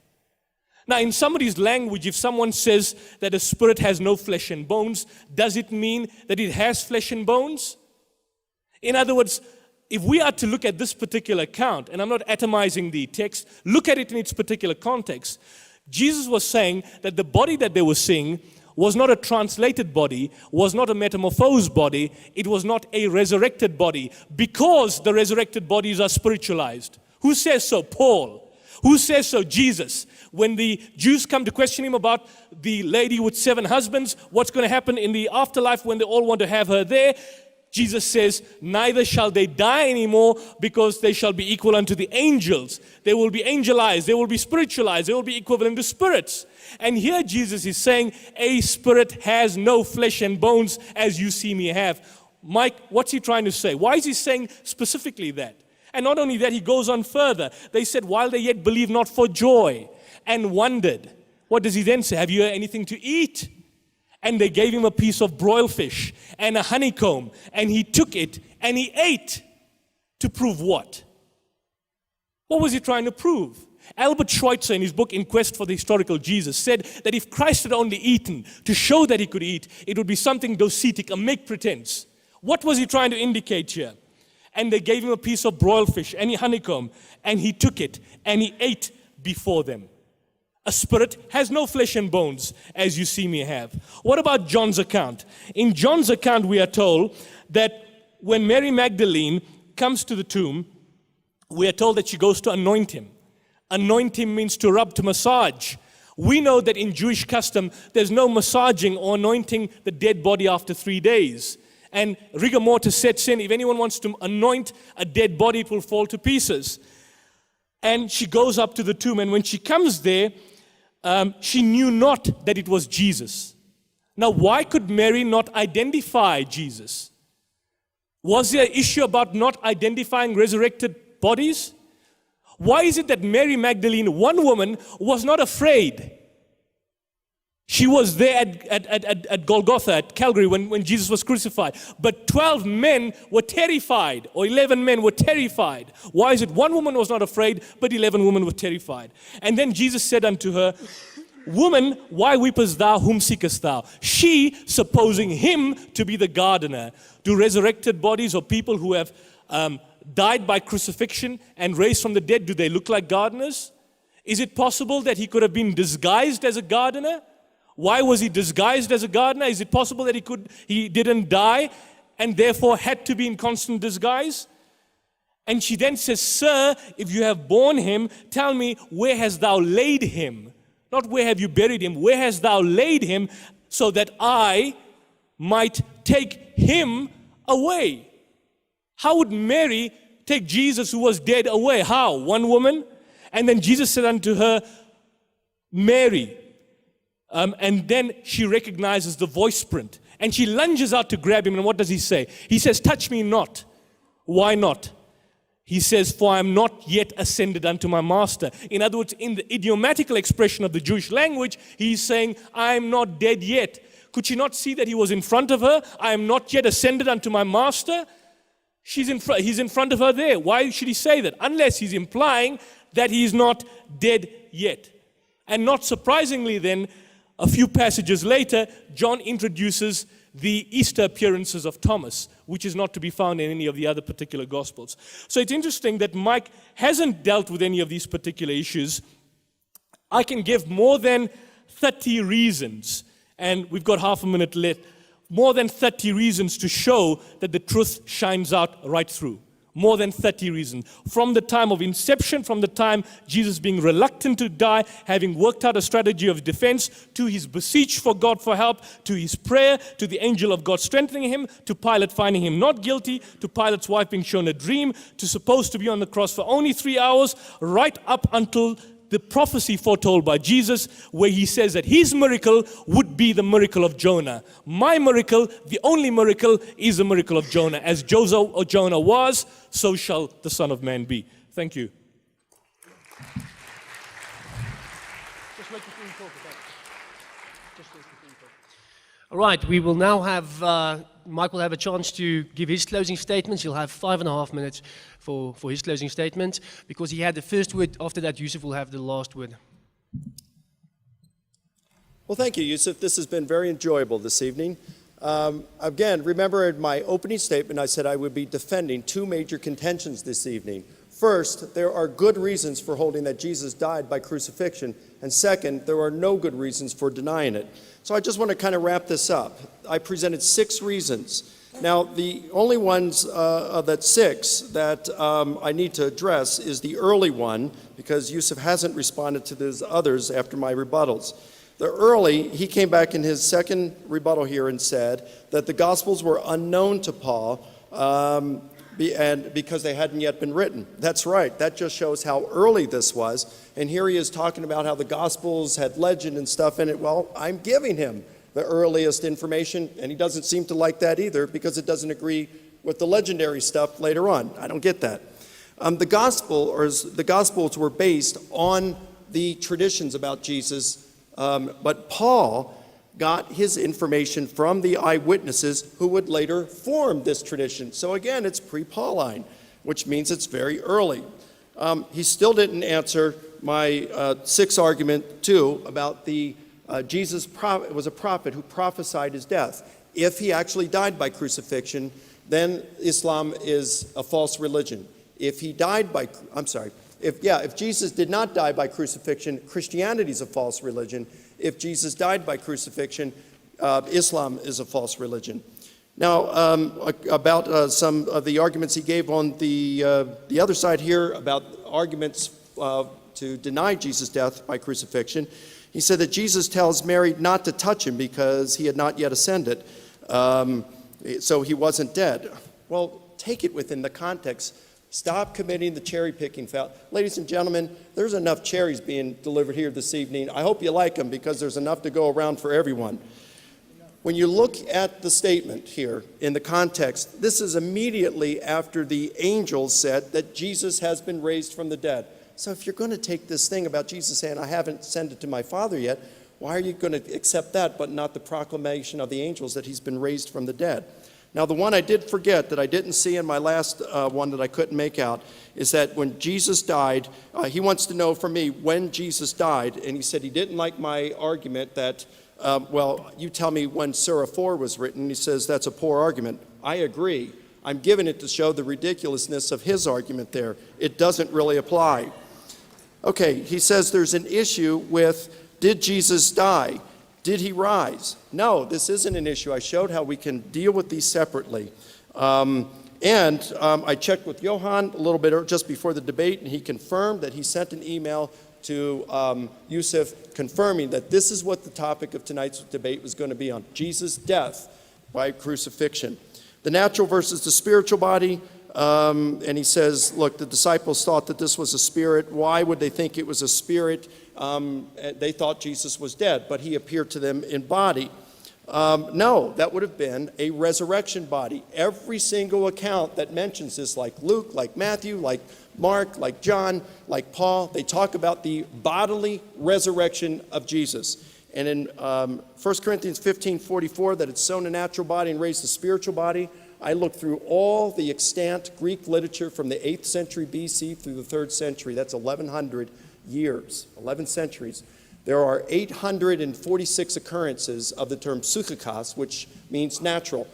Now, in somebody's language, if someone says that a spirit has no flesh and bones, does it mean that it has flesh and bones? In other words, if we are to look at this particular account, and I'm not atomizing the text, look at it in its particular context. Jesus was saying that the body that they were seeing was not a translated body, was not a metamorphosed body, it was not a resurrected body, because the resurrected bodies are spiritualized. Who says so? Paul. Who says so? Jesus. When the Jews come to question him about the lady with 7 husbands, what's going to happen in the afterlife when they all want to have her there, Jesus says, neither shall they die anymore, because they shall be equal unto the angels. They will be angelized, they will be spiritualized, they will be equivalent to spirits. And here Jesus is saying, a spirit has no flesh and bones as you see me have. Mike, what's he trying to say? Why is he saying specifically that? And not only that, he goes on further. They said, while they yet believed not for joy and wondered. What does he then say? Have you anything to eat? And they gave him a piece of broiled fish and a honeycomb. And he took it and he ate. To prove what? What was he trying to prove? Albert Schweitzer, in his book In Quest for the Historical Jesus, said that if Christ had only eaten to show that he could eat, it would be something docetic, a make pretense. What was he trying to indicate here? And they gave him a piece of broiled fish and a honeycomb, and he took it and he ate before them. A spirit has no flesh and bones, as you see me have. What about John's account? In John's account, we are told that when Mary Magdalene comes to the tomb, we are told that she goes to anoint him. Anoint him means to rub, to massage. We know that in Jewish custom, there's no massaging or anointing the dead body after 3 days. And rigor mortis sets in. If anyone wants to anoint a dead body, it will fall to pieces. And she goes up to the tomb, and when she comes there, she knew not that it was Jesus. Now, why could Mary not identify Jesus? Was there an issue about not identifying resurrected bodies? Why is it that Mary Magdalene, one woman, was not afraid? She was there at Golgotha, at Calvary, when Jesus was crucified. But 12 men were terrified, or 11 men were terrified. Why is it one woman was not afraid, but 11 women were terrified? And then Jesus said unto her, Woman, why weepest thou? Whom seekest thou? She, supposing him to be the gardener. Do resurrected bodies, or people who have died by crucifixion and raised from the dead, do they look like gardeners? Is it possible that he could have been disguised as a gardener? Why was he disguised as a gardener? Is it possible that he didn't die and therefore had to be in constant disguise? And she then says, Sir, if you have borne him, tell me, where hast thou laid him? Not where have you buried him, where hast thou laid him, so that I might take him away? How would Mary take Jesus who was dead away? How? One woman? And then Jesus said unto her, Mary. And then she recognizes the voice print. And she lunges out to grab him. And what does he say? He says, touch me not. Why not? He says, for I am not yet ascended unto my master. In other words, in the idiomatical expression of the Jewish language, he's saying, I am not dead yet. Could she not see that he was in front of her? I am not yet ascended unto my master. He's in front of her there. Why should he say that? Unless he's implying that he is not dead yet. And not surprisingly then, a few passages later, John introduces the Easter appearances of Thomas, which is not to be found in any of the other particular Gospels. So it's interesting that Mike hasn't dealt with any of these particular issues. I can give more than 30 reasons, and we've got half a minute left, more than 30 reasons to show that the truth shines out right through. More than 30 reasons. From the time of inception, from the time Jesus being reluctant to die, having worked out a strategy of defense, to his beseech for God for help, to his prayer, to the angel of God strengthening him, to Pilate finding him not guilty, to Pilate's wife being shown a dream, to supposed to be on the cross for only 3 hours, right up until the prophecy foretold by Jesus, where he says that his miracle would be the miracle of Jonah. My miracle, the only miracle, is the miracle of Jonah. As Jonah was, so shall the Son of Man be. Thank you. All right, we will now have, Mike will have a chance to give his closing statements. He'll have 5.5 minutes for his closing statement, because he had the first word. After that, Yusuf will have the last word. Well, thank you, Yusuf. This has been very enjoyable this evening. Again, remember in my opening statement, I said I would be defending two major contentions this evening. First, there are good reasons for holding that Jesus died by crucifixion. And second, there are no good reasons for denying it. So I just want to kind of wrap this up. I presented 6 reasons. Now, the only ones that 6 that I need to address is the early one, because Yusuf hasn't responded to those others after my rebuttals. He came back in his second rebuttal here and said that the Gospels were unknown to Paul and because they hadn't yet been written. That's right. That just shows how early this was. And here he is talking about how the Gospels had legend and stuff in it. Well, I'm giving him the earliest information, and he doesn't seem to like that either because it doesn't agree with the legendary stuff later on. I don't get that. The Gospels were based on the traditions about Jesus, but Paul got his information from the eyewitnesses who would later form this tradition. So again, it's pre-Pauline, which means it's very early. He still didn't answer my sixth argument, too, about Jesus was a prophet who prophesied his death. If he actually died by crucifixion, then Islam is a false religion. If Jesus did not die by crucifixion, Christianity is a false religion. If Jesus died by crucifixion, Islam is a false religion. Now, about some of the arguments he gave on the other side here about arguments to deny Jesus' death by crucifixion, he said that Jesus tells Mary not to touch him because he had not yet ascended, so he wasn't dead. Well, take it within the context. Stop committing the cherry-picking foul. Ladies and gentlemen, there's enough cherries being delivered here this evening. I hope you like them because there's enough to go around for everyone. When you look at the statement here in the context, this is immediately after the angels said that Jesus has been raised from the dead. So if you're going to take this thing about Jesus saying, I haven't ascended to my Father yet, why are you going to accept that but not the proclamation of the angels that he's been raised from the dead? Now, the one I did forget that I didn't see in my last one that I couldn't make out is that when Jesus died, he wants to know from me when Jesus died, and he said he didn't like my argument that, you tell me when Surah 4 was written. He says that's a poor argument. I agree. I'm giving it to show the ridiculousness of his argument there. It doesn't really apply. Okay, he says there's an issue with, did Jesus die? Did he rise? No, this isn't an issue. I showed how we can deal with these separately. I checked with Johan a little bit just before the debate, and he confirmed that he sent an email to Yusuf confirming that this is what the topic of tonight's debate was going to be on, Jesus' death by crucifixion. The natural versus the spiritual body. And he says, look, the disciples thought that this was a spirit. Why would they think it was a spirit? They thought Jesus was dead, but he appeared to them in body. No, that would have been a resurrection body. Every single account that mentions this, like Luke, like Matthew, like Mark, like John, like Paul, they talk about the bodily resurrection of Jesus. And in 1 Corinthians 15:44, that it's sown a natural body and raised a spiritual body. I looked through all the extant Greek literature from the 8th century BC through the 3rd century. That's 1,100 years, 11 centuries. There are 846 occurrences of the term psychikos, which means natural.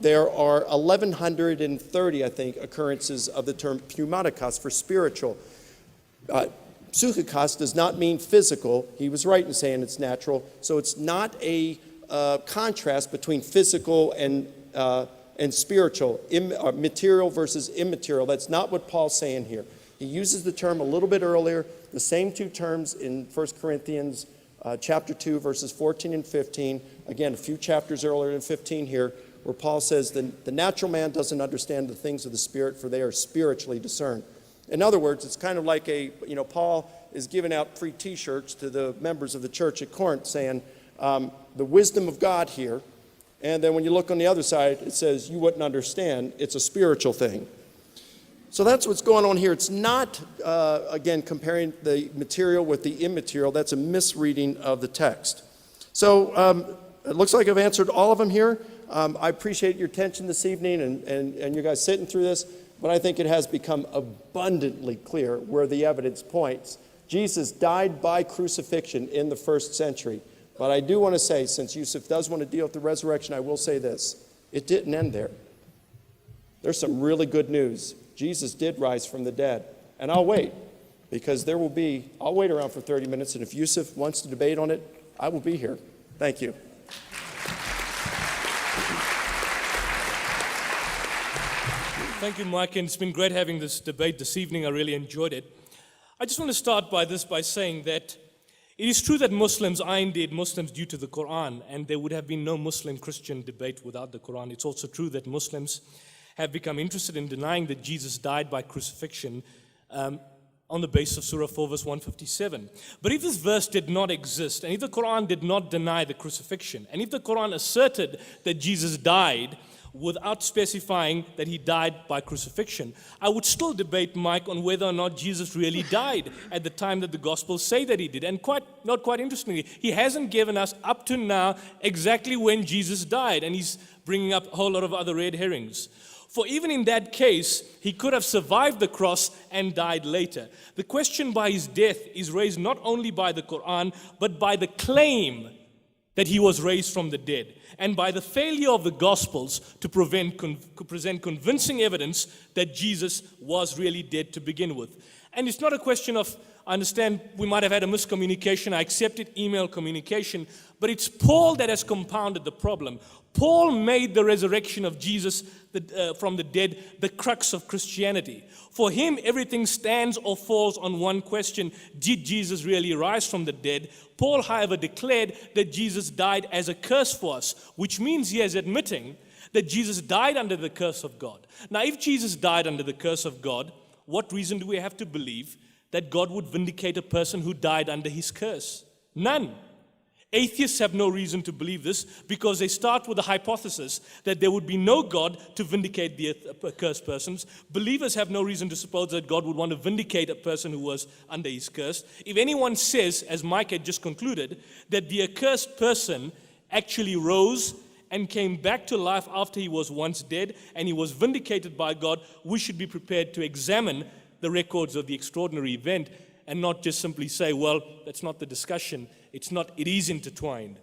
There are 1,130, I think, occurrences of the term pneumatikos for spiritual. Psychikos does not mean physical. He was right in saying it's natural. So it's not a contrast between physical and spiritual, material versus immaterial. That's not what Paul's saying here. He uses the term a little bit earlier, the same two terms in 1 Corinthians chapter 2, verses 14 and 15. Again, a few chapters earlier than 15 here, where Paul says the natural man doesn't understand the things of the Spirit, for they are spiritually discerned. In other words, it's kind of like Paul is giving out free T-shirts to the members of the church at Corinth saying, the wisdom of God here. And then when you look on the other side, it says you wouldn't understand. It's a spiritual thing. So that's what's going on here. It's not, again, comparing the material with the immaterial. That's a misreading of the text. So it looks like I've answered all of them here. I appreciate your attention this evening and you guys sitting through this, but I think it has become abundantly clear where the evidence points. Jesus died by crucifixion in the 1st century. But I do want to say, since Yusuf does want to deal with the resurrection, I will say this. It didn't end there. There's some really good news. Jesus did rise from the dead. And I'll wait, because I'll wait around for 30 minutes, and if Yusuf wants to debate on it, I will be here. Thank you. Thank you, Mike, and it's been great having this debate this evening. I really enjoyed it. I just want to start by saying that It is true that Muslims are indeed Muslims due to the Quran, and there would have been no Muslim-Christian debate without the Quran. It's also true that Muslims have become interested in denying that Jesus died by crucifixion on the basis of Surah 4, verse 157. But if this verse did not exist, and if the Quran did not deny the crucifixion, and if the Quran asserted that Jesus died without specifying that he died by crucifixion, I would still debate, Mike, on whether or not Jesus really died at the time that the Gospels say that he did. And not quite interestingly, he hasn't given us up to now exactly when Jesus died, and he's bringing up a whole lot of other red herrings. For even in that case, he could have survived the cross and died later. The question by his death is raised not only by the Quran, but by the claim that he was raised from the dead, and by the failure of the Gospels to present convincing evidence that Jesus was really dead to begin with. And it's not a question of, I understand we might have had a miscommunication, I accepted email communication, but it's Paul that has compounded the problem. Paul made the resurrection of Jesus from the dead the crux of Christianity. For him, everything stands or falls on one question: did Jesus really rise from the dead? Paul, however, declared that Jesus died as a curse for us, which means he is admitting that Jesus died under the curse of God. Now, if Jesus died under the curse of God, what reason do we have to believe that God would vindicate a person who died under his curse? None. Atheists have no reason to believe this because they start with the hypothesis that there would be no God to vindicate the accursed persons. Believers have no reason to suppose that God would want to vindicate a person who was under his curse. If anyone says, as Mike had just concluded, that the accursed person actually rose and came back to life after he was once dead and he was vindicated by God, we should be prepared to examine the records of the extraordinary event and not just simply say, well, that's not the discussion. It is intertwined.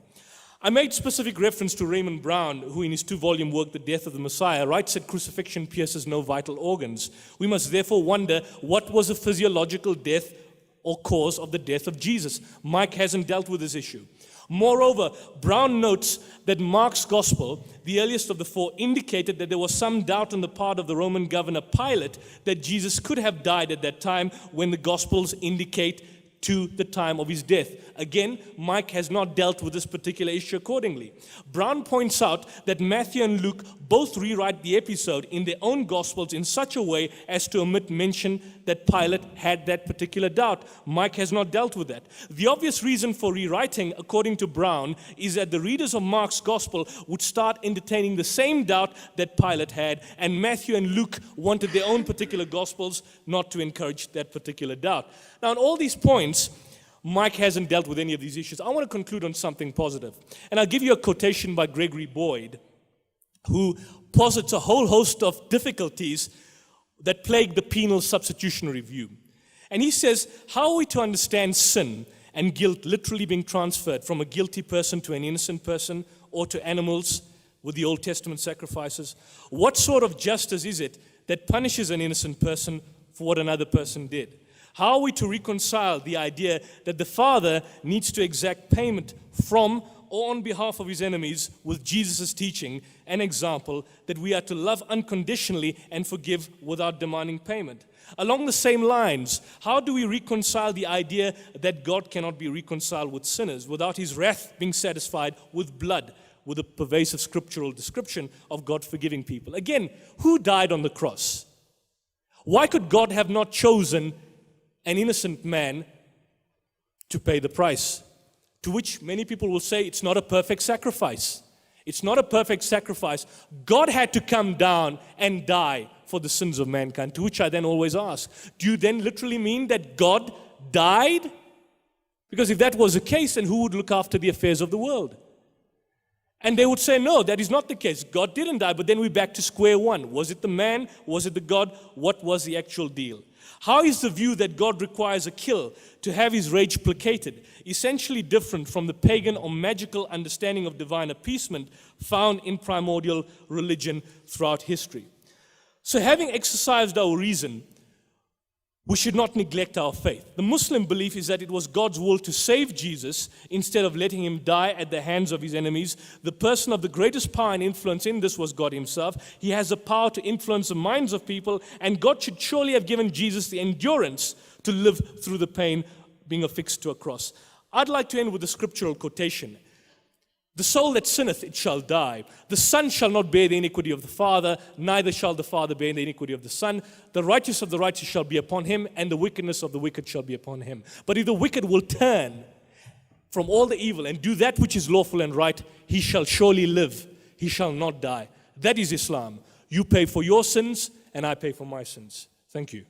I made specific reference to Raymond Brown, who in his 2-volume work, The Death of the Messiah, writes that crucifixion pierces no vital organs. We must therefore wonder what was the physiological death or cause of the death of Jesus. Mike hasn't dealt with this issue. Moreover, Brown notes that Mark's gospel, the earliest of the 4, indicated that there was some doubt on the part of the Roman governor Pilate that Jesus could have died at that time when the gospels indicate to the time of his death. Again, Mike has not dealt with this particular issue accordingly. Brown points out that Matthew and Luke both rewrite the episode in their own Gospels in such a way as to omit mention that Pilate had that particular doubt. Mike has not dealt with that. The obvious reason for rewriting, according to Brown, is that the readers of Mark's Gospel would start entertaining the same doubt that Pilate had, and Matthew and Luke wanted their own particular Gospels not to encourage that particular doubt. Now, on all these points, Mike hasn't dealt with any of these issues. I want to conclude on something positive. And I'll give you a quotation by Gregory Boyd, who posits a whole host of difficulties that plague the penal substitutionary view. And he says, how are we to understand sin and guilt literally being transferred from a guilty person to an innocent person or to animals with the Old Testament sacrifices? What sort of justice is it that punishes an innocent person for what another person did? How are we to reconcile the idea that the Father needs to exact payment from or on behalf of his enemies with Jesus' teaching and example that we are to love unconditionally and forgive without demanding payment? Along the same lines, how do we reconcile the idea that God cannot be reconciled with sinners without his wrath being satisfied with blood, with a pervasive scriptural description of God forgiving people? Again, who died on the cross? Why could God have not chosen an innocent man to pay the price? To which many people will say it's not a perfect sacrifice. It's not a perfect sacrifice. God had to come down and die for the sins of mankind. To which I then always ask, do you then literally mean that God died? Because if that was the case, then who would look after the affairs of the world? And they would say, no, that is not the case. God didn't die, but then we're back to square one. Was it the man? Was it the God? What was the actual deal? How is the view that God requires a kill to have his rage placated essentially different from the pagan or magical understanding of divine appeasement found in primordial religion throughout history? So having exercised our reason, we should not neglect our faith. The Muslim belief is that it was God's will to save Jesus instead of letting him die at the hands of his enemies. The person of the greatest power and influence in this was God himself. He has the power to influence the minds of people, and God should surely have given Jesus the endurance to live through the pain being affixed to a cross. I'd like to end with a scriptural quotation. The soul that sinneth, it shall die. The Son shall not bear the iniquity of the Father, neither shall the Father bear the iniquity of the Son. The righteousness of the righteous shall be upon him, and the wickedness of the wicked shall be upon him. But if the wicked will turn from all the evil and do that which is lawful and right, he shall surely live. He shall not die. That is Islam. You pay for your sins, and I pay for my sins. Thank you.